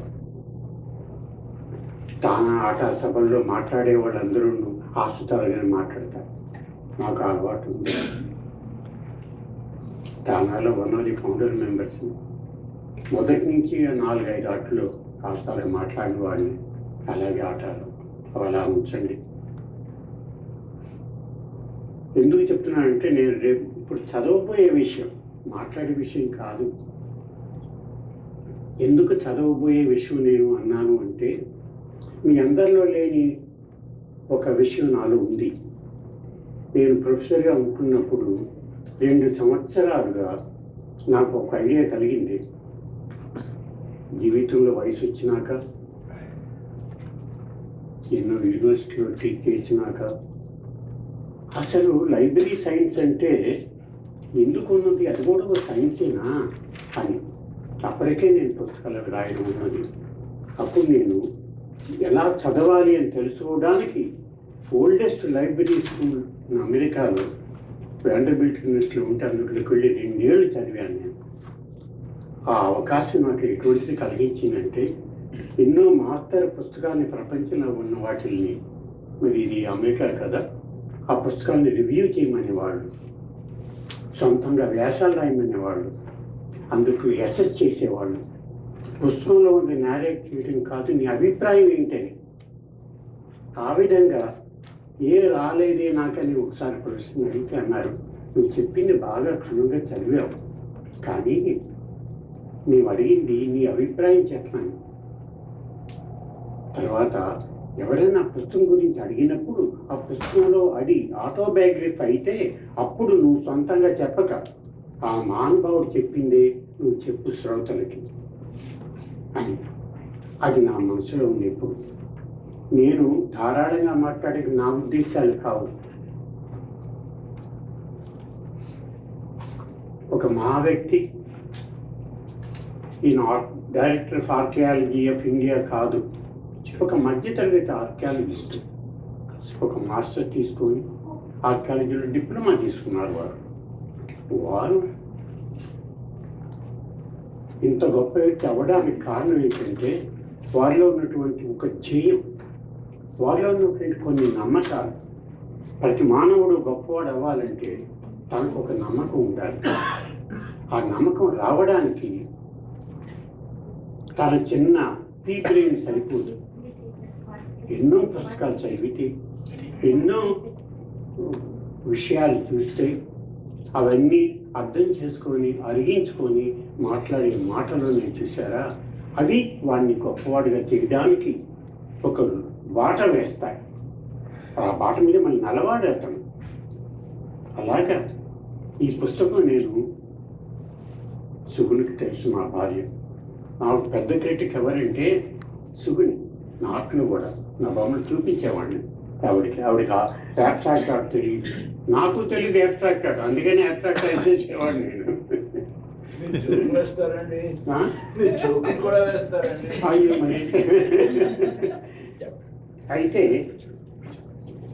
తానా ఆట సభల్లో మాట్లాడే వాళ్ళందరూ ఆసుదారుగానే మాట్లాడతారు. నాకు అలవాటు ఉంది. తానాలో one of the founder members. మొదటి నుంచి 4-5 ఆటలు ఆసుదారుగా మాట్లాడిన వాడిని. అలాగే ఆటలు అలా ఉంచండి. ఎందుకు చెప్తున్నానంటే నేను రేపు ఇప్పుడు చదవబోయే విషయం మాట్లాడే విషయం కాదు. ఎందుకు చదవబోయే విషయం నేను అన్నాను అంటే, మీ అందరిలో లేని ఒక విషయం నాలో ఉంది. నేను ప్రొఫెసర్గా ఉంటున్నప్పుడు 2 సంవత్సరాలుగా నాకు ఒక ఐడియా కలిగింది. జీవితంలో వయసు వచ్చినాక, ఎన్నో యూనివర్సిటీలో టీచ్ చేసినాక, అసలు లైబ్రరీ సైన్స్ అంటే ఎందుకున్నది, అది కూడా ఒక సైన్సేనా అని అప్పటికే నేను పుస్తకాలకు రాయడం ఉన్నది. అప్పుడు నేను ఎలా చదవాలి అని తెలుసుకోవడానికి ఓల్డెస్ట్ లైబ్రరీ స్కూల్ అమెరికాలో వ్యాండర్బిల్ట్ యూనివర్సిటీలో ఉంటే అందులోకి వెళ్ళి 2 ఏళ్ళు చదివాను నేను. ఆ అవకాశం నాకు ఎటువంటిది కలిగించిందంటే, ఎన్నో మహత్తర పుస్తకాన్ని ప్రపంచంలో ఉన్న వాటిల్ని, మరి ఇది అమెరికా కదా, ఆ పుస్తకాన్ని రివ్యూ చేయమనే వాళ్ళు, సొంతంగా వ్యాసాలు రాయమనే వాళ్ళు, అందుకు ఎస్ఎస్ చేసేవాళ్ళు, పుస్తకంలో ఉంది నేరేట్ చేయడం కాదు, నీ అభిప్రాయం ఏంటని. ఆ విధంగా ఏ రాలేదే నాకని ఒకసారి ప్రశ్న అడిగితే అన్నారు, నువ్వు చెప్పింది బాగా క్షుణ్ణంగా చదివావు, కానీ మేము అడిగింది నీ అభిప్రాయం చెప్పాను. తర్వాత ఎవరైనా పుస్తకం గురించి అడిగినప్పుడు ఆ పుస్తకంలో అది ఆటోబయోగ్రఫీ అయితే అప్పుడు నువ్వు సొంతంగా చెప్పక ఆ మహానుభావుడు చెప్పిందే నువ్వు చెప్పు శ్రోతలకి అని. అది నా మనసులో ఉంది. ఎప్పుడు నేను ధారాళంగా మాట్లాడే నా ఉద్దేశాలు కావు. ఒక మహా వ్యక్తి, ఈ director of archaeology of India కాదు, ఒక మధ్యతరగతి ఆర్కియాలజిస్ట్, ఒక మాస్టర్ తీసుకొని ఆర్కియాలజీలో డిప్లొమా తీసుకున్నారు. వారు ఇంత గొప్ప వ్యక్తి అవ్వడానికి కారణం ఏంటంటే వారిలో ఉన్నటువంటి ఒక ధ్యేయం, వారిలో ఉన్నటువంటి కొన్ని నమ్మకాలు. ప్రతి మానవుడు గొప్పవాడు అవ్వాలంటే తనకు ఒక నమ్మకం ఉండాలి. ఆ నమ్మకం రావడానికి తన చిన్న పీబ్రెయిన్ సరిపోదు. ఎన్నో పుస్తకాలు చదివితే, ఎన్నో విషయాలు చూస్తే, అవన్నీ అర్థం చేసుకొని అరిగించుకొని మాట్లాడే మాటలు నేను చూసారా, అవి వాడిని గొప్పవాడిగా తీయడానికి ఒక బాట వేస్తాయి. ఆ బాట మీద మళ్ళీ నలవాడేస్తాను. అలాగా ఈ పుస్తకం నేను సుగునికి తెలుసు, మా భార్య. నాకు పెద్ద క్రిటిక్ ఎవరంటే సుగుని. నాట్లో కూడా నా బొమ్మలు చూపించేవాడిని ఆవిడకి యాబ్స్ట్రాక్ట్ ఆర్ట్ తెలియదు, నాకు తెలియదు యాబ్స్ట్రాక్ట్ ఆర్ట్, అందుకని యాబ్స్ట్రాక్ట్ వేసేసేవాడిని నేను. అయ్యో మరి. అయితే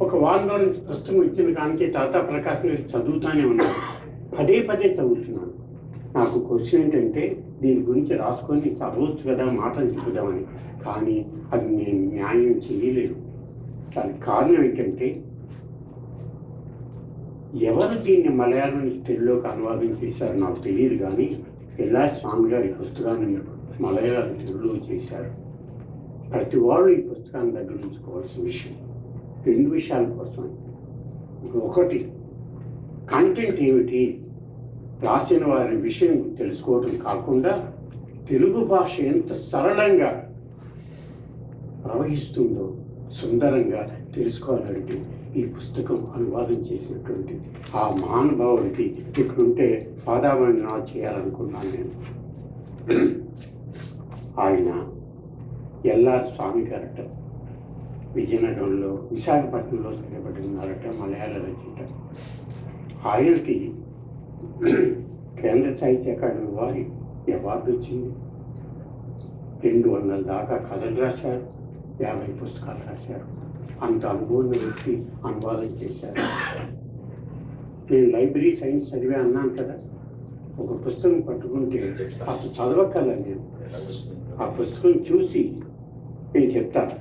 ఒక వారం రోజుల నుంచి పుస్తకం ఇచ్చిన దానికి తాతా ప్రకాశం చదువుతానే ఉన్నాను, పదే పదే చదువుతున్నాను. నాకు క్వశ్చన్ ఏంటంటే దీని గురించి రాసుకొని చదవచ్చు కదా, మాటలు చెప్పుదామని, కానీ అది నేను న్యాయం చేయలేను. దానికి కారణం ఏంటంటే ఎవరు దీన్ని మలయాళం నుంచి తెలుగులోకి అనువాదం చేశారో నాకు తెలియదు, కానీ ఎల్ఆర్ స్వామి గారు ఈ పుస్తకాన్ని మలయాళం తెలుగులో చేశారు. ప్రతి వాళ్ళు ఈ పుస్తకాన్ని దగ్గర ఉంచుకోవాల్సిన విషయం 2 విషయాల కోసం. ఒకటి, కంటెంట్ ఏమిటి, రాసిన వారి విషయం తెలుసుకోవడం కాకుండా తెలుగు భాష ఎంత సరళంగా ప్రవహిస్తుందో సుందరంగా తెలుసుకోవాలంటే ఈ పుస్తకం అనువాదం చేసినటువంటి ఆ మహానుభావుడికి ఇక్కడుంటే పాదావందన చేయాలనుకున్నాను నేను. ఆయన ఎల్ఆర్ స్వామి గారట, విజయనగరంలో విశాఖపట్నంలో స్థిరపడినారట, మలయాళ రచయిత. ఆయనకి కేంద్ర సాహిత్య అకాడమీ వారి అవార్డు వచ్చింది. 200 దాకా కథలు రాశారు, 50 పుస్తకాలు రాశారు. అంత అనుభవం వ్యక్తి అనువాదం చేశారు. నేను లైబ్రరీ సైన్స్ చదివే అన్నాను కదా, ఒక పుస్తకం పట్టుకుంటే అసలు చదవక్కర్లే. నేను ఆ పుస్తకం చూసి నేను చెప్తాను,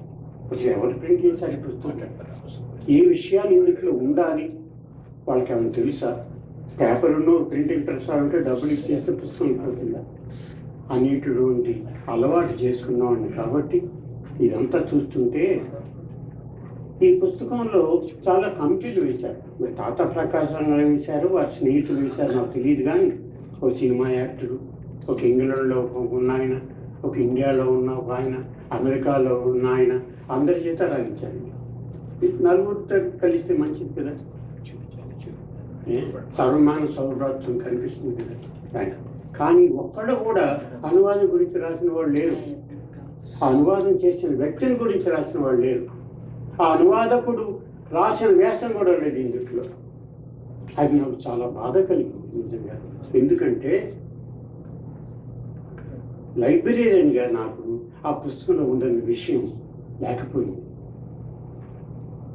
అసలు ఎవరు ప్రింట్ చేశారు ఈ పుస్తకం, ఏ విషయాలు ఇందులో ఉండాలి, వాళ్ళకి ఏమైనా తెలుసా, పేపర్ను ప్రింటింగ్ ప్రెస్ ఉంటే డబ్బులు ఇచ్చేస్తే పుస్తకం అయిపోతుందా అనేటువంటి అలవాటు చేసుకున్నామండి. కాబట్టి ఇదంతా చూస్తుంటే ఈ పుస్తకంలో చాలా కమిటీలు వేశారు. మరి తాత ప్రకాశం వేశారు, వారి స్నేహితులు వేశారు, నాకు తెలియదు. కానీ ఒక సినిమా యాక్టరు, ఒక ఇంగ్లాండ్లో ఉన్న ఆయన, ఒక ఇండియాలో ఉన్న ఒక ఆయన, అమెరికాలో ఉన్న ఆయన, అందరి చేత రాయించారు. 4 కలిస్తే మంచిది కదా, సర్వమాన సౌభ్రాత్వం కనిపిస్తుంది కదా ఆయన. కానీ ఒక్కడు కూడా అనువాదం గురించి రాసిన వాళ్ళు లేరు, ఆ అనువాదం చేసిన వ్యక్తిని గురించి రాసిన వాళ్ళు లేరు, ఆ అనువాదకుడు రాసిన వ్యాసం కూడా లేదు ఇందులో. అది నాకు చాలా బాధ కలిగింది నిజంగా. ఎందుకంటే లైబ్రరీయన్గా నాకు ఆ పుస్తకంలో ఉన్న విషయం లేకపోయింది.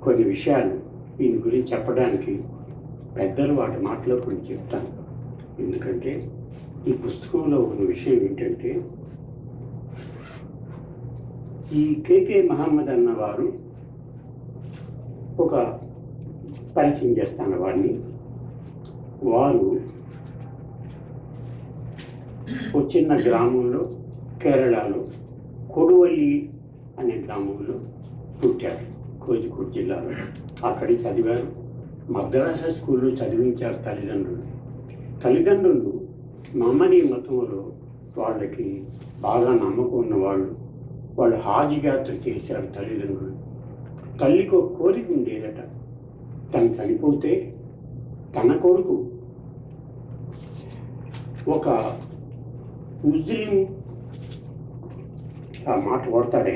కొన్ని విషయాలు దీని గురించి చెప్పడానికి పెద్దలు వాటి మాటలో కొన్ని చెప్తాను. ఎందుకంటే ఈ పుస్తకంలో ఉన్న విషయం ఏంటంటే, ఈ కేకే మహమ్మద్ అన్నవారు ఒక పరిచయం చేస్తాను వారిని. వారు ఒక చిన్న గ్రామంలో కేరళలో కొడువల్లి అనే గ్రామంలో పుట్టారు, కోజికోడ్ జిల్లాలో. అక్కడి చదివారు. మద్రాస స్కూల్లో చదివించారు తల్లిదండ్రులు మమ్మని మతంలో వాళ్ళకి బాగా నమ్మకం ఉన్నవాళ్ళు. వాళ్ళు హాజ్ యాత్ర చేశారు తల్లిదండ్రులు. తల్లికి ఒక కోరిక ఉండేదట, తను చనిపోతే తన కొడుకు ఒక ముస్లిం, ఆ మాట వాడతాడు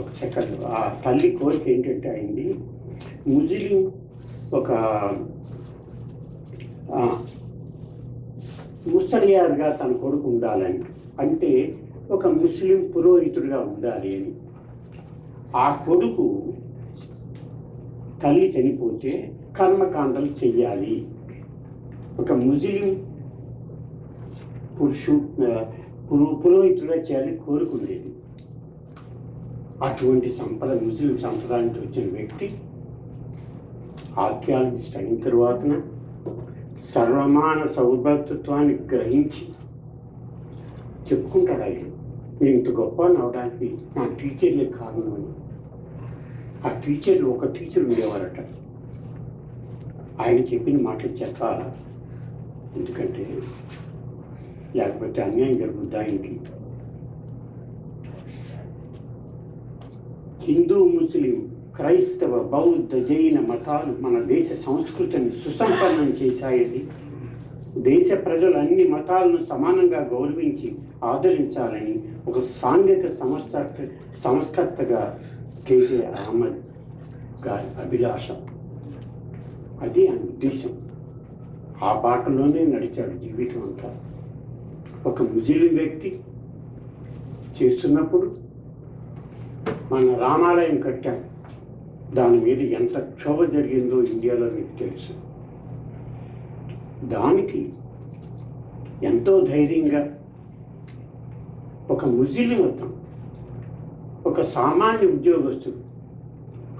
ఒక సెకండ్. ఆ తల్లి కోరిక ఏంటంటే అయింది, ముస్లిం ఒక ముసలియారుగా తన కొడుకు ఉండాలని, అంటే ఒక ముస్లిం పురోహితుడిగా ఉండాలి అని. ఆ కొడుకు తల్లి చనిపోతే కర్మకాండలు చెయ్యాలి, ఒక ముస్లిం పురోహితుడిగా చేయాలని కోరుకుండేది. అటువంటి ముస్లిం సంప్రదాయానికి వచ్చిన వ్యక్తి ఆర్కియాలజిస్ట్ అయిన తరువాత సర్వమాన సౌభ్రతత్వాన్ని గ్రహించి చెప్పుకుంటాడు. ఆయన నేను ఇంత గొప్ప అవడానికి నా టీచర్లే కారణం అని. ఆ టీచర్లు ఒక టీచర్ ఉండేవారట, ఆయన చెప్పిన మాటలు చెప్పాలా, ఎందుకంటే లేకపోతే అన్యాయం జరుగుద్ది ఆయనకి. హిందూ, ముస్లిం, క్రైస్తవ, బౌద్ధ, జైన మతాలు మన దేశ సంస్కృతిని సుసంపన్నం చేశాయని, దేశ ప్రజలు అన్ని మతాలను సమానంగా గౌరవించి ఆదరించాలని ఒక సాంఘిక సంస్కర్తగా కెకే అహ్మద్ గారి అభిలాష. అది ఆయన ఉద్దేశం. ఆ బాటలోనే నడిచాడు జీవితం అంతా. ఒక ముస్లిం వ్యక్తి చేస్తున్నప్పుడు మన రామాలయం కట్టాం, దాని మీద ఎంత క్షోభ జరిగిందో ఇండియాలో మీకు తెలుసు. దానికి ఎంతో ధైర్యంగా ఒక ముస్లిం అతను, ఒక సామాన్య ఉద్యోగస్తుడు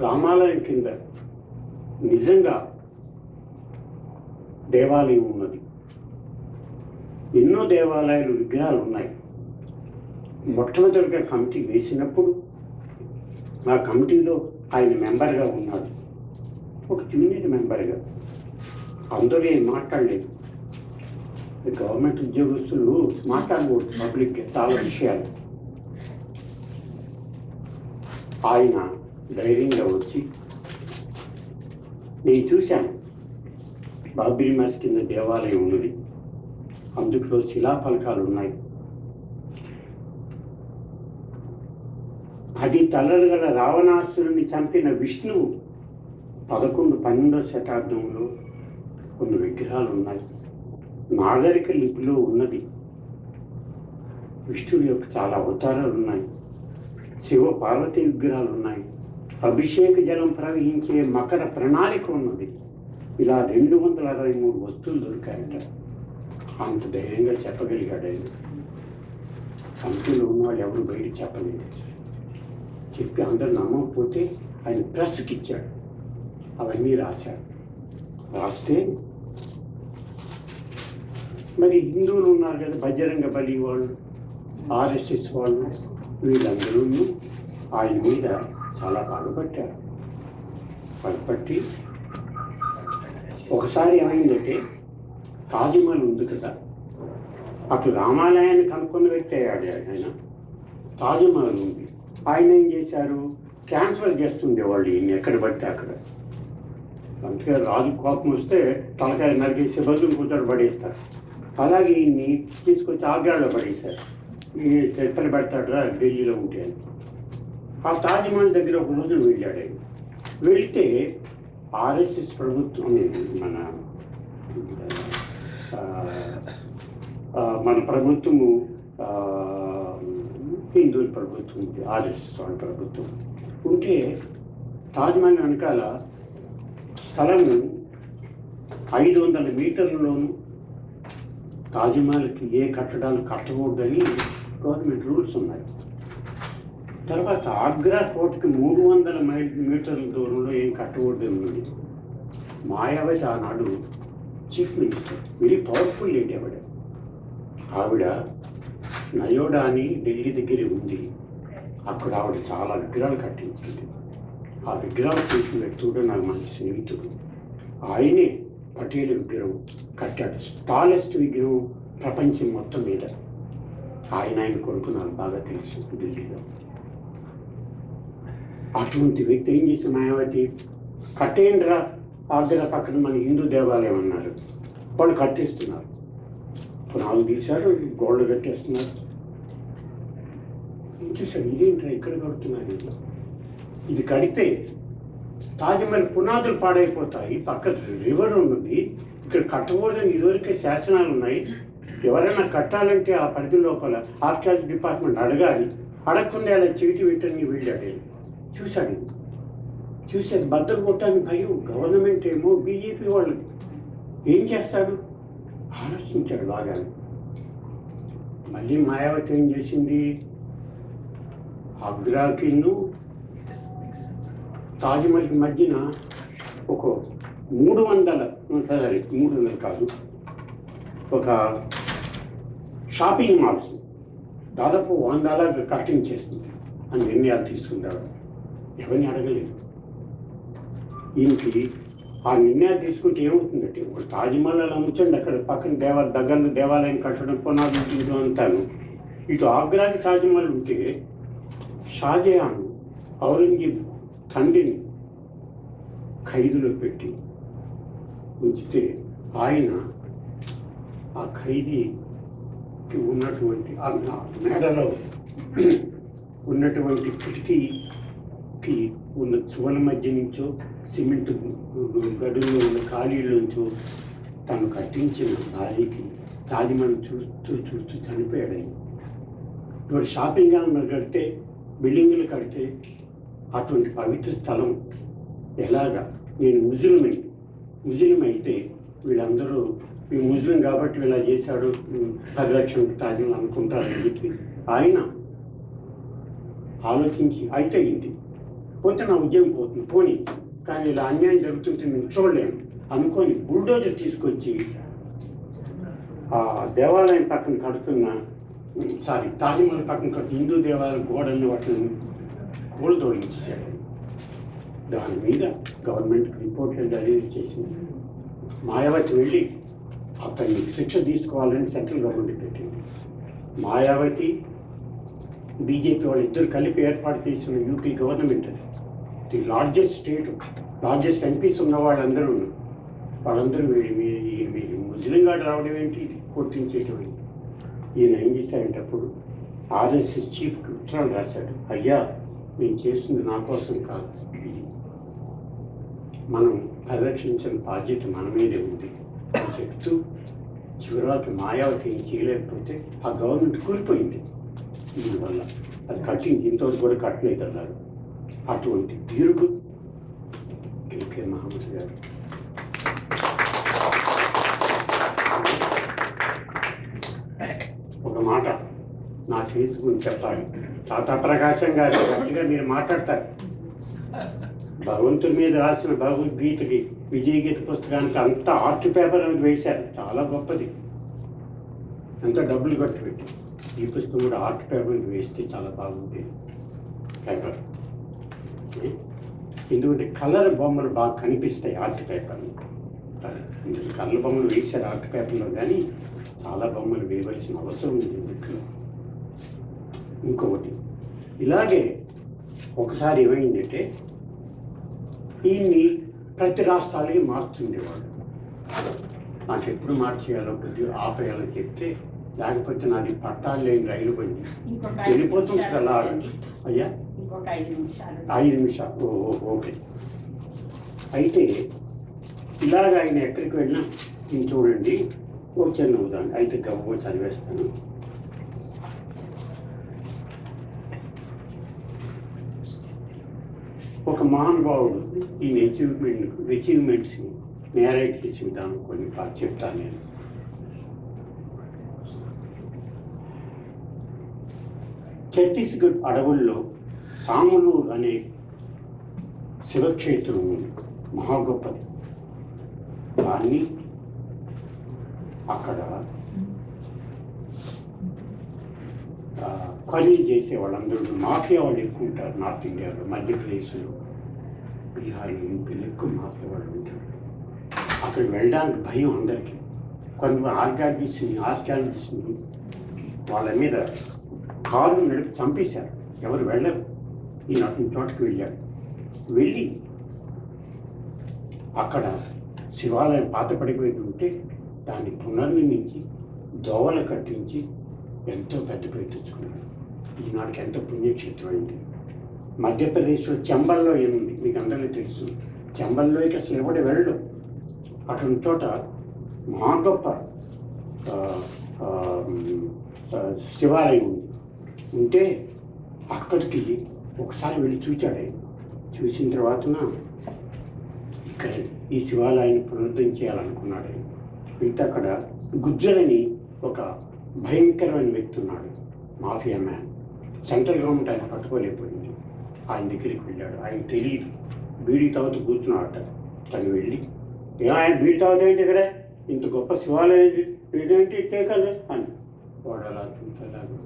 రామాలయం కింద నిజంగా దేవాలయం ఉన్నది, ఎన్నో దేవాలయాలు విగ్రహాలు ఉన్నాయి. మొట్టమొదటిగా కమిటీ వేసినప్పుడు ఆ కమిటీలో ఆయన మెంబర్గా ఉన్నాడు, ఒక జూనియర్ మెంబర్గా. అందరూ ఏం మాట్లాడలేదు. గవర్నమెంట్ ఉద్యోగస్తులు మాట్లాడకూడదు పబ్లిక్గా చాలా విషయాలు. ఆయన ధైర్యంగా వచ్చి, నేను చూశాను బాబ్రీ మస్జిద్ కింద దేవాలయం ఉన్నది, అందులో శిలాఫలకాలు ఉన్నాయి, అది తలలు గల రావణాసురుని చంపిన విష్ణువు 11-12వ శతాబ్దంలో కొన్ని విగ్రహాలు ఉన్నాయి, నాగరిక లిపిలో ఉన్నది. విష్ణువు యొక్క చాలా అవతారాలు ఉన్నాయి, శివ పార్వతి విగ్రహాలు ఉన్నాయి, అభిషేక జలం ప్రవహించే మకర ప్రణాళిక ఉన్నది. ఇలా 263 వస్తువులు దొరికాయట. అంత ధైర్యంగా చెప్పగలిగాడు ఆయన. కమిటీలో ఉన్నవాళ్ళు ఎవరు బయట చెప్పలేదు. చెప్పి అందరు నమ్మకపోతే ఆయన ప్రెస్కి ఇచ్చాడు, అవన్నీ రాశాడు. రాస్తే మరి హిందువులు ఉన్నారు కదా, బజరంగ బలి వాళ్ళు, ఆర్ఎస్ఎస్ వాళ్ళు, వీళ్ళందరూ ఆయన మీద చాలా బాధపడ్డారు. బాధపట్టి ఒకసారి ఏమైందంటే, తాజ్మహల్ ఉంది కదా, అటు రామాలయాన్ని కనుక్కున్న వ్యక్తి అయ్యాడు ఆయన. తాజ్మహల్ ఉంది, ఆయన ఏం చేశారు, ట్రాన్స్ఫర్ చేస్తుండేవాళ్ళు ఈయన ఎక్కడ పడితే అక్కడ. అందుకే రాజు కోపం వస్తే తలకాయ నరికేసే బదులు కూర్చొని పడేస్తారు. అలాగే ఈయన్ని తీసుకొచ్చి ఆగ్రాలో పడేశారు. ఈ ఎక్కడ పెడతాడు ఢిల్లీలో ఉంటే అని. ఆ తాజ్మహల్ దగ్గర ఒక రోజు వెళ్ళాడు ఆయన. వెళితే ఆర్ఎస్ఎస్ ప్రభుత్వం, మన ప్రభుత్వము హిందువుల ప్రభుత్వం ఉంది, ఆర్ఎస్ఎస్ వాళ్ళ ప్రభుత్వం ఉంటే తాజ్మహల్ వెనకాల స్థలము 500 మీటర్లలోనూ తాజ్మహల్కి ఏ కట్టడాలు కట్టకూడదని గవర్నమెంట్ రూల్స్ ఉన్నాయి. తర్వాత ఆగ్రా కోటకి 300 మీటర్ల దూరంలో ఏం కట్టకూడదని ఉన్నది. మాయావతి ఆనాడు chief minister, very powerful lady ఆవిడ. ఆవిడ నయోడా అని ఢిల్లీ దగ్గరే ఉంది. అక్కడ ఆవిడ చాలా విగ్రహాలు కట్టించింది. ఆ విగ్రహాలు చేసిన వ్యక్తి కూడా నాకు మంచి స్నేహితుడు. ఆయనే పటేల్ విగ్రహం కట్టాడు, టాలెస్ట్ విగ్రహం ప్రపంచం మొత్తం మీద. ఆయన కొడుకు నాకు బాగా తెలుసు ఢిల్లీలో. అటువంటి వ్యక్తి ఏం చేసి మాయావతి కట్టేయండిరా ఆగ్రా పక్కన మన హిందూ దేవాలయం అన్నారు. వాళ్ళు కట్టేస్తున్నారు, పునాలు తీశారు, గోళ్ళు కట్టేస్తున్నారు. చూసారు ఇదేంట్రా ఇక్కడ కడుతున్నారు, ఇది కడితే తాజ్మహల్ పునాదులు పాడైపోతాయి, పక్క రివర్ ఉన్నది, ఇక్కడ కట్టకూడదని ఇదివరకే శాసనాలు ఉన్నాయి. ఎవరైనా కట్టాలంటే ఆ పరిధి లోపల ఆర్కియాలజీ డిపార్ట్మెంట్ అడగాలి. అడగకుండా అలా చెవిటి వింటని వెళ్ళాడు. చూశాడు, చూసేది బద్దలు కొట్టడానికి భయం. గవర్నమెంట్ ఏమో బీజేపీ వాళ్ళు ఏం చేస్తాడు ఆలోచించాడు బాగా. మళ్ళీ మాయావతి ఏం చేసింది, ఆగ్రాకిను తాజ్మహల్కి మధ్యన ఒక 300 కాదు, ఒక షాపింగ్ మాల్స్ దాదాపు 100 కటింగ్ చేస్తుంది అని నిర్ణయాలు తీసుకుంటాడు. ఎవరిని అడగలేదు. ఈయనకి ఆ నిర్ణయాలు తీసుకుంటే ఏమవుతుందంటే, ఒక తాజ్మహల్ అమ్ముచండి, అక్కడ పక్కన దగ్గరలో దేవాలయం కట్టడం, పునాదులు అంటాను. ఇటు ఆగ్రాకి తాజ్మహల్ ఉంటే షాజహాన్ ఔరంగజేబ్ తండ్రిని ఖైదులో పెట్టి ఉంచితే ఆయన ఆ ఖైదీకి ఉన్నటువంటి ఆ మేడలో ఉన్నటువంటి కిటికీకి ఉన్న చువల మధ్య నుంచో సిమెంట్ గడుల్లో ఉన్న ఖాళీలోంచో తను కట్టించిన భార్యకి తాజ్మహల్ చూస్తూ చూస్తూ చనిపోయాడు. ఆయన ఇప్పుడు షాపింగ్ మాల్ కడితే, బిల్డింగులు కడితే అటువంటి పవిత్ర స్థలం ఎలాగా, నేను ముస్లిం అయితే వీళ్ళందరూ ఈ ముస్లిం కాబట్టి ఇలా చేశాడు, పరిరక్షణ తాజ్మహల్ అనుకుంటారని చెప్పి ఆయన ఆలోచించి అయితే అయింది, పోతే నా ఉద్యోగం పోతుంది పోనీ, కానీ ఇలా అన్యాయం జరుగుతుంటే నేను చూడలేను అనుకొని బుల్డోజర్ తీసుకొచ్చి ఆ దేవాలయం పక్కన కడుతున్న తాజ్మహల్ పక్కన కట్టు హిందూ దేవాలయం గోడల్ని వాటిని కూలదోడించాడు. దాని మీద గవర్నమెంట్ రిపోర్ట్ రిలీజ్ చేసింది. మాయావతి వెళ్ళి అతన్ని శిక్ష తీసుకోవాలని సెంట్రల్ గవర్నమెంట్ పెట్టింది. మాయావతి బీజేపీ వాళ్ళు ఇద్దరు కలిపి ఏర్పాటు చేసిన యూపీ గవర్నమెంట్ అది. The largest state, largest MPs ఉన్న వాళ్ళందరూ మీరు ముస్లిం గాడు రావడం ఏంటి, ఇది కొట్టించేయటం ఏంటి. ఈయన ఏం చేశారంటే అప్పుడు ఆర్ఎస్ఎస్ చీఫ్కి ఉత్తరాలు రాశాడు, అయ్యా నేను చేస్తుంది నా కోసం కాదు, ఇది మనం పరిరక్షించిన బాధ్యత మన మీదే ఉంది అని చెప్తూ చివరికి మాయావతి ఏం చేయలేకపోతే ఆ గవర్నమెంట్ కూలిపోయింది. దీనివల్ల అది కట్టింది, ఇంతవరకు కూడా కట్టలేదు అన్నారు. అటువంటి తీరుకు కే మహమ్మద్ గారు ఒక మాట నా చేతుకుని చెప్పాలి. తాతా ప్రకాశం గారు గట్టిగా మీరు మాట్లాడతారు. భగవంతుడి మీద రాసిన భగవద్గీతకి, విజయగీత పుస్తకానికి అంత ఆర్ట్ పేపర్ అనేది వేశారు, చాలా గొప్పది, ఎంత డబ్బులు ఖర్చు పెట్టి. ఈ పుస్తకం కూడా ఆర్ట్ పేపర్ వేస్తే చాలా బాగుంది పేపర్. ఎందుకంటే కలర్ బొమ్మలు బాగా కనిపిస్తాయి ఆర్ట్ పేపర్లో. కలర్ బొమ్మలు వేశారు ఆర్ట్ పేపర్లో, కానీ చాలా బొమ్మలు వేయవలసిన అవసరం ఉంది వీటిలో. ఇంకొకటి ఇలాగే ఒకసారి ఏమైందంటే ఈయన్ని ప్రతి రాష్ట్రాలకి మారుతుండేవాడు. నాకు ఎప్పుడు మార్చేయాలో కొద్దిగా ఆపేయాలో చెప్తే, లేకపోతే నాది పట్టాలు లేని రైలు బండి వెళ్ళిపోతుంది అలా. అయ్యా 5 నిమిషాలు ఓకే. అయితే ఇలాగ ఆయన ఎక్కడికి వెళ్ళినా నేను చూడండి ఒక చిన్న ఉదాహరణ అయితే గవ్వ చదివేస్తాను. ఒక మహానుభావుడు ఈయన అచీవ్మెంట్స్ని నేరేట్ చేసి విధానం కొన్ని చెప్తాను నేను. ఛత్తీస్గఢ్ అడవుల్లో సామలూరు అనే శివక్షేత్రం ఉంది, మహా గొప్పది. దాన్ని అక్కడ ఖరీదు చేసే వాళ్ళందరూ మాఫియా వాళ్ళు ఎక్కువ ఉంటారు. నార్త్ ఇండియాలో, మధ్యప్రదేశ్లో, బీహార్లో, యూపీలో ఎక్కువ మాఫియా వాళ్ళు ఉంటారు. అక్కడికి వెళ్ళడానికి భయం అందరికీ. కొంత ఆర్కియాలజిస్ట్ని వాళ్ళ మీద కారు నడిపి చంపేశారు. ఎవరు వెళ్ళరు. ఈయన అతని చోటకి వెళ్ళాడు. వెళ్ళి అక్కడ శివాలయం పాతపడిపోయి ఉంటే దాన్ని పునర్నిర్మించి దోవలు కట్టించి ఎంతో పెద్ద పేరు తెచ్చుకున్నాడు. ఈనాటికి ఎంతో పుణ్యక్షేత్రం అయింది. మధ్యప్రదేశ్లో చంబల్లో ఏముంది మీకు అందరికీ తెలుసు. చంబల్లోకి అసలు ఎవడు వెళ్ళడు. అటువంటి చోట మా గొప్ప శివాలయం ఉంది. ఉంటే అక్కడికి ఒకసారి వెళ్ళి చూచాడు. ఆయన చూసిన తర్వాత ఇక్కడ ఈ శివాలయాన్ని పునరుద్ధరణ చేయాలనుకున్నాడు. వెళ్తే అక్కడ గుజ్జరని ఒక భయంకరమైన వ్యక్తి ఉన్నాడు, మాఫియా మ్యాన్. సెంట్రల్ గవర్నమెంట్ ఆయన పట్టుకోలేకపోయింది. ఆయన దగ్గరికి వెళ్ళాడు. ఆయన తెలియదు, బీడీ తాగుతూ కూర్చున్నాడట. తను వెళ్ళి ఆయన బీడీ తాగుతాయంటే ఇక్కడ ఇంత గొప్ప శివాలయం ఇదేంటి ఇట్టే కదా అని వాడు అలా చూసేలాగా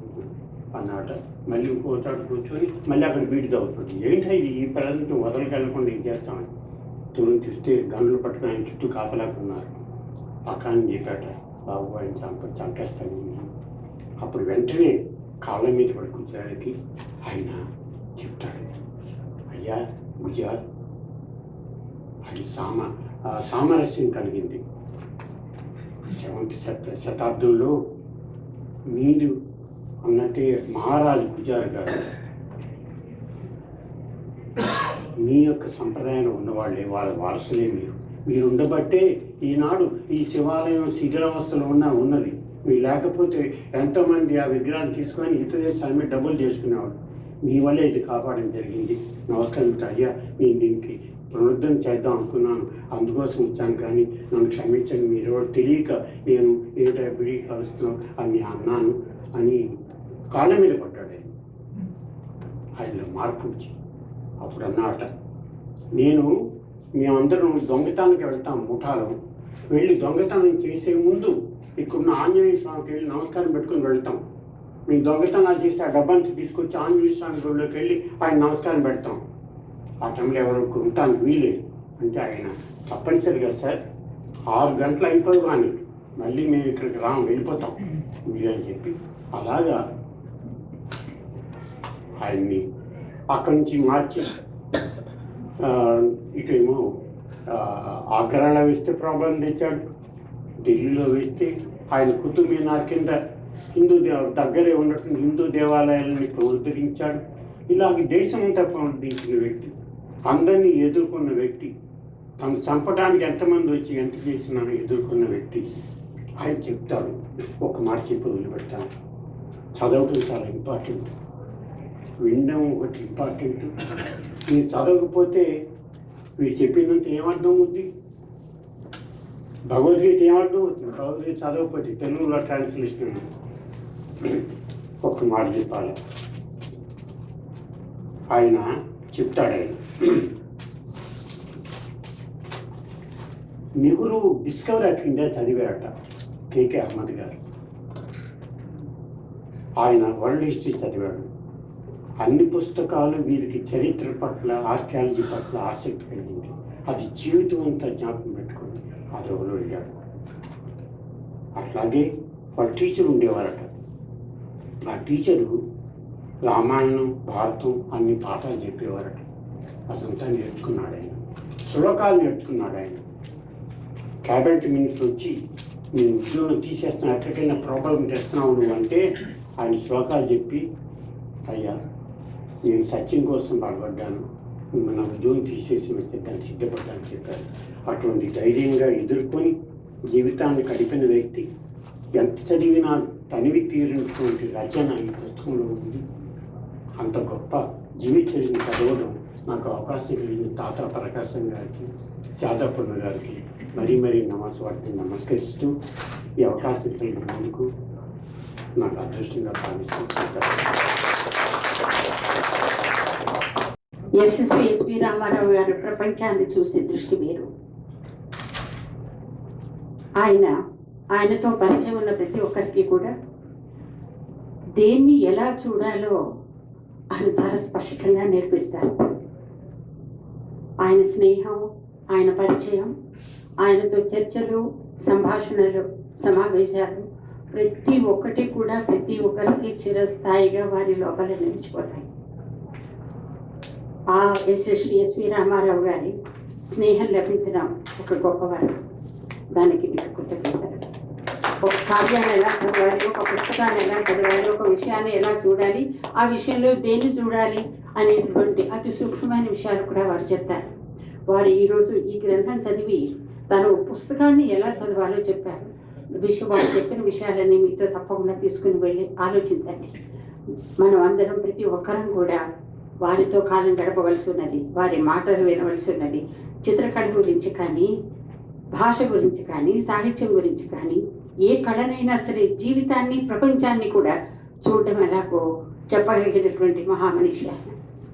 అన్నాట. మళ్ళీ ఇంకోటాడు కూర్చొని మళ్ళీ అక్కడ బీడీ తాగుతుంది. ఏంటి ఇది ఈ పిల్లలతో వదలకెళ్ళకుండా ఏం చేస్తామని దూరం చూస్తే గన్నులు పట్టుకుని ఆయన చుట్టూ కాపలాకున్నారు. పక్కన చెప్పాట, బాబు ఆయన చంపేస్తాను. అప్పుడు వెంటనే కాళ్ళ మీద పడి కూర్చోడానికి ఆయన చెప్తాడు, అయ్యా గుజార్ ఆయన సామరస్యం కలిగింది. 7th శతాబ్దంలో మీరు అన్నట్టే మహారాజు గుజార్ గారు మీ యొక్క సంప్రదాయంలో ఉన్నవాళ్ళే, వాళ్ళ వారసులే మీరు ఉండబట్టే ఈనాడు ఈ శివాలయం శిథిలావస్థలో ఉన్నది. మీరు లేకపోతే ఎంతోమంది ఆ విగ్రహాన్ని తీసుకొని ఇతర దేశాల మీద డబ్బులు చేసుకునేవాడు. మీ వల్లే ఇది కాపాడడం జరిగింది. నమస్కారం అయ్యా, నేను దీనికి పునరుద్ధరణ చేద్దాం అనుకున్నాను, అందుకోసం వచ్చాను, కానీ నన్ను క్షమించండి, మీరు తెలియక నేను ఏమిటో బిడి కలుస్తున్నాం అని అన్నాను అని కాళ్ళ మీద పడ్డాడు. ఆయనలో మార్పు వచ్చి అప్పుడు అన్నమాట, మేమందరం దొంగతనానికి వెళ్తాం ముఠాలో. వెళ్ళి దొంగతనం చేసే ముందు ఇక్కడున్న ఆంజనేయ స్వామికి వెళ్ళి నమస్కారం పెట్టుకుని వెళ్తాం. మేము దొంగతనాలు చేసి ఆ డబ్బంతా తీసుకొచ్చి ఆంజనేయ స్వామి గుడిలోకి వెళ్ళి ఆయన నమస్కారం పెడతాం. ఆ టైంలో ఎవరు ఉంటానికి వీలేదు అంటే ఆయన తప్పనిసరిగా సార్ 6 గంటలు అయిపోయి కానీ మళ్ళీ మేము ఇక్కడికి వెళ్ళిపోతాం మీరు అని చెప్పి అలాగా ఆయన్ని అక్కడి నుంచి మార్చి ఇటేమో ఆగ్రాలో వేస్తే ప్రాబ్లం తెచ్చాడు. ఢిల్లీలో వేస్తే ఆయన కుతుబ్ మీనార్ కింద దగ్గరే ఉన్నటువంటి హిందూ దేవాలయాలని పునరుద్ధరించాడు. ఇలాగ దేశమంతా పునరుద్ధరించిన వ్యక్తి, అందరినీ ఎదుర్కొన్న వ్యక్తి, తను చంపడానికి ఎంతమంది వచ్చి ఎంత చేసినా ఎదుర్కొన్న వ్యక్తి. ఆయన చెప్తాడు, ఒక మాట చెప్పి వదిలిపెడతాను, చదవటం చాలా ఇంపార్టెంట్, వినడం ఒకటి ఇంపార్టెంట్. మీరు చదవకపోతే మీరు చెప్పినంత ఏమర్థం అవుద్ది? భగవద్గీత ఏమర్థం అవుతుంది? భగవద్గీత చదవకపోతే తెలుగులో ట్రాన్స్లేషన్ ఒక్క మాట చెప్పాలి. ఆయన చెప్తాడు, నెహ్రూ డిస్కవరీ ఆఫ్ ఇండియా చదివాడట కేకే అహ్మద్ గారు. ఆయన వరల్డ్ హిస్టరీ చదివాడు. అన్ని పుస్తకాలు వీరికి చరిత్ర పట్ల, ఆర్కియాలజీ పట్ల ఆసక్తి కలిగింది. అది జీవితం అంతా జ్ఞాపకం పెట్టుకుని ఆ రోజులో వెళ్ళాడు. అట్లాగే వాళ్ళ టీచర్ ఉండేవారట. ఆ టీచరు రామాయణం, భారతం అన్ని పాఠాలు చెప్పేవారట. అదంతా నేర్చుకున్నాడు ఆయన. శ్లోకాలు నేర్చుకున్నాడు ఆయన. క్యాబినెట్ మినిస్టర్ వచ్చి నేను ఉద్యోగం తీసేస్తున్నా, ఎక్కడికైనా ప్రాబ్లం తెస్తున్నావు నువ్వు అంటే ఆయన శ్లోకాలు చెప్పి, అయ్యా నేను సత్యం కోసం పాల్పడ్డాను, నా ఉద్యోగం తీసేసి వస్తే దాన్ని సిద్ధపడ్డాను చెప్పారు. అటువంటి ధైర్యంగా ఎదుర్కొని జీవితాన్ని గడిపిన వ్యక్తి. ఎంత చదివినా తనివి తీరినటువంటి రచన ఈ పుస్తకంలో ఉంది. అంత గొప్ప జీవిత చరిత్ర చదవడం నాకు అవకాశం కలిగిన తాత ప్రకాశం గారికి, శారదాపూర్ణ గారికి మరీ వాటిని నమస్కరిస్తూ ఈ అవకాశం కలిగినందుకు నాకు అదృష్టంగా భావిస్తున్నాను. యశస్వి ఎస్వి రామారావు గారు ప్రపంచాన్ని చూసే దృష్టి వేరు. ఆయన ఆయనతో పరిచయం ఉన్న ప్రతి ఒక్కరికి కూడా దేన్ని ఎలా చూడాలో ఆయన చాలా స్పష్టంగా నేర్పిస్తారు. ఆయన స్నేహం, ఆయన పరిచయం, ఆయనతో చర్చలు, సంభాషణలు, సమావేశాలు ప్రతి ఒక్కటి కూడా ప్రతి ఒక్కరికి చిరస్థాయిగా వారి లోపల నిలిచిపోతాయి. ఆ ఎస్వి రామారావు గారి స్నేహం లభించిన ఒక గొప్పవారు. దానికి మీకు కృతజ్ఞతలు. ఒక కావ్యాన్ని ఎలా చదవాలి, ఒక పుస్తకాన్ని ఎలా చదవాలి, ఒక విషయాన్ని ఎలా చూడాలి, ఆ విషయంలో దేన్ని చూడాలి అనేటువంటి అతి సూక్ష్మమైన విషయాలు కూడా వారు చెప్తారు. వారు ఈరోజు ఈ గ్రంథం చదివి తను పుస్తకాన్ని ఎలా చదవాలో చెప్పారు. వారు చెప్పిన విషయాలన్నీ మీతో తప్పకుండా తీసుకుని వెళ్ళి ఆలోచించండి. మనం అందరం ప్రతి ఒక్కరం కూడా వారితో కాలం గడపవలసి ఉన్నది, వారి మాటలు వినవలసి ఉన్నది. చిత్రకళ గురించి కానీ, భాష గురించి కానీ, సాహిత్యం గురించి కానీ, ఏ కళనైనా సరే జీవితాన్ని, ప్రపంచాన్ని కూడా చూడడం ఎలాగో చెప్పగలిగినటువంటి మహామనిషి ఆయన.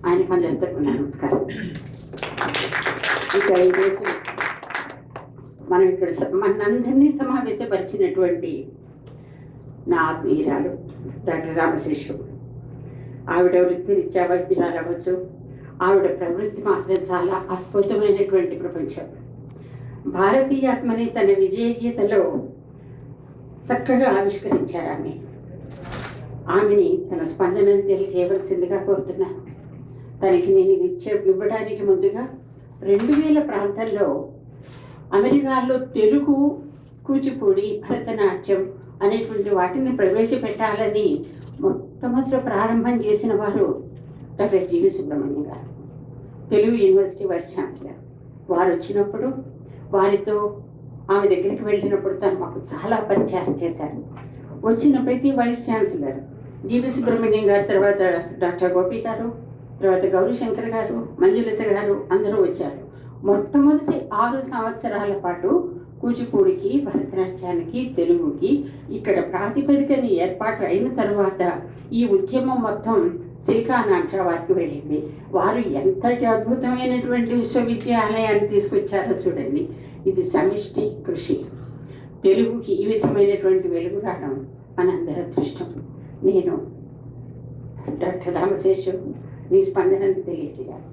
ఆయనకు అందరితో నమస్కారం. ఇక ఈరోజు మనం ఇక్కడ మనందరినీ సమావేశపరిచినటువంటి నా ఆత్మీయురాలు డాక్టర్ రామశేషు. ఆవిడ వృత్తిరీత్యా వైద్యురాలు అవ్వచ్చు. ఆవిడ ప్రవృత్తి మాత్రం చాలా అద్భుతమైనటువంటి ప్రపంచం. భారతీయాత్మని తన విజయ గీతలో చక్కగా ఆవిష్కరించారు. ఆమెని తన స్పందనను తెలియజేయవలసిందిగా కోరుతున్నాను. తనకి నేను ఇవ్వడానికి ముందుగా 2000 ప్రాంతంలో అమెరికాలో తెలుగు, కూచిపూడి, భరతనాట్యం అనేటువంటి వాటిని ప్రవేశపెట్టాలని మొట్టమొదట ప్రారంభం చేసిన వారు డాక్టర్ జీవి సుబ్రహ్మణ్యం గారు, తెలుగు యూనివర్సిటీ వైస్ ఛాన్సలర్. వారు వచ్చినప్పుడు వారితో ఆమె దగ్గరికి వెళ్ళినప్పుడు తను మాకు చాలా పరిచయం చేశారు. వచ్చిన ప్రతి వైస్ ఛాన్సలర్ జీవి సుబ్రహ్మణ్యం గారు, తర్వాత డాక్టర్ గోపి గారు, తర్వాత గౌరీశంకర్ గారు, మంజులత గారు అందరూ వచ్చారు. మొట్టమొదటి 6 సంవత్సరాల పాటు కూచిపూడికి, భరతనాట్యానికి, తెలుగుకి ఇక్కడ ప్రాతిపదికని ఏర్పాటు అయిన తర్వాత ఈ ఉద్యమం మొత్తం సిలికానాంధ్ర వారికి వెళ్ళింది. వారు ఎంతటి అద్భుతమైనటువంటి విశ్వవిద్యాలయాన్ని తీసుకొచ్చారో చూడండి. ఇది సమిష్టి కృషి. తెలుగుకి ఈ విధమైనటువంటి వెలుగు రావడం మనందరి అదృష్టం. నేను డాక్టర్ రామశేషు నీ స్పందనను తెలియజేయాలి.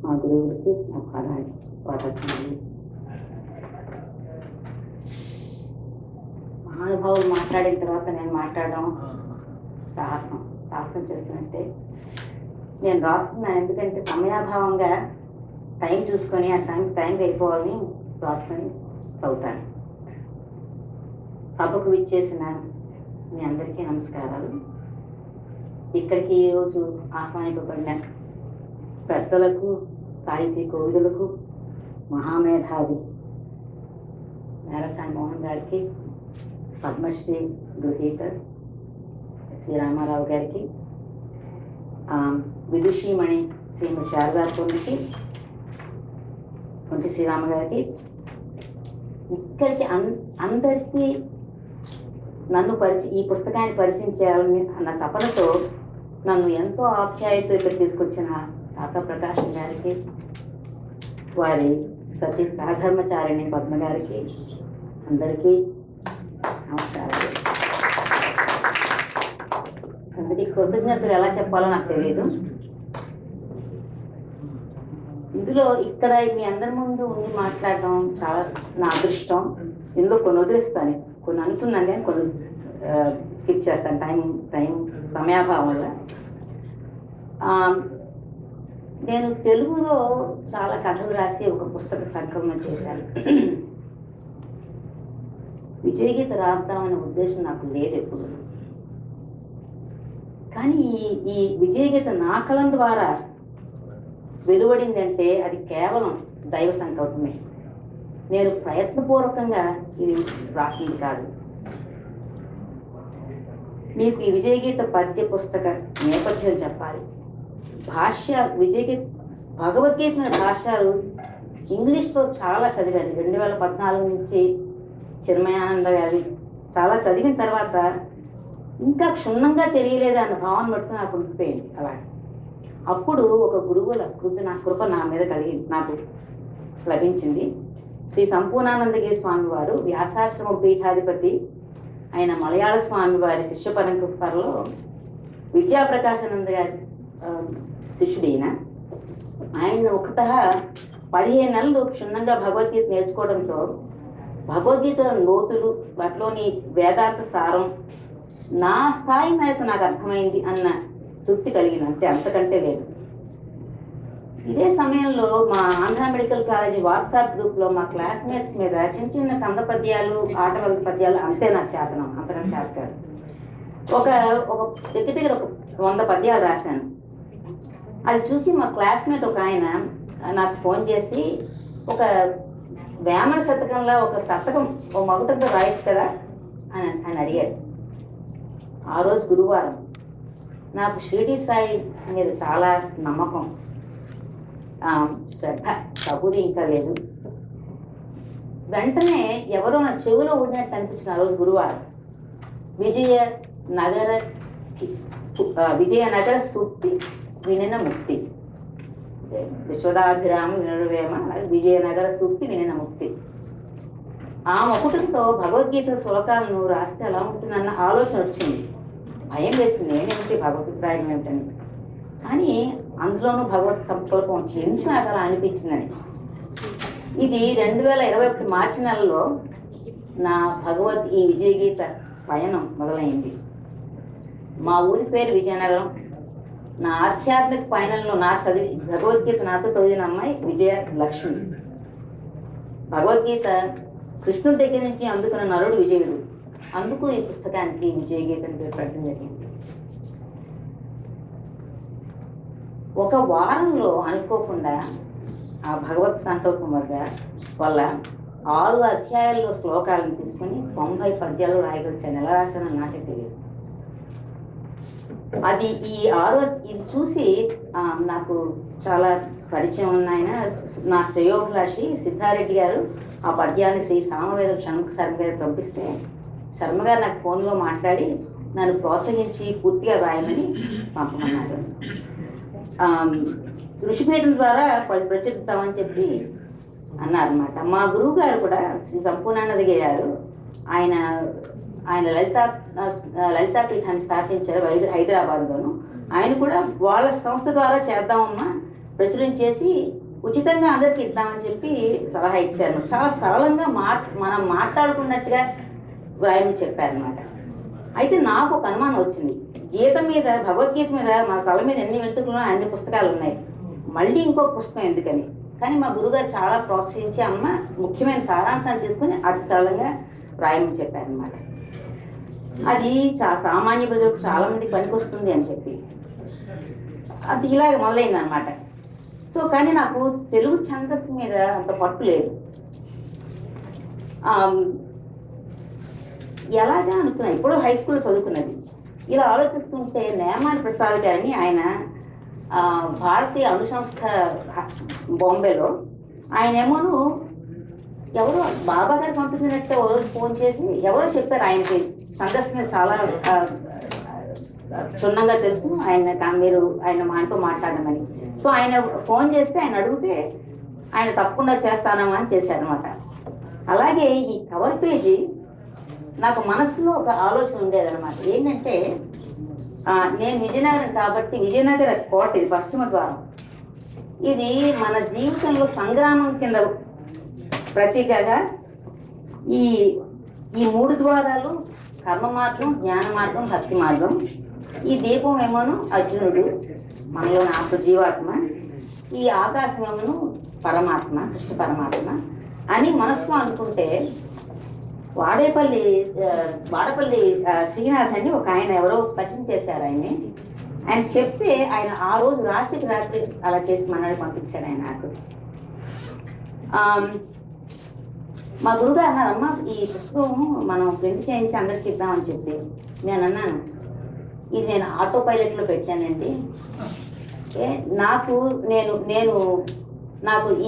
మా గురువులకి నా పాదాలు. మహానుభావులు మాట్లాడిన తర్వాత నేను మాట్లాడడం సాహసం చేస్తున్నట్టే. నేను రాసుకున్నాను, ఎందుకంటే సమయాభావంగా టైం చూసుకొని ఆ టైం వెళ్ళిపోవాలని రాసుకొని చదువుతాను. సభకు విచ్చేసిన మీ అందరికీ నమస్కారాలు. ఇక్కడికి ఈరోజు ఆహ్వానింపబడిన పెద్దలకు, సాహితీ కోవిదులకు, మహామేధావి నారాయణ మోహన్ గారికి, పద్మశ్రీ గ్రహీత ఎస్వి రామారావు గారికి, విదుషీమణి శ్రీమతి శారదాపూర్ణకి, కొంటి శ్రీరామ గారికి, ఇక్కడికి అందరికీ నన్ను ఈ పుస్తకాన్ని పరిచయం చేయాలని అన్న తపనతో నన్ను ఎంతో ఆప్యాయతో ఇక్కడ తీసుకొచ్చిన డాక్టర్ ప్రకాశం గారికి, వారి సతీ సహధర్మచారిణి పద్మ గారికి అందరికీ నమస్కారాలు. అందుకే కృతజ్ఞతలు ఎలా చెప్పాలో నాకు తెలియదు. ఇందులో ఇక్కడ మీ అందరి ముందు ఉండి మాట్లాడడం చాలా నా అదృష్టం. ఇందులో కొన్ని వదిలేస్తాను, కొన్ని అనుకున్నాను కానీ కొన్ని స్కిప్ చేస్తాను టైం సమయాభావం వల్ల. నేను తెలుగులో చాలా కథలు రాసి ఒక పుస్తక సంకలనం చేశాను. విజయగీత రాద్దామనే ఉద్దేశం నాకు లేదు ఎప్పుడు. కానీ ఈ విజయగీత నా కలం ద్వారా వెలువడిందంటే అది కేవలం దైవ సంకల్పమే. నేను ప్రయత్నపూర్వకంగా ఇది రాసింది కాదు. మీకు ఈ విజయగీత పద్య పుస్తక నేపథ్యం చెప్పాలి. భాష్య విజయగీత భగవద్గీత భాష్యాలు ఇంగ్లీష్లో చాలా చదివాను. 2014 నుంచి చిన్మయానంద గారి చాలా చదివిన తర్వాత ఇంకా క్షుణ్ణంగా తెలియలేదు అన్న భావన బట్టి నాకు ఉండిపోయింది. అలాగే అప్పుడు ఒక గురువుల కృప నా మీద నాకు లభించింది. శ్రీ సంపూర్ణానందగిరి స్వామి వారు వ్యాసాశ్రమ పీఠాధిపతి ఆయన మలయాళ స్వామి వారి శిష్య పరంపరలో విద్యాప్రకాశానంద గారి శిష్యుడైన ఆయన ఒకతః 15 నెలలు క్షుణ్ణంగా భగవద్గీత నేర్చుకోవడంతో భగవద్గీత లోతులు వాటిలోని వేదాంత సారం నా స్థాయి మేరకు నాకు అర్థమైంది అన్న తృప్తి కలిగింది, అంతే, అంతకంటే లేదు. ఇదే సమయంలో మా ఆంధ్ర మెడికల్ కాలేజీ వాట్సాప్ గ్రూప్లో మా క్లాస్మేట్స్ మీద చిన్న చిన్న కంద పద్యాలు, ఆట వలస పద్యాలు అంతే నాకు చేతనం, అంత నాకు చేస్తారు. ఒక దగ్గర ఒక 100 పద్యాలు రాశాను. అది చూసి మా క్లాస్మేట్ ఒక ఆయన నాకు ఫోన్ చేసి, ఒక వేమన శతకంలో ఒక శతకం ఓ మగుటంతో రాయొచ్చు కదా అని అడిగాడు. ఆ రోజు గురువారం. నాకు షిరిడి సాయి మీద చాలా నమ్మకం, శ్రద్ధ, కబూరి ఇంకా లేదు. వెంటనే ఎవరో నా చెవిలో ఊదినట్టు అనిపించింది. ఆ రోజు గురువారం. విజయనగర సూక్తి వినిన ముక్తి, విశ్వదాభిరామ వినురవేమ, విజయనగర సూక్తి వినిన ముక్తి. ఆ మొకుటంతో భగవద్గీత శ్లోకాలను రాస్తే ఎలా ఉంటుందన్న ఆలోచన వచ్చింది. భయం వేస్తుంది, నేనేమిటి భగవద్గీత రాయడం ఏమిటని. కానీ అందులోనూ భగవత్ సంకల్పం వచ్చి ఎందుకు నాకు అలా అనిపించిందని. ఇది 2021 మార్చి నెలలో నా ఈ విజయగీత పయనం మొదలైంది. మా ఊరి పేరు విజయనగరం. నా ఆధ్యాత్మిక పయనంలో భగవద్గీత నాతో చదివిన అమ్మాయి విజయలక్ష్మి. భగవద్గీత కృష్ణుడి దగ్గర నుంచి అందుకున్న నరుడు విజయుడు, అందుకు ఈ పుస్తకానికి విజయగీత అని పేరు పెట్టడం జరిగింది. ఒక వారంలో అనుకోకుండా ఆ భగవత్ సంకల్పం వల్ల 6 అధ్యాయాల్లో శ్లోకాలను తీసుకుని 90 పద్యాలు రాయగలిచాను. ఎలా రాశానో నాకే తెలియదు. అది ఇది చూసి నాకు చాలా పరిచయం ఉన్నాయన నా శ్రేయోభిలాషి సిద్ధారెడ్డి గారు ఆ పద్యాన్ని శ్రీ సామవేద షణ్ముఖ శర్మ గారు పంపిస్తే, శర్మ గారు నాకు ఫోన్లో మాట్లాడి నన్ను ప్రోత్సహించి పూర్తిగా రాయమని పంపమన్నారు. ఋషిపీఠం ద్వారా ప్రచురిస్తామని చెప్పి అన్నారన్నమాట. మా గురువు గారు కూడా శ్రీ సంపూర్ణానందగిరి గారు ఆయన లలితా పీఠాన్ని స్థాపించారు హైదరాబాద్లోను. ఆయన కూడా వాళ్ళ సంస్థ ద్వారా చేద్దామమ్మా, ప్రచురించేసి ఉచితంగా అందరికి ఇద్దామని చెప్పి సలహా ఇచ్చారు. చాలా సరళంగా మనం మాట్లాడుకున్నట్టుగా వ్రాయమని చెప్పారనమాట. అయితే నాకు ఒక అనుమానం వచ్చింది. గీత మీద, భగవద్గీత మీద మా కళ్ళ మీద ఎన్ని వెంట్రుకలు అన్ని పుస్తకాలు ఉన్నాయి, మళ్ళీ ఇంకొక పుస్తకం ఎందుకని. కానీ మా గురుగారు చాలా ప్రోత్సహించి అమ్మ ముఖ్యమైన సారాంశాన్ని తీసుకుని అతి సరళంగా వ్రాయమని చెప్పారనమాట. అది సామాన్య ప్రజలకు చాలా మందికి పనికొస్తుంది అని చెప్పి అది ఇలాగ మొదలైంది అనమాట. సో కానీ నాకు తెలుగు ఛందస్సు మీద అంత పట్టు లేదు. ఎలాగా అనుకున్నా, ఇప్పుడు హై స్కూల్లో చదువుకున్నది. ఇలా ఆలోచిస్తుంటే నేమాని ప్రసాద్ గారిని, ఆయన భారతీయ అణుసంస్థ బాంబేలో, ఆయన ఏమోను ఎవరో బాబా గారు పంపించినట్టే ఓ రోజు ఫోన్ చేసి ఎవరో చెప్పారు ఆయనకి ఛందస్సు మీద చాలా క్షుణ్ణంగా తెలుసు, ఆయన మాతో మాట్లాడమని. సో ఆయన ఫోన్ చేస్తే ఆయన అడిగితే ఆయన తప్పకుండా చేస్తానమా అని చేశారనమాట. అలాగే ఈ కవర్ పేజీ నాకు మనసులో ఒక ఆలోచన ఉండేదన్నమాట. ఏంటంటే నేను విజయనగరం కాబట్టి, విజయనగర కోట ఇది పశ్చిమ ద్వారం, ఇది మన జీవితంలో సంగ్రామం కింద ప్రతీకగా ఈ 3 ద్వారాలు కర్మ మార్గం, జ్ఞాన మార్గం, భక్తి మార్గం. ఈ దీపం ఏమోను అర్జునుడు, మనలోని ఆత్మ జీవాత్మ, ఈ ఆకాశం ఏమోను పరమాత్మ, కృష్ణ పరమాత్మ అని మనసులో అనుకుంటే, వాడపల్లి శ్రీనాథ్ అని ఒక ఆయన ఎవరో పరిచయం చేశారు ఆయన్ని. ఆయన చెప్తే ఆయన ఆ రోజు రాత్రికి రాత్రి అలా చేసి మనల్ని పంపించాడు ఆయన నాకు. మా గురుగారు అన్నారమ్మా ఈ పుస్తకం మనం ప్రింట్ చేయించి అందరికి ఇద్దామని చెప్పి. నేను అన్నాను, ఇది నేను ఆటో పైలట్లో పెట్టానండి, నాకు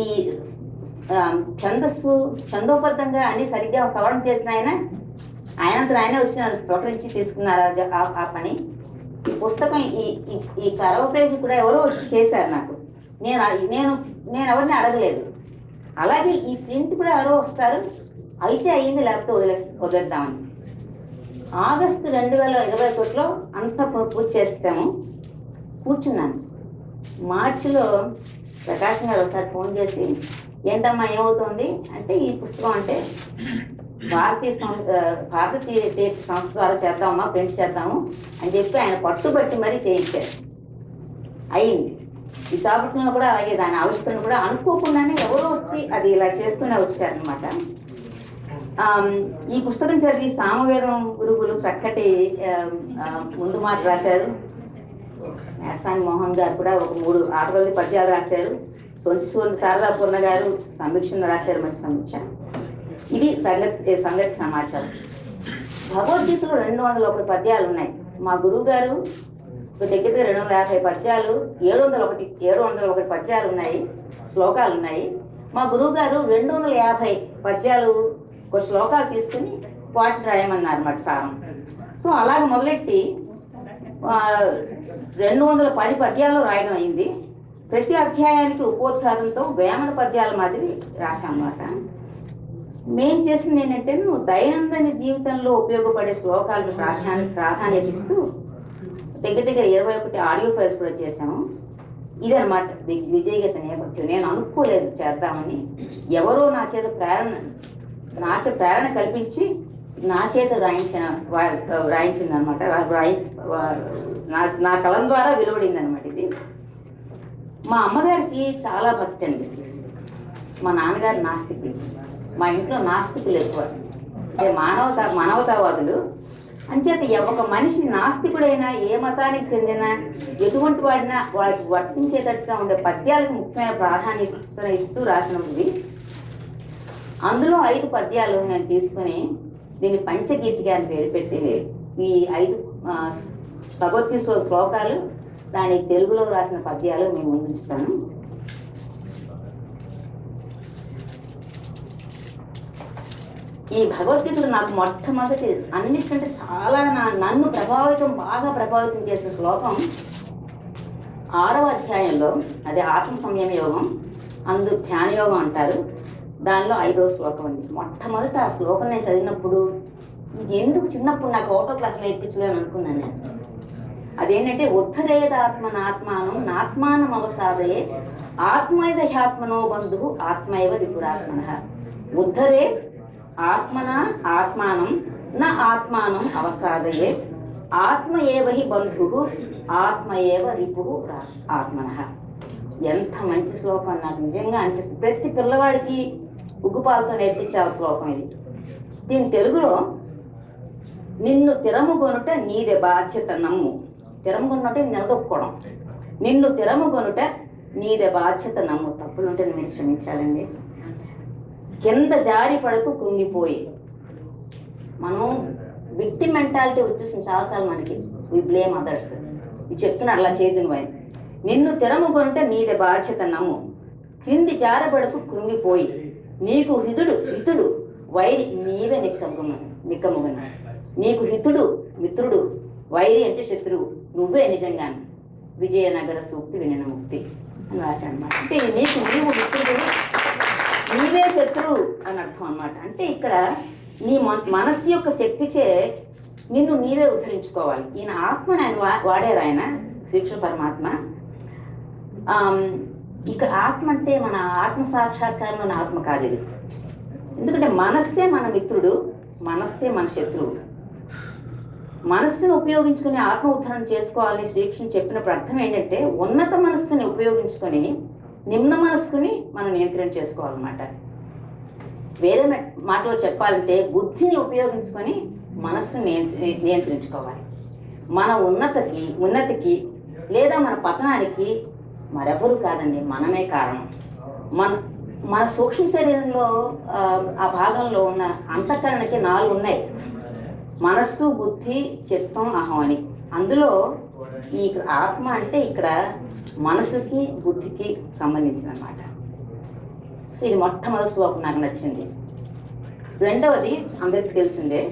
ఈ ఛందోబద్ధంగా అన్ని సరిగ్గా సవరణ చేసిన ఆయనంతా ఆయనే వచ్చి నన్ను ప్రకటించి తీసుకున్నారు ఆ పని. ఈ పుస్తకం ఈ కరవ పేజీ కూడా ఎవరో వచ్చి చేశారు నాకు. నేను ఎవరిని అడగలేదు. అలాగే ఈ ప్రింట్ కూడా ఎవరో వస్తారు, అయితే అయ్యింది లేకపోతే వదిలేద్దామని. ఆగస్టు 2021లో అంతా పూర్తి చేసాము. కూర్చున్నాను. మార్చిలో ప్రకాశం గారు ఒకసారి ఫోన్ చేసి, ఏంటమ్మా ఏమవుతుంది అంటే, ఈ పుస్తకం అంటే భారతీయ తీర్థ సంస్థ ద్వారా చేద్దామమ్మా, ప్రింట్ చేద్దాము అని చెప్పి ఆయన పట్టుబట్టి మరీ చేయించారు. అయింది. విశాఖపట్నంలో కూడా అలాగే దాని ఆవిష్కరణ కూడా అనుకోకుండానే ఎవరో వచ్చి అది ఇలా చేస్తూనే వచ్చారనమాట. ఈ పుస్తకం చదివి సామవేదం గురువులు చక్కటి ముందు మాట రాశారు. నేర్సాని మోహన్ గారు కూడా ఒక 3 ఆటవల్లి పద్యాలు రాశారు. సొంటి శారదాపూర్ణ గారు సమీక్షను రాశారు, మంచి సమీక్ష. ఇది సంగతి సమాచారం. భగవద్గీతలో 201 పద్యాలు ఉన్నాయి. మా గురువు గారు దగ్గర 250 పద్యాలు, 701 పద్యాలు ఉన్నాయి, శ్లోకాలు ఉన్నాయి. మా గురువు గారు 250 పద్యాలు శ్లోకాలు తీసుకుని వాటిని రాయమన్నారు అన్నమాట, సారం. సో అలాగ మొదలెట్టి 210 పద్యాలు రాయడం అయింది. ప్రతి అధ్యాయానికి ఉపోద్ఘాతంతో వేమన పద్యాల మాదిరి రాశామన్నమాట. మేం చేసింది ఏంటంటే, దైనందిన జీవితంలో ఉపయోగపడే శ్లోకాలకు ప్రాధాన్యత ఇస్తూ దగ్గర 21 ఆడియో ఫైల్స్ కూడా చేశాము. ఇదనమాట విజయగీత నేపథ్యం. నేను అనుకోలేదు చేద్దామని. ఎవరో నాకు ప్రేరణ కల్పించి నా చేత రాయించింది అనమాట. నా కలం ద్వారా వెలువడింది అనమాట. ఇది మా అమ్మగారికి చాలా భక్తి అండి. మా నాన్నగారు నాస్తికులు, మా ఇంట్లో నాస్తికులు ఎక్కువ, అంటే మానవతావాదులు. అంచేత ఒక మనిషి నాస్తికుడైనా, ఏ మతానికి చెందిన ఎటువంటి వాడినా వాళ్ళకి వర్తించేటట్టుగా ఉండే పద్యాలకు ముఖ్యమైన ప్రాధాన్యత ఇస్తూ రాసినవి. అందులో 5 పద్యాలు నేను తీసుకుని దీన్ని పంచగీతిగా అని పేరు పెట్టి, ఈ 5 భగవద్గీత శ్లోకాలు దాని తెలుగులో రాసిన పద్యాలు మేము ముందుంచుతాను. ఈ భగవద్గీతలో నాకు మొట్టమొదటి అన్నిటికంటే చాలా నన్ను బాగా ప్రభావితం చేసిన శ్లోకం 6వ అధ్యాయంలో, అదే ఆత్మ సంయమ యోగం, అందులో ధ్యాన యోగం అంటారు. దానిలో 5వ శ్లోకం అండి. మొట్టమొదటి ఆ శ్లోకం నేను చదివినప్పుడు, ఇది ఎందుకు చిన్నప్పుడు నాకు 1వ క్లాస్లో నేర్పించలేని అనుకున్నాను నేను. అదేంటంటే, ఉద్ధరేదాత్మనాత్మానం నాత్మానం అవసాదయే ఆత్మైవ హ్యాత్మనో బంధువు ఆత్మైవ విపురాత్మన. ఉద్ధరే ఆత్మన ఆత్మానం నా ఆత్మానం అవసాదయే ఆత్మ ఏవ హి బంధువు ఆత్మ ఏవ రిపుః ఆత్మనః. ఎంత మంచి శ్లోకం, నాకు నిజంగా అనిపిస్తుంది. ప్రతి పిల్లవాడికి ఉగ్గుపాలతో నేర్పించాల శ్లోకం ఇది. దీని తెలుగులో, నిన్ను తిరముగొనుట నీదే బాధ్యత నమ్ము. తిరముగొనుట నిలదొక్కోవడం. నిన్ను తిరముగొనుట నీదే బాధ్యత నమ్ము. తప్పులుంటే నేను క్షమించాలండి. కింద జారి పడకు కృంగిపోయి. మనం విక్టిమ్ మెంటాలిటీ వచ్చేసింది చాలాసార్లు మనకి. వి బ్లేమ్ అదర్స్. ఇది చెప్తున్నాడు, అలా చేయదు నువ్వు. నిన్ను తిరముగొనుట నీదే బాధ్యత నమ్ము. క్రింది జారబడకు కృంగిపోయి. నీకు హితుడు వైరి నీవే నిక్కముగను. నీకు హితుడు మిత్రుడు, వైరి అంటే శత్రువు నువ్వే నిజంగాను. విజయనగర సూక్తి వినిన ముక్తి అని రాశాను అనమాట. అంటే నీవు మిత్రుడు, నీవే శత్రువు అని అర్థం అనమాట. అంటే ఇక్కడ నీ మనస్సు యొక్క శక్తిచే నిన్ను నీవే ఉద్ధరించుకోవాలి. ఈయన ఆత్మని ఆయన వాడారు, ఆయన శ్రీకృష్ణ పరమాత్మ. ఇక్కడ ఆత్మ అంటే మన ఆత్మ సాక్షాత్కారంలో ఆత్మ కాదు ఇది. ఎందుకంటే మనస్సే మన మిత్రుడు, మనస్సే మన శత్రువు. మనస్సును ఉపయోగించుకుని ఆత్మ ఉద్ధరణ చేసుకోవాలని శ్రీకృష్ణుడు చెప్పినప్పుడు అర్థం ఏంటంటే, ఉన్నత మనస్సుని ఉపయోగించుకొని నిమ్న మనస్సుని మనం నియంత్రణ చేసుకోవాలన్నమాట. వేరే మాటలో చెప్పాలంటే, బుద్ధిని ఉపయోగించుకొని మనస్సుని నియంత్రించుకోవాలి. మన ఉన్నతికి లేదా మన పతనానికి మరెవరు కాదండి, మనమే కారణం. మన సూక్ష్మ శరీరంలో ఆ భాగంలో ఉన్న అంతఃకరణకి 4 ఉన్నాయి: మనస్సు, బుద్ధి, చిత్తం, అహం అని. అందులో ఈ ఆత్మ అంటే ఇక్కడ మనసుకి బుద్ధికి సంబంధించిన అన్నమాట. సో ఇది మొట్టమొదటి శ్లోకం నాకు నచ్చింది. రెండవది అందరికీ తెలిసిందే,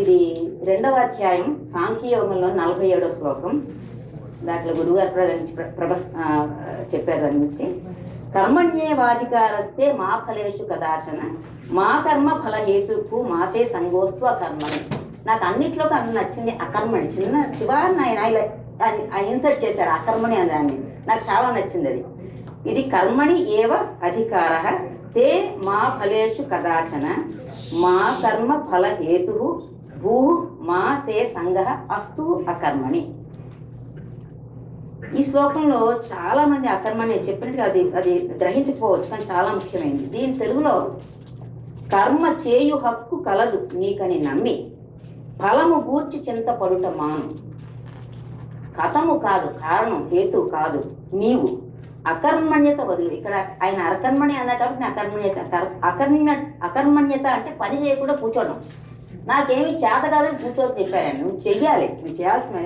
ఇది 2వ అధ్యాయం సాంఖ్యయోగంలో 47వ శ్లోకం. దాంట్లో గురుగారు చెప్పారు దాని గురించి. కర్మణ్యేవాధికారస్తే మా ఫలేషు కదాచన మా కర్మ ఫల హేతుకు మాతే సంగోస్తు అకర్మణి. నాకు అన్నిట్లో కన్నా నచ్చింది అకర్మణి. చివరిని ఆయన ఇన్సర్ట్ చేశారు అకర్మణి అని దాన్ని. నాకు చాలా నచ్చింది అది. ఇది కర్మణి ఏవ అధికార తే మా ఫలేషు కదాచన మా కర్మ ఫల హేతు భూ మా తే సంగ అస్తు అకర్మణి. ఈ శ్లోకంలో చాలా మంది అకర్మణి చెప్పినట్టుగా అది గ్రహించకపోవచ్చు, కానీ చాలా ముఖ్యమైనది. దీని తెలుగులో కర్మ చేయు హక్కు కలదు నీకని నమ్మి ఫలము గూర్చి చింతపడుట మాను. కథము కాదు, కారణం హేతు కాదు, నీవు అకర్మణ్యత వదులు. ఇక్కడ ఆయన అకర్మణి అన్నా కాబట్టి అకర్మణ్యత అంటే పని చేయకుండా కూర్చోవడం. నాకేమి చేత కాదని కూర్చోని చెప్పారు ఆయన. నువ్వు చెయ్యాలి, నువ్వు చేయాల్సిన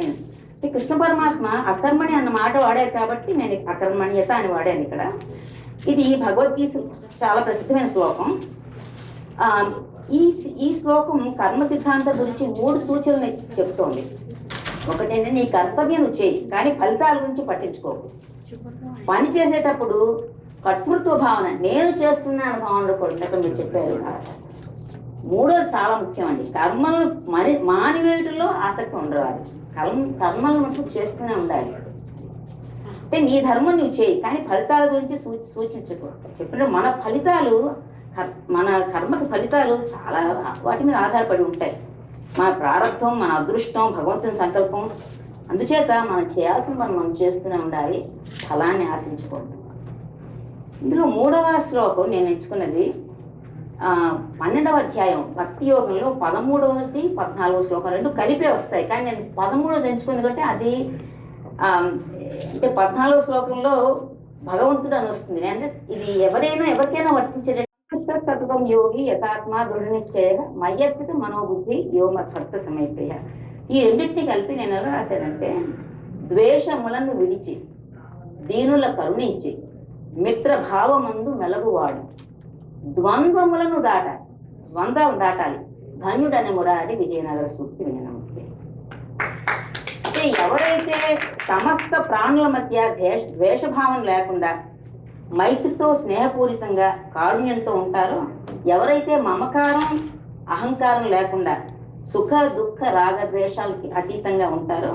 అంటే కృష్ణ పరమాత్మ అకర్మణి అన్న మాట వాడారు కాబట్టి నేను అకర్మణ్యత అని వాడాను ఇక్కడ. ఇది భగవద్గీత చాలా ప్రసిద్ధమైన శ్లోకం. ఈ శ్లోకం కర్మ సిద్ధాంతం గురించి 3 సూచనలు చెప్తోంది. ఒకటేంటంటే నీ కర్తవ్యం నువ్వు చేయి, కానీ ఫలితాల గురించి పట్టించుకోకు. పని చేసేటప్పుడు కర్తృత్వ భావన, నేను చేస్తున్నాను భావనలో కూడా మీరు చెప్పారు. మూడోది చాలా ముఖ్యం అండి, కర్మలు మానివేయటంలో ఆసక్తి ఉండరాలి. కర్మలను మటుకు చేస్తూనే ఉండాలి. అంటే నీ ధర్మం నువ్వు చేయి, కానీ ఫలితాల గురించి సూచించకు. చెప్పిన మన ఫలితాలు, మన కర్మకి ఫలితాలు చాలా వాటి మీద ఆధారపడి ఉంటాయి. మన ప్రారంభం, మన అదృష్టం, భగవంతుని సంకల్పం. అందుచేత మనం చేయాల్సిన మనం చేస్తూనే ఉండాలి, ఫలాన్ని ఆశించకూడదు. ఇందులో 3వ శ్లోకం నేను ఎంచుకున్నది 12వ అధ్యాయం భక్తి యోగంలో 13వది 14వ శ్లోకం 2 కలిపే వస్తాయి. కానీ నేను 13వది ఎంచుకుంది కంటే అది అంటే 14వ శ్లోకంలో భగవంతుడు అని వస్తుంది. అంటే ఇది ఎవరికైనా వర్తించే సతతం యోగి యథాత్మ దృఢ నిశ్చయ మయ్యర్పిత మనోబుద్ధి యోమత్వర్త సమయప్రియ. ఈ రెండింటిని కలిపి నేను ఎలా రాశానంటే, ద్వేషములను విడిచి దీనుల కరుణించి మిత్రభావమందు మెలగువాడు ద్వంద్వములను ద్వంద్వం దాటాలి ధన్యుడనే మురారి విజయనగర సూక్తి విననముక్తి. అంటే ఎవరైతే సమస్త ప్రాణుల మధ్య ద్వేషభావం లేకుండా మైత్రితో స్నేహపూరితంగా కారుణ్యంతో ఉంటారో, ఎవరైతే మమకారం అహంకారం లేకుండా సుఖ దుఃఖ రాగద్వేషాలకి అతీతంగా ఉంటారో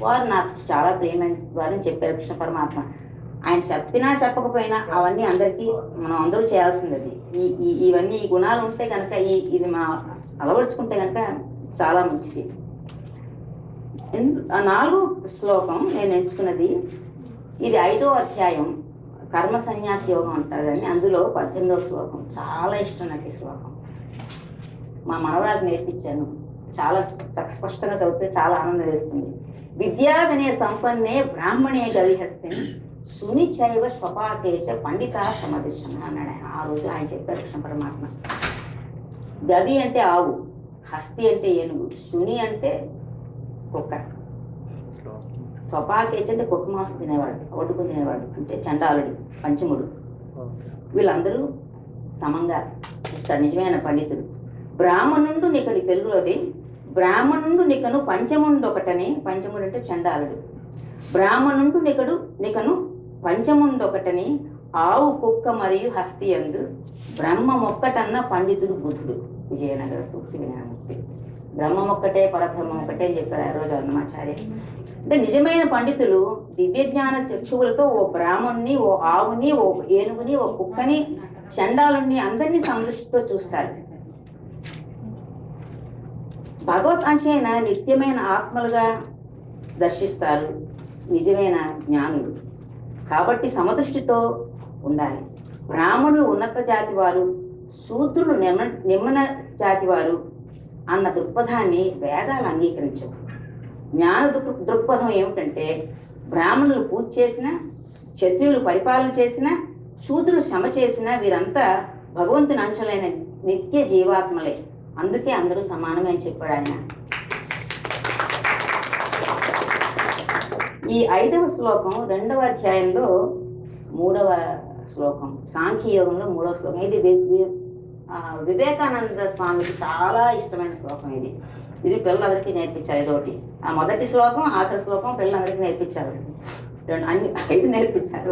వారు నాకు చాలా ప్రియమైన వారని చెప్పారు కృష్ణ పరమాత్మ. ఆయన చెప్పినా చెప్పకపోయినా అవన్నీ మనం అందరూ చేయాల్సింది. ఇవన్నీ ఈ గుణాలు ఉంటే కనుక ఇది మా అలవర్చుకుంటే కనుక చాలా మంచిది. 4వ శ్లోకం నేను ఎంచుకున్నది, ఇది 5వ అధ్యాయం కర్మ సన్యాస యోగం అంటారు కానీ అందులో 18వ శ్లోకం చాలా ఇష్టం నాకు. ఈ శ్లోకం మా మనవరాలకు నేర్పించాను. చాలా స్పష్టంగా చదివితే చాలా ఆనందం వేస్తుంది. విద్యాగనే సంపన్నే బ్రాహ్మణే గవిహస్తిని సునిచైవ స్వపాకేచ పండిత సమదర్శన అన్నాడు. ఆ రోజు ఆయన చెప్పారు కృష్ణ పరమాత్మ. గవి అంటే ఆవు, హస్తి అంటే ఏనుగు, సుని అంటే కుక్క, స్వపాకేచ అంటే కుక్క మాంసం తినేవాడు, ఒడుకు తినేవాడు అంటే చండాలుడి, పంచముడు. వీళ్ళందరూ సమంగా చూస్తాడు నిజమైన పండితుడు. బ్రాహ్మణుండు నికను, తెలుగులోది బ్రాహ్మణుండు నికను పంచముండు ఒకటని, పంచముడు అంటే చండాలుడు. బ్రాహ్మణుండు నికను పంచముండు ఒకటని ఆవు కుక్క మరియు హస్తి అందు బ్రహ్మమొక్కటన్న పండితుడు బుధుడు. విజయనగర సూక్తి వినాముక్తి. బ్రహ్మమొక్కటే పరబ్రహ్మం ఒక్కటే అని చెప్పారు ఆ రోజు అన్నమాచార్య. అంటే నిజమైన పండితులు దివ్యజ్ఞాన చక్షువులతో ఓ బ్రాహ్మణుని, ఓ ఆవుని, ఓ ఏనుగుని, ఓ కుక్కని, చండాలుని అందరినీ సమదృష్టితో చూస్తాడు. భగవత్ అంశైన నిత్యమైన ఆత్మలుగా దర్శిస్తారు నిజమైన జ్ఞానులు. కాబట్టి సమదృష్టితో ఉండాలి. బ్రాహ్మణులు ఉన్నత జాతి వారు, శూద్రులు నిమ్న జాతి వారు అన్న దృక్పథాన్ని వేదాలు అంగీకరించవు. జ్ఞాన దృక్పథం ఏమిటంటే, బ్రాహ్మణులు పూజ చేసినా, క్షత్రియులు పరిపాలన చేసినా, శూద్రులు శ్రమ చేసినా వీరంతా భగవంతుని అంశులైన నిత్య జీవాత్మలే. అందుకే అందరూ సమానమే అని చెప్పాడు ఆయన. ఈ 5వ శ్లోకం 2వ అధ్యాయంలో 3వ శ్లోకం, సాంఖ్యయోగంలో 3వ శ్లోకం. ఇది వివేకానంద స్వామికి చాలా ఇష్టమైన శ్లోకం. ఇది పిల్లలందరికీ నేర్పించాలి. ఇదొకటి, ఆ మొదటి శ్లోకం ఆఖరి శ్లోకం పిల్లలందరికీ నేర్పించాలి. అన్ని 5 నేర్పించాలి.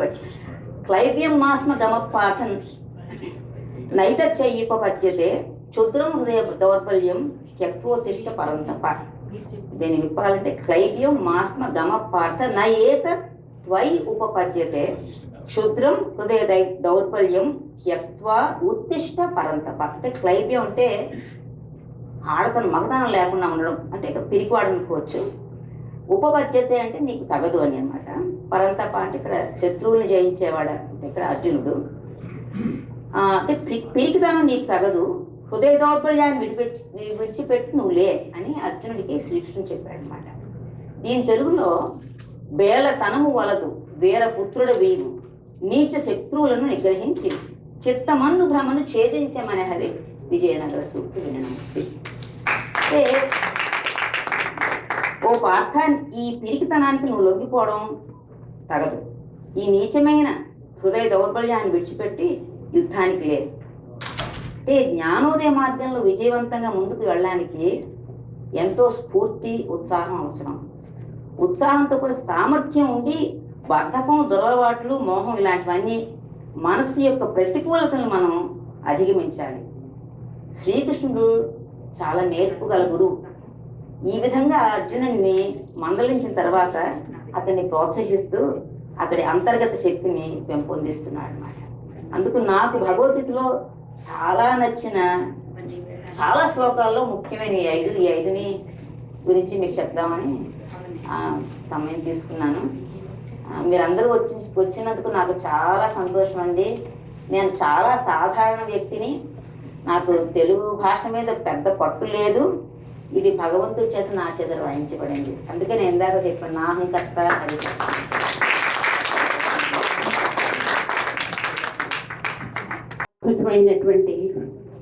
క్లైవ్యం మాస్మ గమ పాఠన్ నైతచ్చయ్యుపపద్యతే క్షుద్రం హృదయ దౌర్బల్యం త్యక్తోతిష్ట పరంతప. దీన్ని విప్పాలంటే క్లైవ్యం మాస్మ గమ పాఠ నయేత త్వై ఉపపద్యతే క్షుద్రం హృదయ దౌర్బల్యం త్యక్వా ఉత్తిష్ట పరంతప. అంటే క్లైవ్యం అంటే ఆడతనం మగతనం లేకుండా ఉండడం, అంటే ఇక్కడ పిరికివాడు అనుకోవచ్చు. ఉపపద్యతే అంటే నీకు తగదు అని అనమాట. పరంతప అంటే ఇక్కడ శత్రువుని జయించేవాడు, అంటే ఇక్కడ అర్జునుడు. అంటే పిరికితనం నీకు తగదు, హృదయ దౌర్బల్యాన్ని విడిచిపెట్టి నువ్వు లే అని అర్జునుడికి శ్రీకృష్ణుడు చెప్పాడు అనమాట. దీని తెలుగులో బేలతనము వలదు వీర పుత్రుడు వీవు నీచ శత్రువులను నిగ్రహించి చిత్తమందు భ్రమను ఛేదించమని హరి విజయనగర సూక్తి వినడం. అంటే ఓ పార్థాన్ని ఈ పిరికితనానికి నువ్వు లొంగిపోవడం తగదు, ఈ నీచమైన హృదయ దౌర్బల్యాన్ని విడిచిపెట్టి యుద్ధానికి లేదు. అంటే జ్ఞానోదయ మార్గంలో విజయవంతంగా ముందుకు వెళ్ళడానికి ఎంతో స్ఫూర్తి, ఉత్సాహం అవసరం. ఉత్సాహంతో కూడా సామర్థ్యం ఉండి బద్ధకం, దురలవాట్లు, మోహం ఇలాంటివన్నీ మనస్సు యొక్క ప్రతికూలతను మనం అధిగమించాలి. శ్రీకృష్ణుడు చాలా నేర్పుగల గురువు. ఈ విధంగా అర్జునుడిని మందలించిన తర్వాత అతన్ని ప్రోత్సహిస్తూ అతడి అంతర్గత శక్తిని పెంపొందిస్తున్నాడు అన్నమాట. అందుకు నాకు భగవద్గీతలో చాలా నచ్చిన చాలా శ్లోకాల్లో ముఖ్యమైన ఈ ఐదుని గురించి మీకు చెప్దామని సమయం తీసుకున్నాను. మీరందరూ వచ్చినందుకు నాకు చాలా సంతోషం అండి. నేను చాలా సాధారణ వ్యక్తిని, నాకు తెలుగు భాష మీద పెద్ద పట్టు లేదు. ఇది భగవంతుడి చేత నా చేత వాయించబడింది. అందుకే నేను ఇందాక చెప్పాను, నా అహంకర్త అది. అద్భుతమైనటువంటి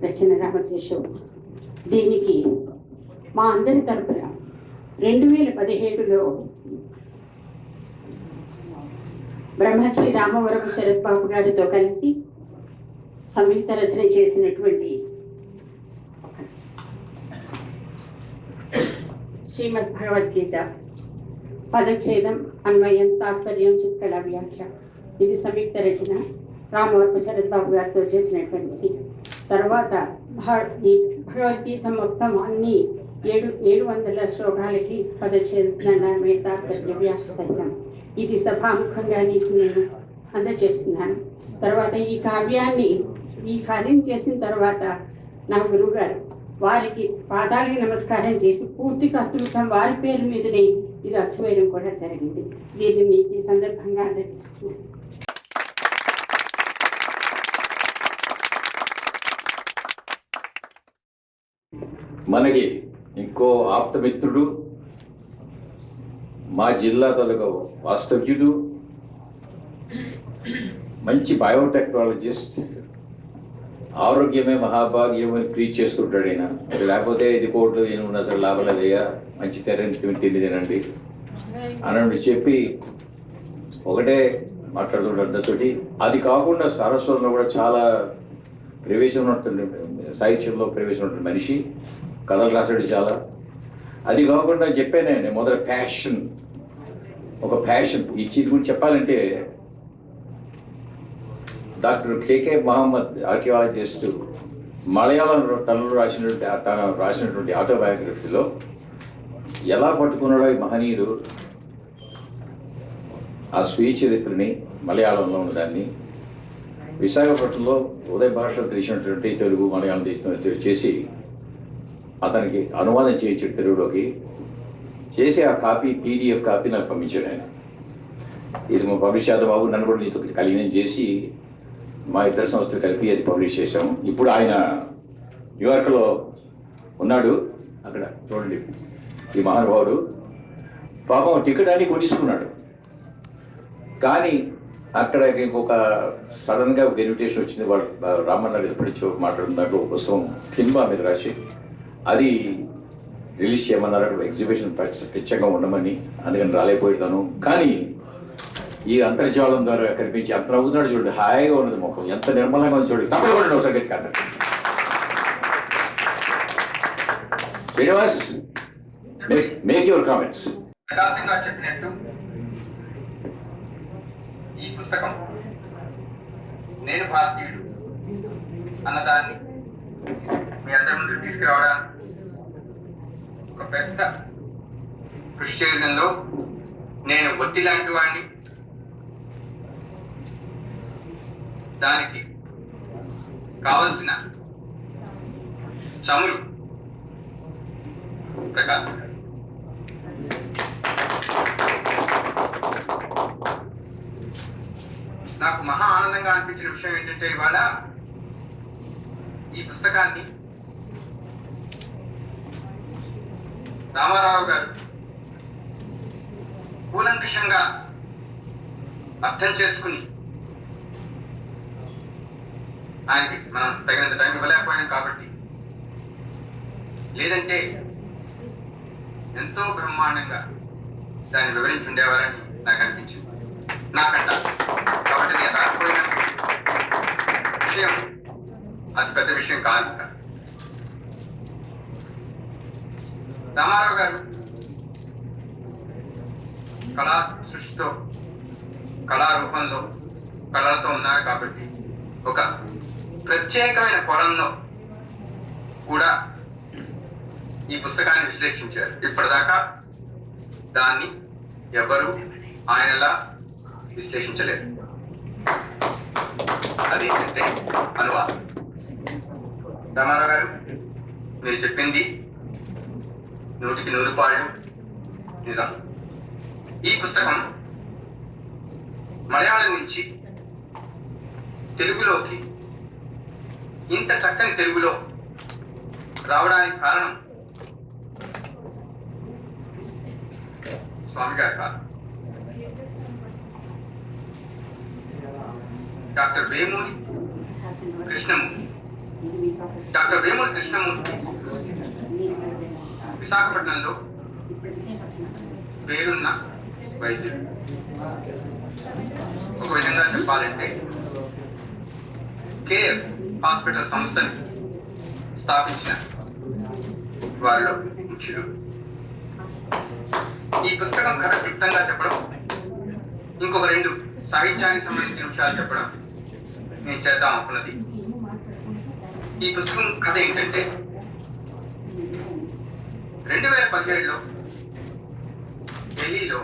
రచన రామశేషు. దీనికి మా అందరి తరపున 2017లో బ్రహ్మశ్రీ రామవరపు శరత్ బాబు గారితో కలిసి సంయుక్త రచన చేసినటువంటి శ్రీమద్ భగవద్గీత పదచ్ఛేదం, అన్వయం, తాత్పర్యం, చిత్కళ వ్యాఖ్య, ఇది సంయుక్త రచన రామవరపు శరత్ బాబు గారితో చేసినటువంటిది. తర్వాత ఈ భగవద్గీత మొత్తం అన్ని 700 శ్లోకాలకి పదచ్ఛేదం, అన్వయం, తాత్పర్య వ్యాఖ్య సహితం ఇది సభాముఖంగా నీకు నేను అందజేస్తున్నాను. తర్వాత ఈ కార్యం చేసిన తర్వాత నా గురువుగారు వారికి పాదాలకి నమస్కారం చేసి పూర్తి కర్తృత్వం వారి పేరు మీదనే ఇది అచ్చువేయడం కూడా జరిగింది. దీన్ని మీకు ఈ సందర్భంగా అందజేస్తున్నాను. మనకి ఇంకో ఆప్తమిత్రుడు, మా జిల్లా తాలూకా వాస్తవ్యుడు, మంచి బయోటెక్నాలజిస్ట్, ఆరోగ్యమే మహాభాగ్యం అని ప్రీచ్ చేస్తుంటాడు ఆయన. లేకపోతే ఇది కోట్లు ఏమన్నా అసలు లాభం లేదయ్యా, మంచి తిండి తినండి అని చెప్పి ఒకటే మాట్లాడుతుంటాడు దాంతోటి. అది కాకుండా సారస్వతంలో కూడా చాలా ప్రవేశం ఉంటుంది, సాహిత్యంలో ప్రవేశం ఉంటుంది మనిషి, కథలు రాసాడు చాలా. అది కాకుండా చెప్పాను నేను మొదట ఒక ప్యాషన్ ఈ చీజ్ గురించి చెప్పాలంటే, Dr.K మహమ్మద్ ఆర్కియాలజిస్ట్ మలయాళం తనలో రాసినటువంటి ఆటోబయోగ్రఫీలో ఎలా పట్టుకున్నాడో ఈ మహనీయుడు ఆ స్వీయ చరిత్రని మలయాళంలో ఉన్నదాన్ని విశాఖపట్నంలో ఉదయ భాష తీసినటువంటి తెలుగు మలయాళం చేసి అతనికి అనువాదం చేయించాడు తెలుగులోకి. చేసి ఆ PDF కాపీ నాకు పంపించాడు ఆయన. ఇది మా పబ్లిష్ చేద్దాం బాబు, నన్ను కూడా నీతో కలిగిన చేసి మా ఇద్దరు సంస్థలు కలిపి అది పబ్లిష్ చేసాము. ఇప్పుడు ఆయన న్యూయార్క్లో ఉన్నాడు. అక్కడ చూడండి ఈ మహానుభావుడు పాపం టికెట్ అని కొనిసుకున్నాడు. కానీ అక్కడ ఇంకొక సడన్గా ఒక ఇన్విటేషన్ వచ్చింది. వాళ్ళు రామన్న ఎప్పటించి మాట్లాడుతున్న దాంట్లో ఒక పుస్తకం సినిమా మీద రాసి అది రిలీజ్ చేయమన్నారు. అక్కడ ఎగ్జిబిషన్ ప్రత్యేకంగా ఉండమని, అందుకని రాలేకపోయాను. కానీ ఈ అంతర్జాలం ద్వారా కనిపించి అంత నవ్వుతున్నాడు చూడండి, హాయిగా ఉన్నది ముఖం, ఎంత నిర్మలంగా ఉంది చూడండి. తప్పకుండా ఒకసారి గట్టి కన్నా శ్రీనివాస్, మేక్ యువర్ కామెంట్స్. ప్రకాశంగా చెప్పినట్టు ఈ పుస్తకం నేను భారతీయుడు అన్నదాన్ని మీ అందరి ముందుకు తీసుకురావడానికి ఒక పెద్ద కృషి చేయడంలో నేను ఒత్తి లాంటి వాడిని. దానికి కావలసిన చమురు ప్రకాశం గారు. నాకు మహా ఆనందంగా అనిపించిన విషయం ఏంటంటే ఇవాళ ఈ పుస్తకాన్ని రామారావు గారు కూలంకషంగా అర్థం చేసుకుని, ఆయనకి మనం తగినంత టైం ఇవ్వలేకపోయాం కాబట్టి, లేదంటే ఎంతో బ్రహ్మాండంగా దాన్ని వివరించి ఉండేవారని నాకు అనిపించింది, నాకంట. కాబట్టి నేను రాకపోయిన విషయం అతి పెద్ద విషయం కాదు. రామారావు గారు కళా సృష్టితో, కళారూపంలో, కళలతో ఉన్నారు కాబట్టి ఒక ప్రత్యేకమైన కోణంలో కూడా ఈ పుస్తకాన్ని విశ్లేషించారు. ఇప్పటిదాకా దాన్ని ఎవరు ఆయనలా విశ్లేషించలేదు. అదేంటంటే అనువాదం. రామారావు గారు, మీరు చెప్పింది 100కి 100 పాళ్ళు నిజం. ఈ పుస్తకం మలయాళం నుంచి తెలుగులోకి ఇంత చక్కని తెలుగులో రావడానికి కారణం స్వామి గారి కారణం. డాక్టర్ వేమూరి కృష్ణమూర్తి విశాఖపట్నంలో పేరున్న వైద్యుడు. ఒక విధంగా చెప్పాలంటే కేర్ హాస్పిటల్ సంస్థని స్థాపించిన వారిలో ముఖ్యుడు. ఈ పుస్తకం కథ క్లుప్తంగా చెప్పడం, ఇంకొక 2 సాహిత్యానికి సంబంధించిన విషయాలు చెప్పడం నేను చేద్దాం అనుకున్నది. ఈ పుస్తకం కథ ఏంటంటే 2017లో ఢిల్లీలో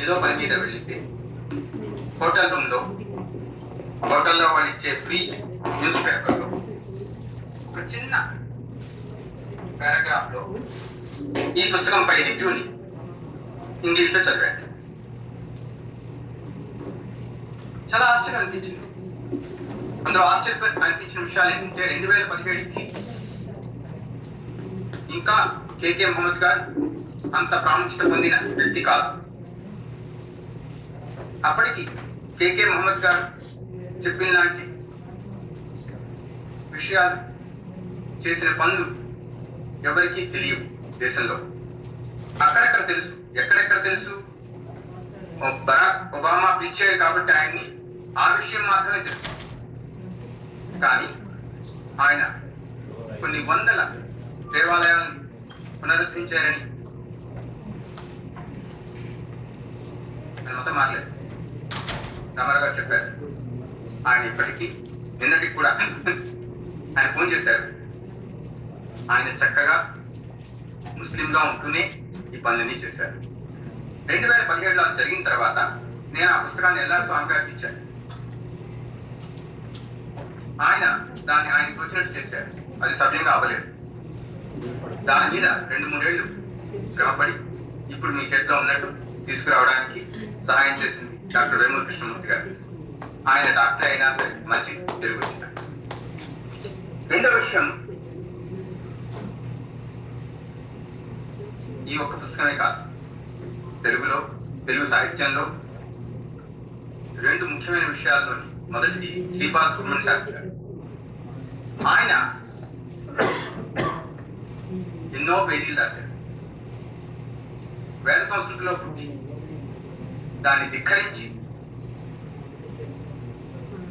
ఏదో పని మీద వెళ్ళితే హోటల్ రూమ్లో, హోటల్లో వాళ్ళు ఇచ్చే ఫ్రీ న్యూస్ పేపర్లో ఒక చిన్న పారాగ్రాఫ్ లో ఈ పుస్తకంపై రివ్యూని ఇంగ్లీష్లో చదివాను. చాలా ఆశ్చర్యం అనిపించింది. అందులో ఆశ్చర్యం అనిపించిన విషయాలు ఏంటంటే 2017కి ఇంకా కేకే మహమ్మద్ గారు అంత ప్రాముఖ్యత పొందిన వ్యక్తి కాదు. అప్పటికి కేకే మహమ్మద్ గారు చెప్పిన లాంటి విషయాలు, చేసిన పనులు ఎవరికీ తెలియవు దేశంలో. అక్కడెక్కడ తెలుసు, ఎక్కడెక్కడ తెలుసు. బరాక్ ఒబామా పిలిచారు కాబట్టి ఆయన్ని ఆ విషయం మాత్రమే తెలుసు. కానీ ఆయన కొన్ని వందల దేవాలయాలను పునరుద్ధరించారని, ఆయన మొత్తం మారలేదు. రామారావు గారు చెప్పారు. ఆయన ఇప్పటికీ నిన్నటికి కూడా ఆయన ఫోన్ చేశారు. ఆయన చక్కగా ముస్లింగా ఉంటూనే ఈ పనులన్నీ చేశారు. 2017లో జరిగిన తర్వాత నేను ఆ పుస్తకాన్ని ఎలా స్వామి గారికి ఇచ్చాను. ఆయన దాన్ని ఆయనకు తోచినట్టు చేశారు. అది సవ్యంగా అవ్వలేదు. దాని మీద 2-3 ఏళ్ళు శ్రమపడి ఇప్పుడు మీ చేతిలో ఉన్నట్టు తీసుకురావడానికి సహాయం చేసింది డాక్టర్ వేమూరి కృష్ణమూర్తి గారు. ఆయన డాక్టర్ అయినా సరే మంచి తెలుగు వచ్చినారు. రెండో విషయం, ఈ ఒక్క పుస్తకమే కాదు, తెలుగు సాహిత్యంలో 2 ముఖ్యమైన విషయాల్లోని మొదటిది శ్రీపాద సుబ్రహ్మణ్య శాస్త్రి గారు. ఆయన ఎన్నో పేజీలు రాశారు. వేద సంస్కృతిలో పుట్టి దాన్ని ధిక్కరించి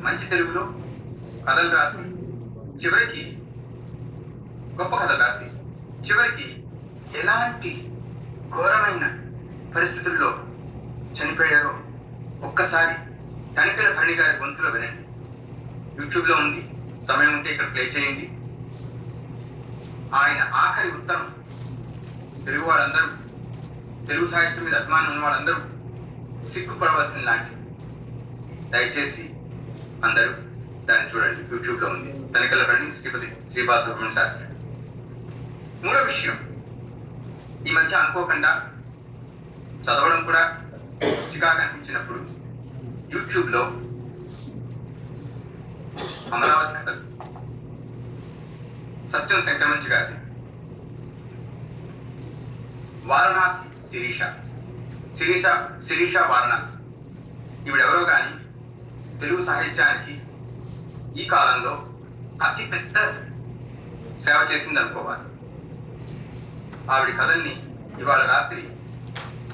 మంచి తెలుగులో కథలు రాసి, చివరికి గొప్ప కథలు రాసి, చివరికి ఎలాంటి ఘోరమైన పరిస్థితుల్లో చనిపోయారో ఒక్కసారి తనికెల భరణి గారి గొంతులో వినండి. యూట్యూబ్లో ఉంది, సమయం ఉంటే ఇక్కడ ప్లే చేయండి. ఆయన ఆఖరి ఉత్తరం తెలుగు వాళ్ళందరూ, తెలుగు సాహిత్యం మీద అభిమానం ఉన్న వాళ్ళందరూ సిగ్గుపడవలసిన లాంటి. దయచేసి అందరూ దాన్ని చూడండి, యూట్యూబ్లో ఉంది. తనికెల భరణి శ్రీపతి శ్రీనివాస సుబ్రహ్మణ్య శాస్త్రి. మూడో విషయం, ఈ మధ్య అనుకోకుండా చదవడం కూడా చికాగా అనిపించినప్పుడు యూట్యూబ్లో అమరావతి కథలు, సత్యం శంకరమంచి గారి వారణాసి శిరీష వారణాసి. ఈవిడెవరో కానీ తెలుగు సాహిత్యానికి ఈ కాలంలో అతి పెద్ద సేవ చేసింది అనుకోవాలి. ఆవిడ కథల్ని ఇవాళ రాత్రి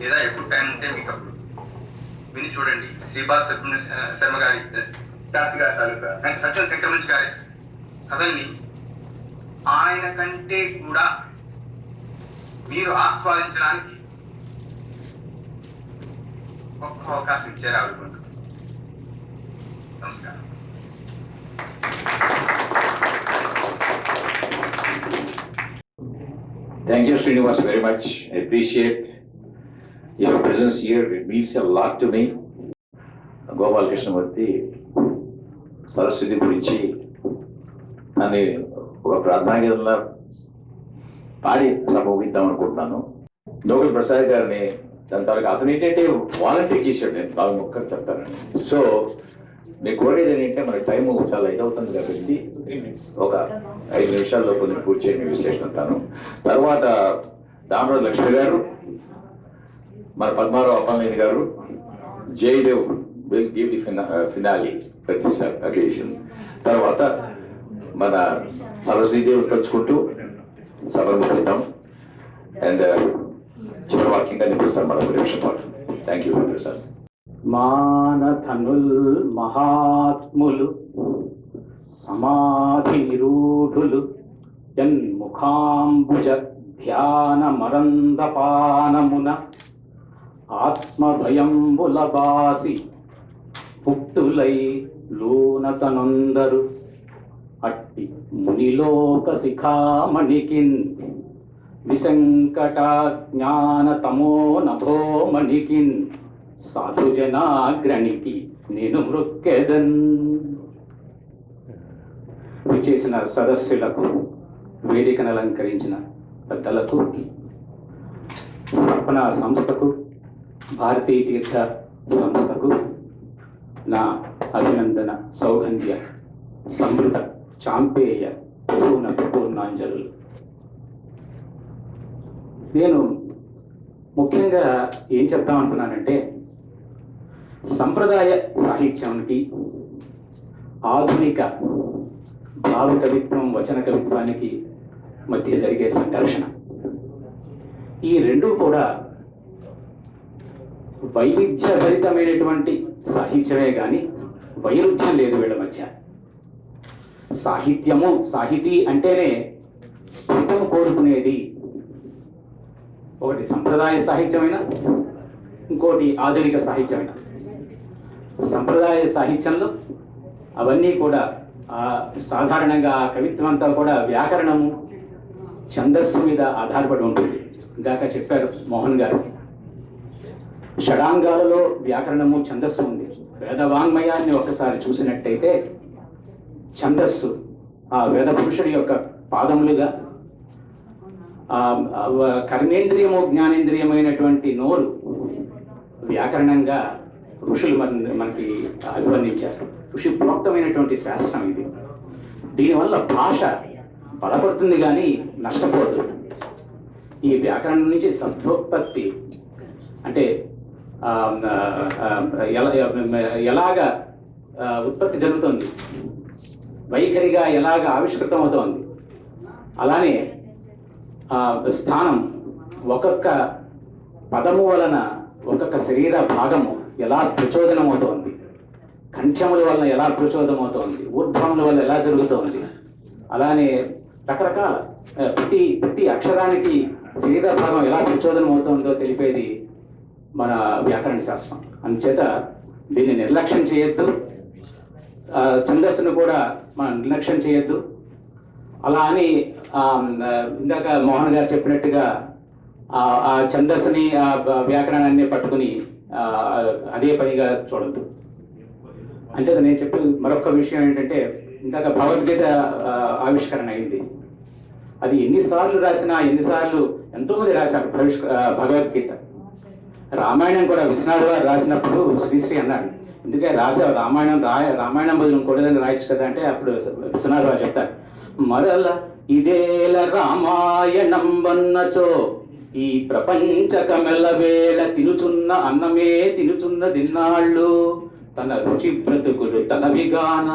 లేదా ఎప్పుడు టైం ఉంటే మీకు అప్పుడు విని చూడండి. శ్రీనివాస శర్మ గారి శాస్త్రి గారి తాలూకా సత్యం శంకరమంచి గారి కథల్ని ఆయన కంటే కూడా మీరు ఆస్వాదించడానికి ఒక్క అవకాశం ఇచ్చారు ఆవిడ కొంచెం. నమస్కారం. Thank you, Srinivasa, very much. I appreciate your presence here. It means a lot to me. Gopala Krishnamurthy Saraswati గురించి అని ఒక ప్రార్థనాగీతంలో పాడి సభ ముగిద్దాం అనుకుంటున్నాను. నోబెల్ ప్రసాద్ గారిని దాని తర్వాత అతను ఏంటంటే వాలంటీర్ చేశాడు. నేను 4 ముక్కలు చెప్తానండి. సో నేను కోరేది ఏంటంటే మనకి టైం చాలా ఇదవుతుంది కాబట్టి ఒక 5 నిమిషాల్లో కొన్ని పూర్తి చేయని విశ్లేషణ అంటాను. తర్వాత దామరాజు లక్ష్మి గారు, మన Padmarao Appalaneni garu, Jayadev will give the finale for this occasion. తర్వాత మన సరస్వతీదేవిని తలుచుకుంటూ సభను ముగిద్దాం. అండ్ చివరి వాక్యంగా నిలుస్తాను మన 1 నిమిషం పాటు. Thank you sir. మానధనుల్ మహాత్ములు సమాధిరూఢులు యన్ముఖాంబుజ ధ్యాన మరందపానమున ఆత్మభయంబులబాసి పుట్టులై లూనతనొందరు అట్టి మునిలోక శిఖామణికిన్ విసంకటాజ్ఞాన తమో నభోమణికిన్ సాధుజనాగ్రణికి నేను మృక్కెదన్. విచేసిన సదస్సులకు, వేదికను అలంకరించిన పెద్దలకు, సప్నా సంస్థకు, భారతీ తీర్థ సంస్థకు నా అభినందన, సౌగంధ్య, సమృత, చాంపేయ, పూర్ణ పూర్ణాంజలు. నేను ముఖ్యంగా ఏం చెప్తామనుకున్నానంటే, సంప్రదాయ సాహిత్యానికి ఆధునిక భావ కవిత్వం, వచన కవిత్వానికి మధ్య జరిగే సంఘర్షణ, ఈ రెండు కూడా వైవిధ్యభరితమైనటువంటి సాహిత్యమే కానీ వైరుధ్యం లేదు వీళ్ళ మధ్య. సాహిత్యము, సాహితీ అంటేనే హితం కోరుకునేది ఒకటి సంప్రదాయ సాహిత్యమైన, ఇంకోటి ఆధునిక సాహిత్యమైన. సంప్రదాయ సాహిత్యంలో అవన్నీ కూడా సాధారణంగా కవిత్వం అంతా కూడా వ్యాకరణము, ఛందస్సు మీద ఆధారపడి ఉంటుంది. ఇందాక చెప్పారు మోహన్ గారు, షడాంగాలలో వ్యాకరణము, ఛందస్సు ఉంది. వేదవాంగ్మయాన్ని ఒకసారి చూసినట్టయితే ఛందస్సు ఆ వేద పురుషుడి యొక్క పాదములుగా, కర్ణేంద్రియము జ్ఞానేంద్రియమైనటువంటి నోరు వ్యాకరణంగా ఋషులు మనకి అభివర్ణించారు. ఋషి ప్రోక్తమైనటువంటి శాస్త్రం ఇది. దీనివల్ల భాష బలపడుతుంది కానీ నష్టపోదు. ఈ వ్యాకరణం నుంచి శబ్దోత్పత్తి అంటే ఎలాగ ఉత్పత్తి జరుగుతుంది, వైఖరిగా ఎలాగ ఆవిష్కృతం అవుతోంది, అలానే స్థానం ఒక్కొక్క పదము వలన ఒక్కొక్క శరీర భాగము ఎలా ప్రచోదనమవుతోంది, కంఠ్యముల వలన ఎలా ప్రచోదనమవుతోంది, ఊర్ధ్వముల వల్ల ఎలా జరుగుతోంది, అలానే రకరకాల ప్రతి అక్షరానికి శరీర భాగం ఎలా ప్రచోదనం అవుతుందో తెలిపేది మన వ్యాకరణ శాస్త్రం. అందుచేత దీన్ని నిర్లక్ష్యం చేయొద్దు, ఛందస్సును కూడా మనం నిర్లక్ష్యం చేయొద్దు. అలా అని ఇందాక మోహన్ గారు చెప్పినట్టుగా ఆ ఛందస్సుని ఆ వ్యాకరణాన్ని పట్టుకుని అదే పనిగా చూడద్దు. అంచేత నేను చెప్పే మరొక విషయం ఏంటంటే, ఇందాక భగవద్గీత ఆవిష్కరణ అయింది. అది ఎన్నిసార్లు రాసినా ఎంతోమంది రాశారు భగవద్గీత. రామాయణం కూడా విశ్వనాథ్ గారు రాసినప్పుడు శ్రీశ్రీ అన్నాడు, ఎందుకే రాసే రామాయణం బదులు ఇంకోటిదని రాయొచ్చు కదా అంటే, అప్పుడు విశ్వనాథ్ గారు చెప్తారు, మరల ఇదేల రామాయణం వన్నచో ఈ ప్రపంచకమెల్లవేళ తినుచున్న అన్నమే తినుచున్న దిన్నాళ్ళు, తన రుచి బ్రతుకులు తనవిగాన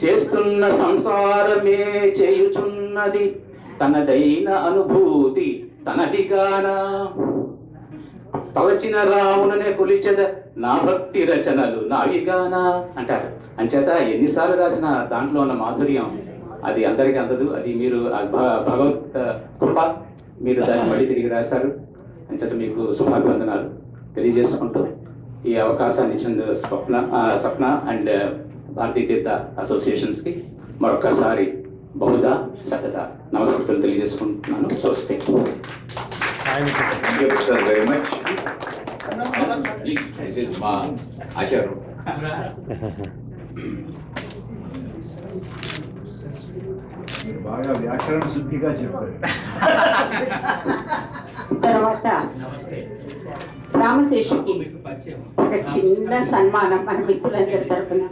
చేస్తున్న సంసారమే చేయుచున్నది, తనదైన అనుభూతి తనదిగాన, తలచిన రాముననే కొలిచెద నా భక్తి రచనలు నావిగాన అంటారు. అంచేత ఎన్నిసార్లు రాసిన దాంట్లో ఉన్న మాధుర్యం అది అందరికీ అందదు. అది మీరు భగవత్ కృప, మీరు దాన్ని మళ్ళీ తిరిగి రాశారు. అంచేత మీకు శుభాభివందనాలు తెలియజేసుకుంటూ ఈ అవకాశాన్ని ఇచ్చిన సప్న అండ్ భారతీ తీర్థ అసోసియేషన్స్కి మరొకసారి బహుదా సతదా నమస్కారాలు తెలియజేసుకుంటున్నాను. స్వస్తి. Thank you, sir, very much. This is మా ఆచార్య. బాగా వ్యాకరణ శుద్ధిగా చెప్పారు. తర్వాత రామశేషుకి ఒక చిన్న సన్మానం మన మిత్రులందరి తరఫున.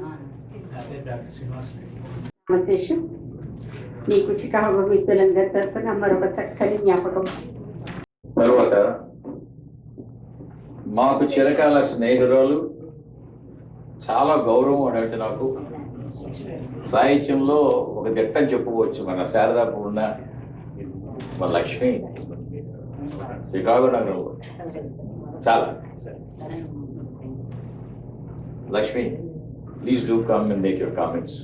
రామశేషు, నీకు చికాగో మిత్రులందరి తరఫున మరొక చక్కని జ్ఞాపకం. తర్వాత మాకు చిరకాల స్నేహితురాలు, చాలా గౌరవం అంటే నాకు సాహిత్యంలో ఒక దిట్టని చెప్పుకోవచ్చు. మన శారదా పూర్ణ, మన లక్ష్మి, చికాగో నగరంలో చాలా. Lakshmi, please do come and make your comments.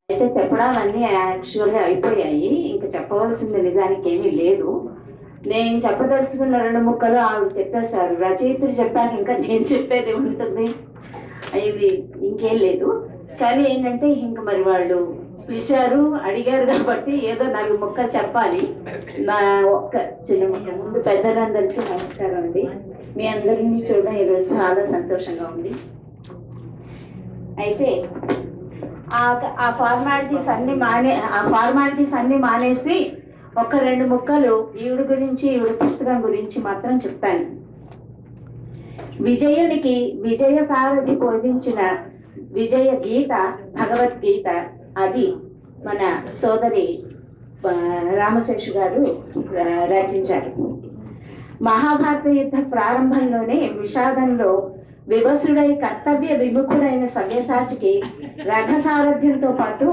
అయితే చెప్పడాలన్నీ యాక్చువల్గా అయిపోయాయి, ఇంకా చెప్పవలసింది నిజానికి ఏమీ లేదు. నేను చెప్పదలుచుకున్న 2 ముక్కలు ఆవిడ చెప్పేశారు. రచయితలు చెప్పాక ఇంకా నేను చెప్పేది ఉంటుంది, ఇది ఇంకేం లేదు. కానీ ఏంటంటే ఇంక మరి వాళ్ళు పిలిచారు, అడిగారు కాబట్టి ఏదో 4 ముక్కలు చెప్పాలి. నా ఒక్క చిన్న ముక్క. ముందు పెద్దలందరికీ నమస్కారం అండి. మీ అందరినీ చూడడం ఈరోజు చాలా సంతోషంగా ఉంది. అయితే ఆ ఫార్మాలిటీస్ అన్నీ మానేసి ఒక 2 ముక్కలు ఈవిడ గురించి, ఈవిడ పుస్తకం గురించి మాత్రం చెప్తాను. విజయుడికి విజయ సారథి బోధించిన విజయ గీత భగవద్గీత, అది మన సోదరి రామశేషు గారు రచించారు. మహాభారత యుద్ధ ప్రారంభంలోనే విషాదంలో వివసుడై కర్తవ్య విముఖుడైన సవ్యసాచికి రథసారథ్యంతో పాటు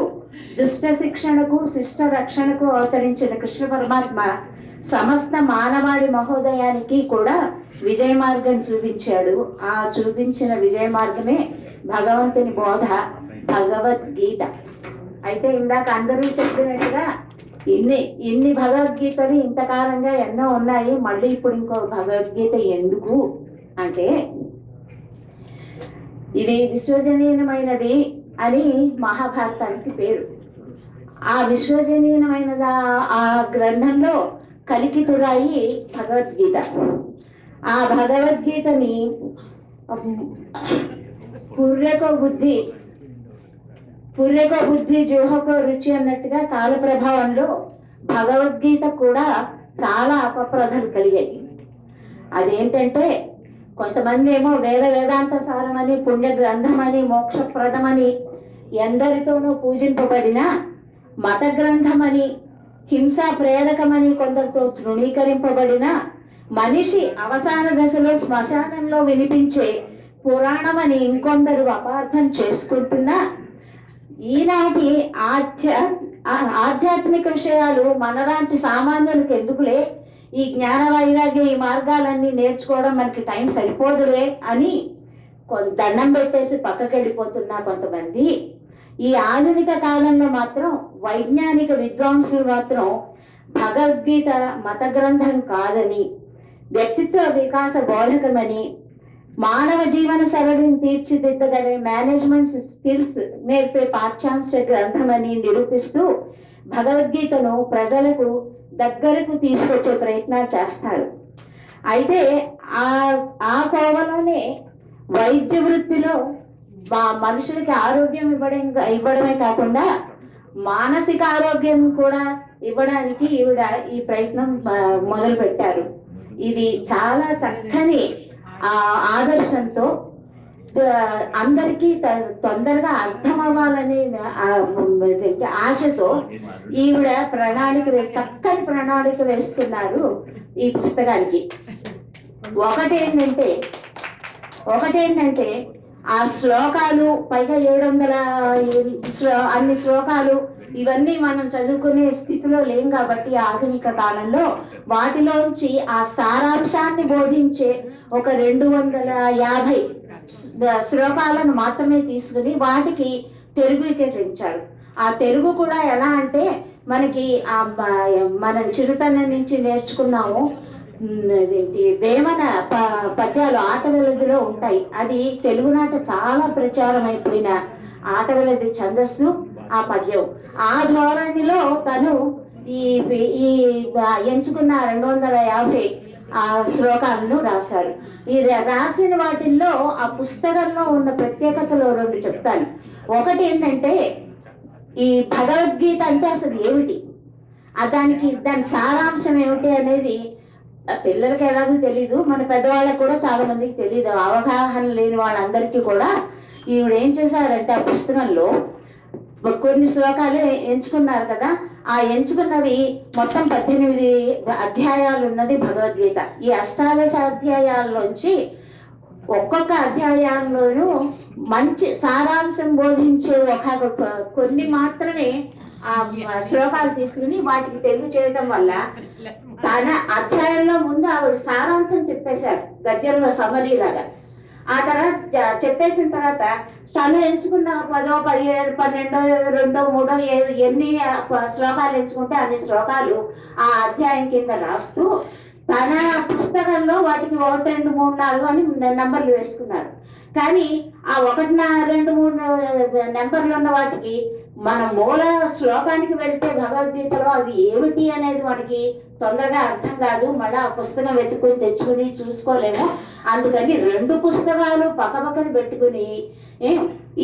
దుష్ట శిక్షణకు శిష్ట రక్షణకు అవతరించిన కృష్ణ పరమాత్మ సమస్త మానవాళి మహోదయానికి కూడా విజయ మార్గం చూపించాడు. ఆ చూపించిన విజయ మార్గమే భగవంతుని బోధ భగవద్గీత. అయితే ఇందాక అందరూ చెప్పినట్టుగా ఇన్ని భగవద్గీతలు ఇంతకాలంగా ఎన్నో ఉన్నాయి, మళ్ళీ ఇప్పుడు ఇంకో భగవద్గీత ఎందుకు అంటే, ఇది విశ్వజనీయమైనది అని మహాభారతానికి పేరు. ఆ విశ్వజనీయమైన ఆ గ్రంథంలో కలికితురాయి భగవద్గీత. ఆ భగవద్గీతని పుర్రెకో బుద్ధి జోహకో రుచి అన్నట్టుగా కాల ప్రభావంలో భగవద్గీత కూడా చాలా అపప్రదలు కలిగాయి. అదేంటంటే, కొంతమంది ఏమో వేదాంత సారమని, పుణ్య గ్రంథమని, మోక్షప్రదమని, ఎందరితోనూ పూజింపబడిన మత గ్రంథమని, హింసా ప్రేరకమని కొందరితో తృణీకరింపబడిన, మనిషి అవసాన దశలో శ్మశానంలో వినిపించే పురాణమని ఇంకొందరు అపార్థం చేసుకుంటున్నా, ఈనాటి ఆధ్యాత్మిక విషయాలు మనలాంటి సామాన్యులకు ఎందుకులే, ఈ జ్ఞాన వైరాగ్య ఈ మార్గాలన్నీ నేర్చుకోవడం మనకి టైం సరిపోదులే అని దండం పెట్టేసి పక్కకి వెళ్ళిపోతున్నా కొంతమంది. ఈ ఆధునిక కాలంలో మాత్రం వైజ్ఞానిక విద్వాంసులు మాత్రం భగవద్గీత మత గ్రంథం కాదని, వ్యక్తిత్వ వికాస బోధకమని, మానవ జీవన సరళిని తీర్చిదిద్దగలే మేనేజ్మెంట్ స్కిల్స్ నేర్పే పాఠ్యాంశ గ్రంథమని నిరూపిస్తూ భగవద్గీతను ప్రజలకు దగ్గరకు తీసుకొచ్చే ప్రయత్నాలు చేస్తారు. అయితే ఆ కోవలోనే వైద్య వృత్తిలో మనుషులకి ఆరోగ్యం ఇవ్వడమే కాకుండా మానసిక ఆరోగ్యం కూడా ఇవ్వడానికి ఈవిడ ఈ ప్రయత్నం మొదలు పెట్టారు. ఇది చాలా చక్కని ఆదర్శంతో అందరికీ తొందరగా అర్థం అవ్వాలనే ఆశతో ఈవిడ చక్కని ప్రణాళిక వేస్తున్నారు ఈ పుస్తకానికి. ఒకటేంటంటే ఆ శ్లోకాలు పైగా 700 అన్ని శ్లోకాలు ఇవన్నీ మనం చదువుకునే స్థితిలో లేం కాబట్టి ఆధునిక కాలంలో వాటిలోంచి ఆ సారాంశాన్ని బోధించే ఒక 250 శ్లోకాలను మాత్రమే తీసుకుని వాటికి తెలుగుీకరించారు. ఆ తెలుగు కూడా ఎలా అంటే మనకి మనం చిరుతనం నుంచి నేర్చుకున్నాము వేమన పద్యాలు ఆటవిలదిలో ఉంటాయి. అది తెలుగునాట చాలా ప్రచారం అయిపోయిన ఆటవిలది ఛందస్సు ఆ పద్యం. ఆ ధోరణిలో తను ఈ ఎంచుకున్న 250 శ్లోకాలను రాశారు. ఈ రాసిన వాటిల్లో ఆ పుస్తకంలో ఉన్న ప్రత్యేకతలు 2 చెప్తాను. ఒకటి ఏంటంటే ఈ భగవద్గీత అంటే అసలు ఏమిటి, దాని సారాంశం ఏమిటి అనేది పిల్లలకి ఎలాగో తెలీదు, మన పెద్దవాళ్ళకి కూడా చాలా మందికి తెలీదు. అవగాహన లేని వాళ్ళందరికీ కూడా ఈవిడ ఏం చేశారంటే ఆ పుస్తకంలో కొన్ని శ్లోకాలు ఎంచుకున్నారు కదా, ఆ ఎంచుకున్నవి మొత్తం 18 అధ్యాయాలు ఉన్నది భగవద్గీత. ఈ 18 అధ్యాయాల్లోంచి ఒక్కొక్క అధ్యాయంలోనూ మంచి సారాంశం బోధించే కొన్ని మాత్రమే ఆ శ్లోకాలు తీసుకుని వాటికి తెలుగు చేయడం వల్ల తన అధ్యాయంలో ముందు ఆవిడ సారాంశం చెప్పేశారు గద్యంలో సమరీ లాగా. ఆ తర్వాత చెప్పేసిన తర్వాత తను ఎంచుకున్న 10, 17, 12, 2, 3 ఎన్ని శ్లోకాలు ఎంచుకుంటే అన్ని శ్లోకాలు ఆ అధ్యాయం కింద రాస్తూ తన పుస్తకంలో వాటికి 1, 2, 3, 4 అని నెంబర్లు వేసుకున్నారు. కానీ ఆ 1, 2, 3 నెంబర్లు ఉన్న వాటికి మన మూల శ్లోకానికి వెళ్తే భగవద్గీతలో అది ఏమిటి అనేది మనకి తొందరగా అర్థం కాదు. మళ్ళీ ఆ పుస్తకం వెతుకుని తెచ్చుకుని చూసుకోలేము. అందుకని 2 పుస్తకాలు పక్కపక్కన పెట్టుకుని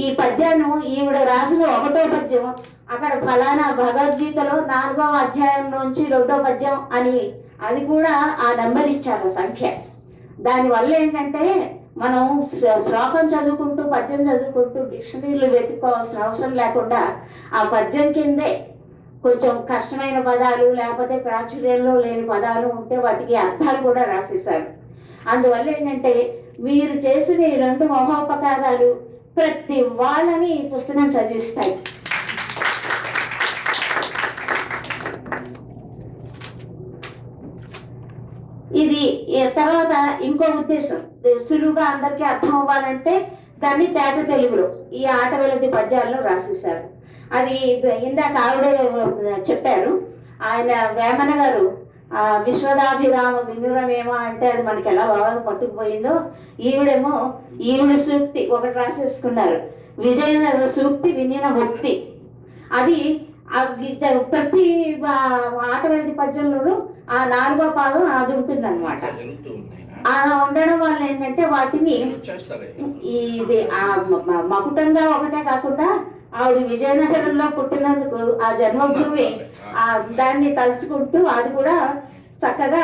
ఈ పద్యాన్ని ఈవిడ రాసిన 1వ పద్యం అక్కడ ఫలానా భగవద్గీతలో 4వ అధ్యాయంలోంచి 2వ పద్యం అని అది కూడా ఆ నెంబర్ ఇచ్చారు సంఖ్య. దానివల్ల ఏంటంటే మనం శ్లోకం చదువుకుంటూ పద్యం చదువుకుంటూ డిక్షనరీలు వెతుక్కోవాల్సిన అవసరం లేకుండా ఆ పద్యం కిందే కొంచెం కష్టమైన పదాలు లేకపోతే ప్రాచుర్యంలో లేని పదాలు ఉంటే వాటికి అర్థాలు కూడా రాసేశారు. అందువల్ల ఏంటంటే మీరు చేసిన ఈ 2 మహోపకారాలు ప్రతి వాళ్ళని ఈ పుస్తకం చదివిస్తాయి. ఇది తర్వాత ఇంకో ఉద్దేశం, సులువుగా అందరికీ అర్థం అవ్వాలంటే దాన్ని తేట తెలుగులో ఈ ఆటవిలది పద్యాల్లో రాసేశారు. అది ఇందాక ఆవిడే చెప్పారు. ఆయన వేమన గారు విశ్వదాభిరామ వినురమేమో అంటే అది మనకి ఎలా బాగా పట్టుకుపోయిందో, ఈవిడ సూక్తి ఒకటి రాసేసుకున్నారు, విజయనగర సూక్తి వినిన ముక్తి. అది ప్రతి ఆటవిలది పద్యంలోనూ ఆ 4వ పాదం అది ఉంటుంది అనమాట. అలా ఉండడం వల్ల ఏంటంటే వాటిని ఇది మకుటంగా ఒకటే కాకుండా ఆవిడ విజయనగరంలో పుట్టినందుకు ఆ జన్మభూమి దాన్ని తలుచుకుంటూ అది కూడా చక్కగా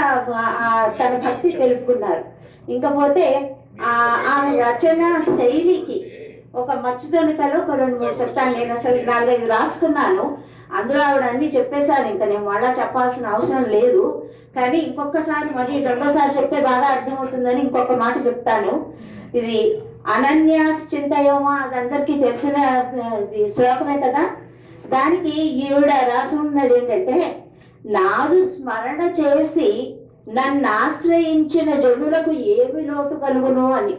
తన భక్తి తెలుపుకున్నారు. ఇంకపోతే ఆమె రచన శైలికి ఒక మచ్చుదొనికలో ఒక 2-3 చెప్తాను. నేను అసలు 4-5 రాసుకున్నాను, అందులో ఆవిడ అన్ని చెప్పేశారు. ఇంకా నేను మళ్ళా చెప్పాల్సిన అవసరం లేదు. కానీ ఇంకొకసారి మరి 2వ చెప్తే బాగా అర్థమవుతుందని ఇంకొక మాట చెప్తాను. ఇది అనన్యాశ్చింతయోమ, అది అందరికీ తెలిసిన శ్లోకమే కదా. దానికి ఈవిడ రాసి ఉన్నది ఏంటంటే, నాదు స్మరణ చేసి నన్ను ఆశ్రయించిన జనులకు ఏమి లోటు కలుగును అని.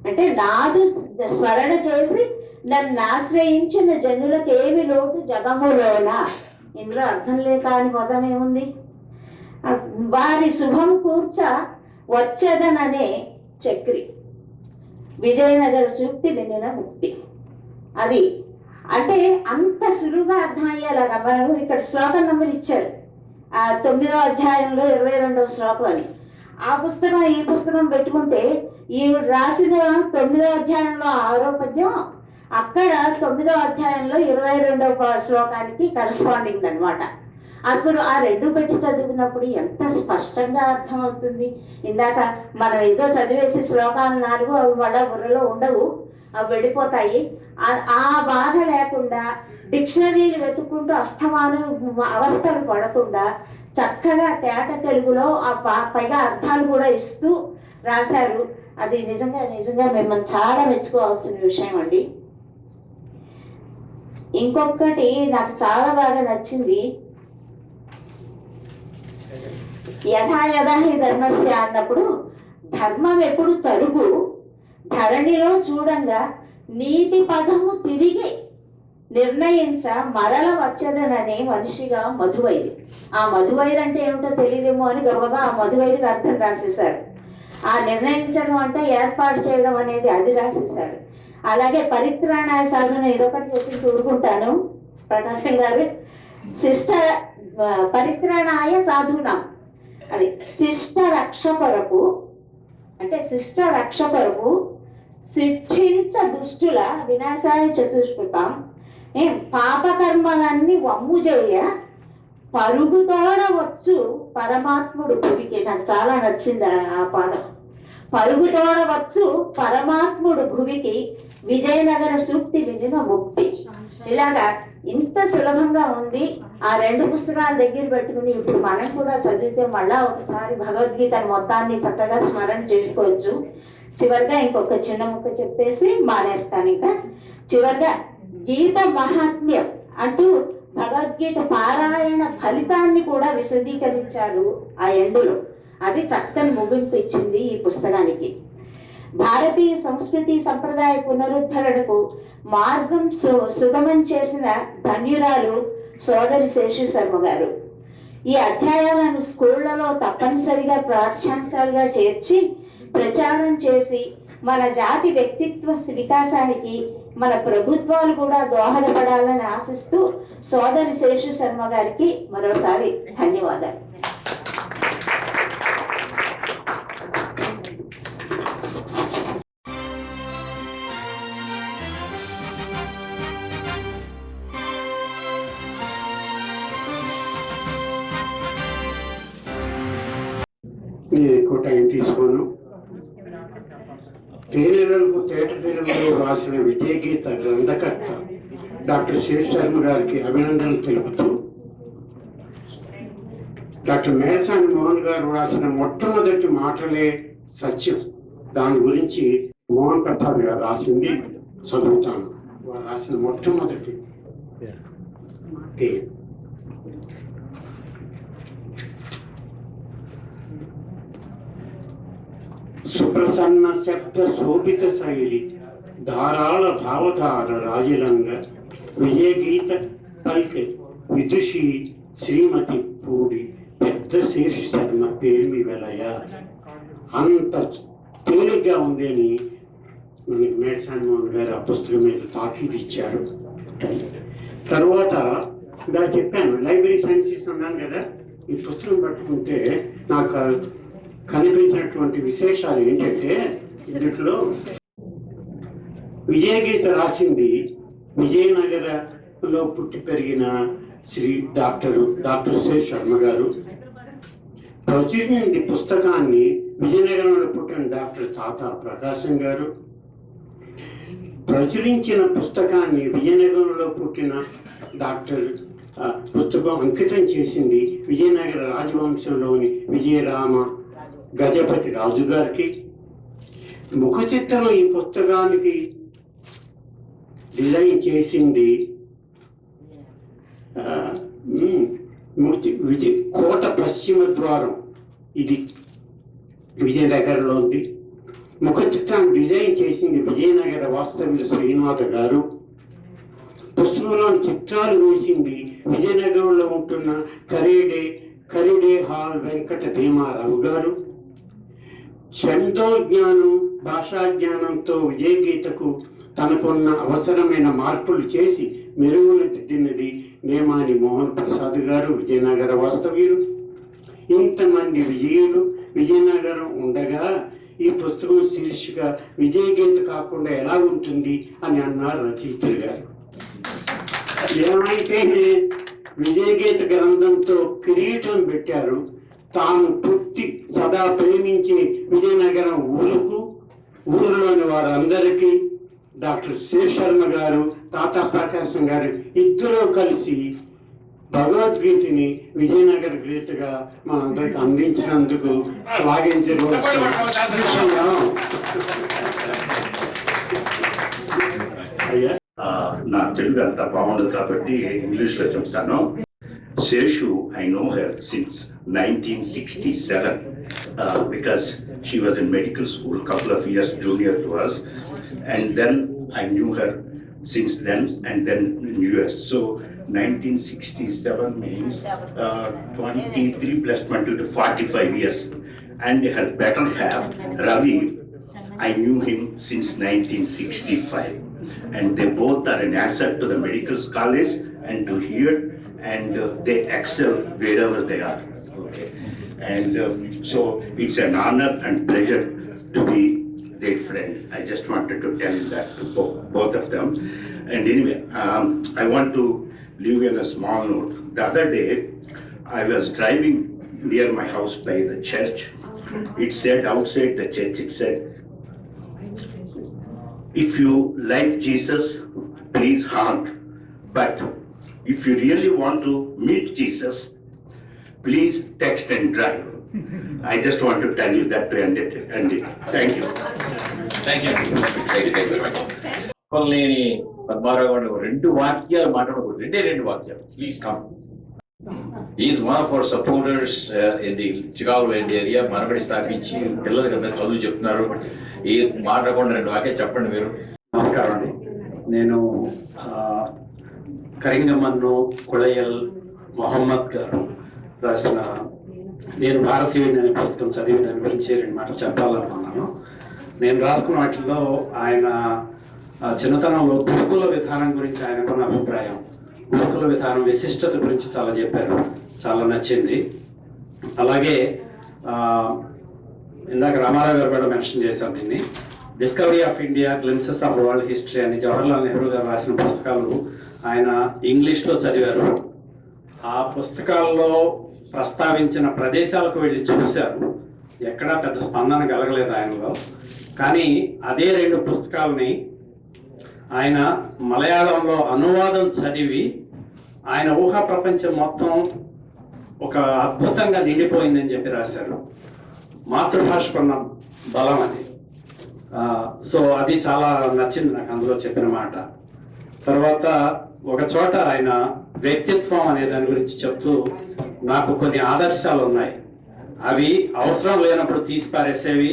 అంటే నాదు స్మరణ చేసి నన్ను ఆశ్రయించిన జనులకు ఏమి లోటు జగములోన. ఇందులో అర్థం లేక అని పదం ఏముంది? వారి శుభం కూర్చ వచ్చదననే చక్రి. విజయనగర సూక్తి నిన్న ముక్తి. అది అంటే అంత సులువుగా అర్థమయ్యేలాగా మనం ఇక్కడ శ్లోకం నంబర్ ఇచ్చారు, 9వ అధ్యాయంలో 22వ శ్లోకం అని. ఆ పుస్తకం ఈ పుస్తకం పెట్టుకుంటే ఈవిడ రాసిన 9వ అధ్యాయంలో 6వ పద్యం అక్కడ 9వ అధ్యాయంలో 22వ శ్లోకానికి కరస్పాండింగ్ అనమాట. అప్పుడు ఆ రెండు పెట్టి చదువుకున్నప్పుడు ఎంత స్పష్టంగా అర్థమవుతుంది. ఇందాక మనం ఏదో చదివేసి శ్లోకాలు 4 అవి మళ్ళా బుర్రలో ఉండవు, అవి వెళ్ళిపోతాయి. ఆ బాధ లేకుండా డిక్షనరీలు వెతుక్కుంటూ అస్తమానం అవస్థలు పడకుండా చక్కగా తేట తెలుగులో పైగా అర్థాలు కూడా ఇస్తూ రాశారు. అది నిజంగా నిజంగా మిమ్మల్ని చాలా మెచ్చుకోవాల్సిన విషయం అండి. ఇంకొకటి నాకు చాలా బాగా నచ్చింది, యథా యథా హి ధర్మస్య అన్నప్పుడు ధర్మం ఎప్పుడు తరుగు ధరణిలో చూడంగా నీతి పదము తిరిగి నిర్ణయించ మరల వచ్చేదననే మనిషిగా మధువైరి. ఆ మధువైరి అంటే ఏమిటో తెలియదేమో అని గబగబా ఆ మధువైరికి అర్థం రాసేశారు. ఆ నిర్ణయించడం అంటే ఏర్పాటు చేయడం అనేది అది రాసేశారు. అలాగే పరిత్రాణాయ సాధన ఇదొకటి చెప్పి ఊరుకుంటాను ప్రకాశం గారు. పరిత్రాణాయ సాధునాం అది శిష్ట రక్ష కొరకు, అంటే శిష్ట రక్ష కొరకు శిక్షించ దుష్టుల వినాశాయ చతుష్కృతం పాపకర్మలన్నీ వమ్ము చేయ పరుగుతోడవచ్చు పరమాత్ముడు భువికి. నాకు చాలా నచ్చింది ఆ పాదం. పరుగుతోడవచ్చు పరమాత్ముడు భువికి విజయనగర సూక్తి వినిన ముక్తి. ఇలాగా ఇంత సులభంగా ఉంది. ఆ రెండు పుస్తకాల దగ్గర పెట్టుకుని ఇప్పుడు మనం కూడా చదివితే మళ్ళా ఒకసారి భగవద్గీతను మొత్తాన్ని చక్కగా స్మరణ చేసుకోవచ్చు. చివరిగా ఇంకొక చిన్న ముక్క చెప్పేసి మానేస్తాను. ఇంకా చివరిగా గీత మహాత్మ్యం అంటూ భగవద్గీత పారాయణ ఫలితాన్ని కూడా విశదీకరించారు ఆ ఎండులో. అది చక్కని ముగింపు ఇచ్చింది ఈ పుస్తకానికి. భారతీయ సంస్కృతి సంప్రదాయ పునరుద్ధరణకు మార్గం సుగమం చేసిన ధన్యురాలు సోదరి శేషు శర్మ గారు. ఈ అధ్యాయాలను స్కూళ్లలో తప్పనిసరిగా పాఠ్యాంశాలుగా చేర్చి ప్రచారం చేసి మన జాతి వ్యక్తిత్వ వికాసానికి మన ప్రభుత్వాలు కూడా దోహదపడాలని ఆశిస్తూ సోదరి శేషు శర్మ గారికి మరోసారి ధన్యవాదాలు. నేను ఎక్కువ టైం తీసుకోను. తేనెలకు తేట తెలుగులో రాసిన విజయగీత గ్రంథకర్త డాక్టర్ శేషు శర్మ గారికి అభినందనలు తెలుపుతూ, డాక్టర్ మేడసాని మోహన్ గారు రాసిన మొట్టమొదటి మాటలే సత్యం, దాని గురించి మోహన్ ప్రతాప్ గారు రాసింది చదువుతాను. వారు రాసిన మొట్టమొదటి సుప్రసన్న శబ్ద శోభిత శైలి ధారాళ భావధార రాజలంగ విజయగీత పలికే విదుషి శ్రీమతి పూడి పెద్ద శేషు శర్మ పేర్మి వెలయ. అంత తేలిగ్గా ఉందని మనకి మేడసాని మోహన్ గారు ఆ పుస్తకం మీద తాకీదు ఇచ్చారు. తర్వాత ఇలా చెప్పాను, లైబ్రరీ సైన్సెస్ అన్నాను కదా. ఈ పుస్తకం పట్టుకుంటే నాకు కనిపించినటువంటి విశేషాలు ఏంటంటే, ఇందులో విజయగీత రాసింది విజయనగరలో పుట్టి పెరిగిన డాక్టర్ శేషు శర్మ గారు. ప్రచురించిన పుస్తకాన్ని విజయనగరంలో పుట్టిన డాక్టర్ తాత ప్రకాశం గారు. ప్రచురించిన పుస్తకాన్ని విజయనగరంలో పుట్టిన పుస్తకం అంకితం చేసింది విజయనగర రాజవంశంలోని విజయరామ గజపతి రాజు గారికి. ముఖ చిత్రం ఈ పుస్తకానికి డిజైన్ చేసింది కోట పశ్చిమ ద్వారం, ఇది విజయనగరంలో ఉంది. ముఖ చిత్రాన్ని డిజైన్ చేసింది విజయనగర వాస్తవ్యులు శ్రీనివాస గారు. పుస్తకంలోని చిత్రాలు వేసింది విజయనగరంలో ఉంటున్న కరిడే హాల్ వెంకట భీమారావు గారు. ఛందోజ్ఞానం భాషా జ్ఞానంతో విజయగీతకు తనకున్న అవసరమైన మార్పులు చేసి మెరుగులు దిద్దినది నేమాని మోహన్ ప్రసాద్ గారు, విజయనగర వాస్తవ్యులు. ఇంతమంది విజయులు విజయనగరం ఉండగా ఈ పుస్తకం శీర్షిక విజయగీత కాకుండా ఎలా ఉంటుంది అని అన్నారు రచయిత్రి గారు. ఏమైతే విజయగీత గ్రంథంతో కిరీటం పెట్టారు. తాను పుట్టి సదా ప్రేమించే విజయనగరం ఊరిలోని వారందరికీ డాక్టర్ శేషర్మ గారు, తాతా ప్రకాశం గారు ఇద్దరూ కలిసి భగవద్గీతని విజయనగర గీతగా మనందరికి అందించినందుకు శ్లాఘించవలసిన విషయం. అయ్యా, నా తెలుగు అంత బాగుండదు కాబట్టి ఇంగ్లీష్లో చెప్తాను. Seshu, I know her since 1967 because she was in medical school, couple of years junior to us, and then I knew her since then, and then in US. So 1967 means 23 plus 20 to 45 years. And her better half, Ravi, I knew him since 1965, and they both are an asset to the medical college and to here. And they excel wherever they are. Okay, and so it's an honor and pleasure to be their friend. I just wanted to tell that to both of them. And anyway, I want to leave you a small note. The other day, I was driving near my house by the church. It said outside the church, it said, "If you like Jesus, please honk. But if you really want to meet Jesus, please text and drive." I just want to tell you that to end it. Thank you. Thank you. Thank you very much. కొల్లేని Padmarao గారు 2 వాక్యాలు మాట్లాడకూడదు. రెండు వాక్యాలు. Please come. He is one of our supporters in the Chicago area. మనబడి స్థాపించి పిల్లలకి అందరూ చదువు చెప్తున్నారు. ఈ మాట్లాడకుండా 2 వాక్యాలు చెప్పండి మీరు. నమస్కారం అండి. నేను కరింగమన్ను కొళయల్ మొహమ్మద్ గారు రాసిన నేను భారతీయుడిని అనే పుస్తకం చదివి దాని గురించి 2 మాటలు చెప్పాలనుకున్నాను. నేను రాసుకున్న వాటిల్లో ఆయన చిన్నతనంలో గురుకుల విధానం గురించి ఆయనకున్న అభిప్రాయం, గురుకుల విధానం విశిష్టత గురించి చాలా చెప్పారు. చాలా నచ్చింది. అలాగే ఇందాక రామారావు గారు కూడా మెన్షన్ చేశారు దీన్ని. Discovery of India, glimpses of world history అని జవహర్లాల్ నెహ్రూ గారు రాసిన పుస్తకాలు ఆయన ఇంగ్లీష్లో చదివారు. ఆ పుస్తకాల్లో ప్రస్తావించిన ప్రదేశాలకు వెళ్ళి చూశారు. ఎక్కడా పెద్ద స్పందన కలగలేదు ఆయనలో. కానీ అదే 2 పుస్తకాలని ఆయన మలయాళంలో అనువాదం చదివి ఆయన ఊహా ప్రపంచం మొత్తం ఒక అద్భుతంగా నిండిపోయిందని చెప్పి రాశారు. మాతృభాషకున్న బలం అది. సో అది చాలా నచ్చింది నాకు అందులో చెప్పిన మాట. తర్వాత ఒక చోట ఆయన వ్యక్తిత్వం అనే దాని గురించి చెప్తూ నాకు కొన్ని ఆదర్శాలు ఉన్నాయి, అవి అవసరం లేనప్పుడు తీసి పారేసేవి,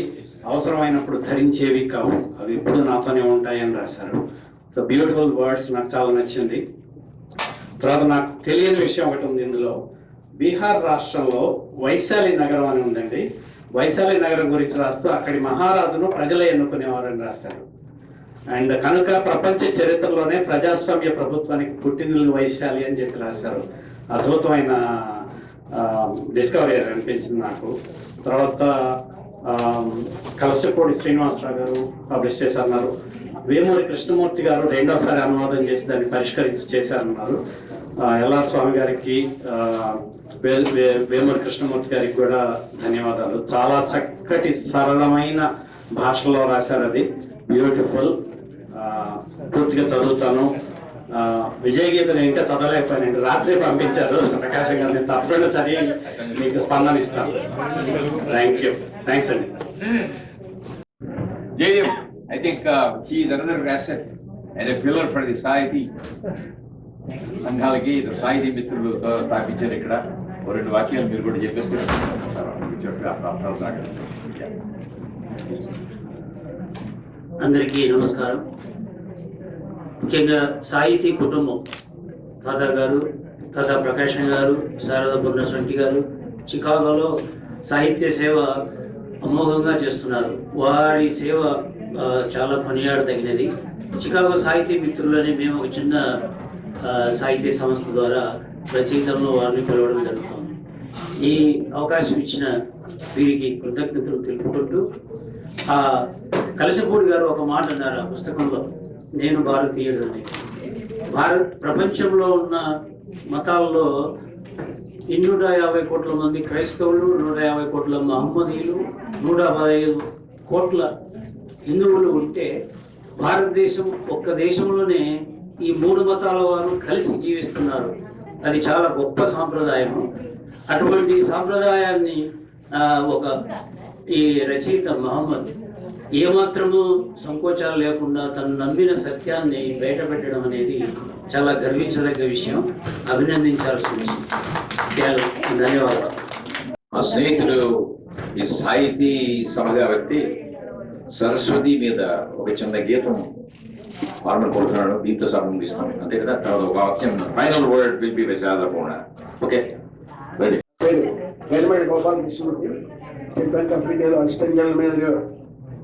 అవసరమైనప్పుడు ధరించేవి కావు, అవి ఎప్పుడు నాతోనే ఉంటాయని రాశారు. సో బ్యూటిఫుల్ వర్డ్స్, నాకు చాలా నచ్చింది. తర్వాత నాకు తెలియని విషయం ఒకటి ఉంది ఇందులో. బీహార్ రాష్ట్రంలో వైశాలి నగరం అని ఉందండి. వైశాలి నగరం గురించి రాస్తూ అక్కడి మహారాజును ప్రజలే ఎన్నుకునేవారని రాశారు. అండ్ కనుక ప్రపంచ చరిత్రలోనే ప్రజాస్వామ్య ప్రభుత్వానికి పుట్టినిల్లు వైశాలి అని చెప్పి రాశారు. అద్భుతమైన డిస్కవరీ అనిపించింది నాకు. తర్వాత కలసపూడి శ్రీనివాసరావు గారు పబ్లిష్ చేశారన్నారు. వేమూరి కృష్ణమూర్తి గారు 2వ సారి అనువాదం చేసి దాన్ని పరిష్కరించి చేశారన్నారు. ఎల్ఆర్ స్వామి గారికి, వేమూరి కృష్ణమూర్తి గారికి కూడా ధన్యవాదాలు. చాలా చక్కటి సరళమైన భాషలో రాశారు. అది బ్యూటిఫుల్. పూర్తిగా చదువుతాను. విజయగీతను ఇంకా చదవలేకపోయానండి, రాత్రి పంపించారు ప్రకాశం గారు. నేను తప్పకుండా చదివి మీకు స్పందన ఇస్తాను. Thank you. థ్యాంక్స్ అండి. JM, I think he is another asset and a pillar for the society. సంఘాలకి సాహితీ మిత్రులతో స్థాపించారు. ఇక్కడ 2 వాక్యాలు మీరు కూడా చెప్పేస్తే అందరికీ నమస్కారం. ముఖ్యంగా సాహితీ కుటుంబం, తాతా గారు, తాతా ప్రకాశం గారు, శారదా పూర్ణశంటి గారు చికాగోలో సాహిత్య సేవ అమోఘంగా చేస్తున్నారు. వారి సేవ చాలా కొనియాడదగినది. చికాగో సాహితీ మిత్రులని మేము ఒక చిన్న సాహితీ సంస్థ ద్వారా రచయితలను వారిని పిలవడం జరుగుతుంది. ఈ అవకాశం ఇచ్చిన వీరికి కృతజ్ఞతలు తెలుపుకుంటూ, కలిసిపూడి గారు ఒక మాట అన్నారు ఆ పుస్తకంలో, నేను భారతీయుడిని. ప్రపంచంలో ఉన్న మతాల్లో 150 కోట్ల మంది క్రైస్తవులు, 150 కోట్ల మహమ్మదీయులు, 115 కోట్ల హిందువులు ఉంటే భారతదేశం ఒక్క దేశంలోనే ఈ 3 మతాల వారు కలిసి జీవిస్తున్నారు. అది చాలా గొప్ప సాంప్రదాయము. అటువంటి సాంప్రదాయాన్ని ఈ రచయిత మహమ్మద్ ఏమాత్రము సంకోచాలు లేకుండా తను నమ్మిన సత్యాన్ని బయటపెట్టడం అనేది చాలా గర్వించదగ్గ విషయం, అభినందించాల్సిన విషయం. ధన్యవాదాలు. మా స్నేహితుడు ఈ సాహితీ సభ కాబట్టి సరస్వతి మీద ఒక చిన్న గీతం ఫార్మల్ కొడుతున్నాడు, దీంతో సభ ముగిస్తాం అంతే కదా. తర్వాత ఒక వాక్యం, final word will be Vishalapurna. Okay, ready. Government Gopal Krishnamurthy చెప్పాను కంప్లీట్ ఏదో అసిస్టెంట్ జనరల్ మేనేజర్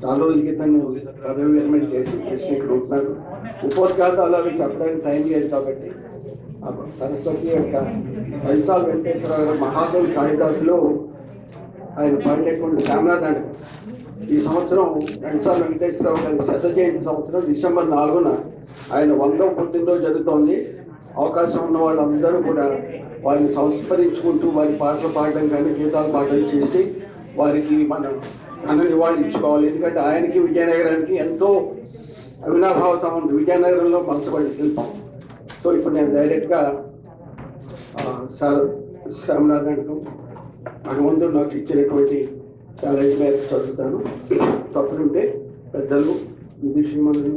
చాలా రోజుల క్రితం గవర్నమెంట్ చేసి ఇక్కడ ఉంటున్నాను. ఉపోద్ఘాతాలు అవి చెప్పడానికి టైం లేదు కాబట్టి సరస్వతి యొక్క వైశాల్ వెంకటేశ్వరరావు గారు మహాకవి కాళిదాసులో ఆయన పాడినటువంటి శామనాథ్. ఈ సంవత్సరం వైశాల్ వెంకటేశ్వరరావు గారి 100వ జయంతి సంవత్సరం డిసెంబర్ 4న ఆయన 100వ పుట్టినరోజు జరుగుతోంది. అవకాశం ఉన్న వాళ్ళందరూ కూడా వారిని సంస్మరించుకుంటూ వారి పాటలు పాడడం కానీ గీతాలు పాడడం చేసి వారికి మనం నివాళి ఇచ్చుకోవాలి. ఎందుకంటే ఆయనకి విజయనగరానికి ఎంతో అవినాభావ సంబంధం, విజయనగరంలో మలచబడిన శిల్పం. సో ఇప్పుడు నేను డైరెక్ట్గా సార్ శ్యామనాథ్ గారు భగవంతుడు నాకు ఇచ్చినటువంటి టాలెంట్ మేరకు చదువుతాను. తప్పులుంటే పెద్దలు, విదుషీమణులు,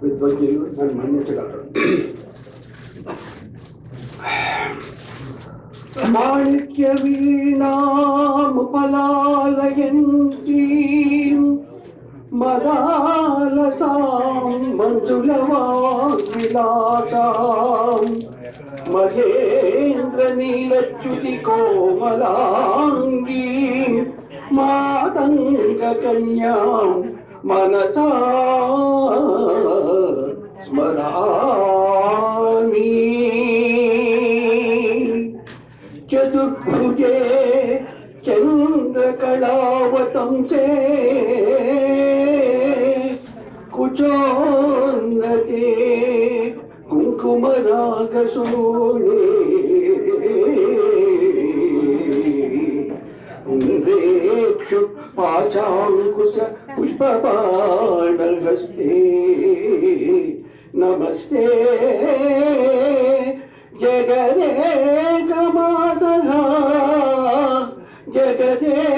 విద్వజ్ఞులు నన్ను మన్నించగలరు. మాణిక్య వీణాముపలాలయంతి మదాలసాం మంజులవాగ్విలాసాం మహేంద్ర నీలచ్యుతి కోమలాంగీ మాతంగ కన్యాం మనసా స్మరామి. చతుర్భుజే చంద్రకళావతంసే కుచోన్నతే కుంకుమరాగశోణే ఇంద్రేక్షు పాచాంకుశ పుష్పబాణహస్తే నమస్తే జగదేకమాతః జగదేకమాతః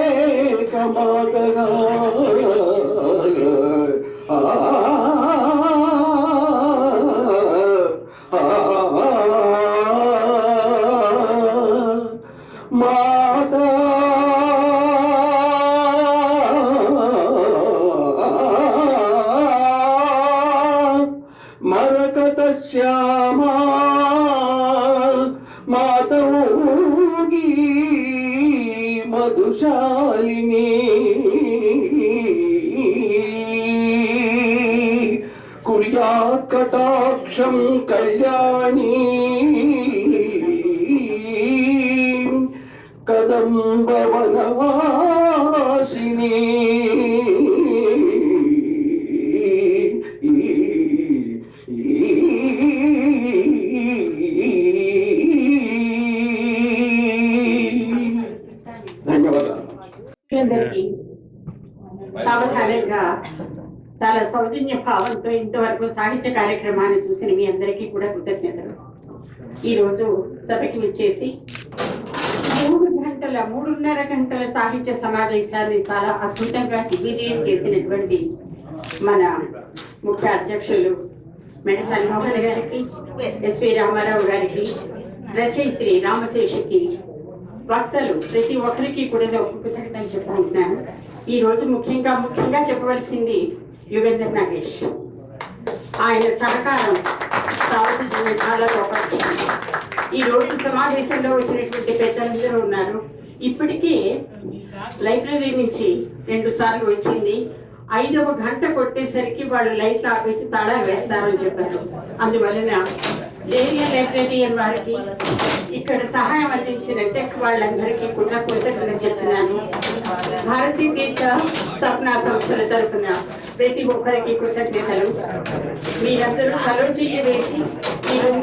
మాతా మరకత శ్యామా మాతౌగీ మధుశాలిని కుర్యాత్ కటాక్షం కళ్యాణి కదంబవనవాసిని ధన్యవాదాలు. సావధానంగా చాలా సౌజన్య భావంతో ఇంతవరకు సాహిత్య కార్యక్రమాన్ని చూసిన మీ అందరికీ కూడా కృతజ్ఞతలు. ఈరోజు సభకి వచ్చేసి 3.5 గంటల సాహిత్య సమావేశాన్ని చాలా అద్భుతంగా దిగ్విజయం చేసినటువంటి మన ముఖ్య అధ్యక్షులు మెడసాని మోహన్ గారికి, ఎస్వి రామారావు గారికి, రచయిత్రి రామశేషుకి, వక్తలు ప్రతి ఒక్కరికి కూడా కృతజ్ఞతలు చెప్పుకుంటున్నాను. ఈ రోజు ముఖ్యంగా చెప్పవలసింది యుగంధర్ నాగేష్. ఆయన సహకారం చాలా గొప్ప. ఈ రోజు సమావేశంలో వచ్చినటువంటి పెద్దలందరూ ఉన్నారు. ఇప్పటికీ లైబ్రరీ నుంచి 2 సార్లు వచ్చింది. 5వ గంట కొట్టేసరికి వాళ్ళు లైట్లు ఆపేసి తాళాలు వేస్తారని చెప్పారు. అందువలన ఏరియా లైబ్రరీయన్ వారికి ఇక్కడ సహాయం అందించిన టెక్ వాళ్ళందరికీ కూడా కృతజ్ఞతలు చెప్తున్నాను. భారతీ తీర్థ సప్నా సంస్థల తరఫున ప్రతి ఒక్కరికి కృతజ్ఞతలు. మీరందరూ తలో చెయ్యి వేసి మీరు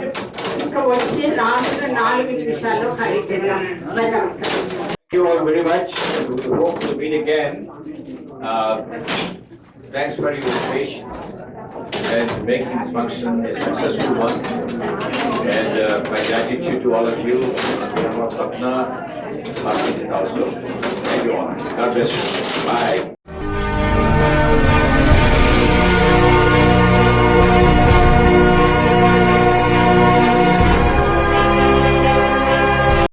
ఇంకా వచ్చే 4 నిమిషాల్లో ఖాళీ చేద్దాం. నమస్కారం. Thank you all very much. We hope to meet again. Thanks for your patience and making this function a successful one. And my gratitude to all of you on behalf of SAPNA, also. Thank you all. God bless you. Bye.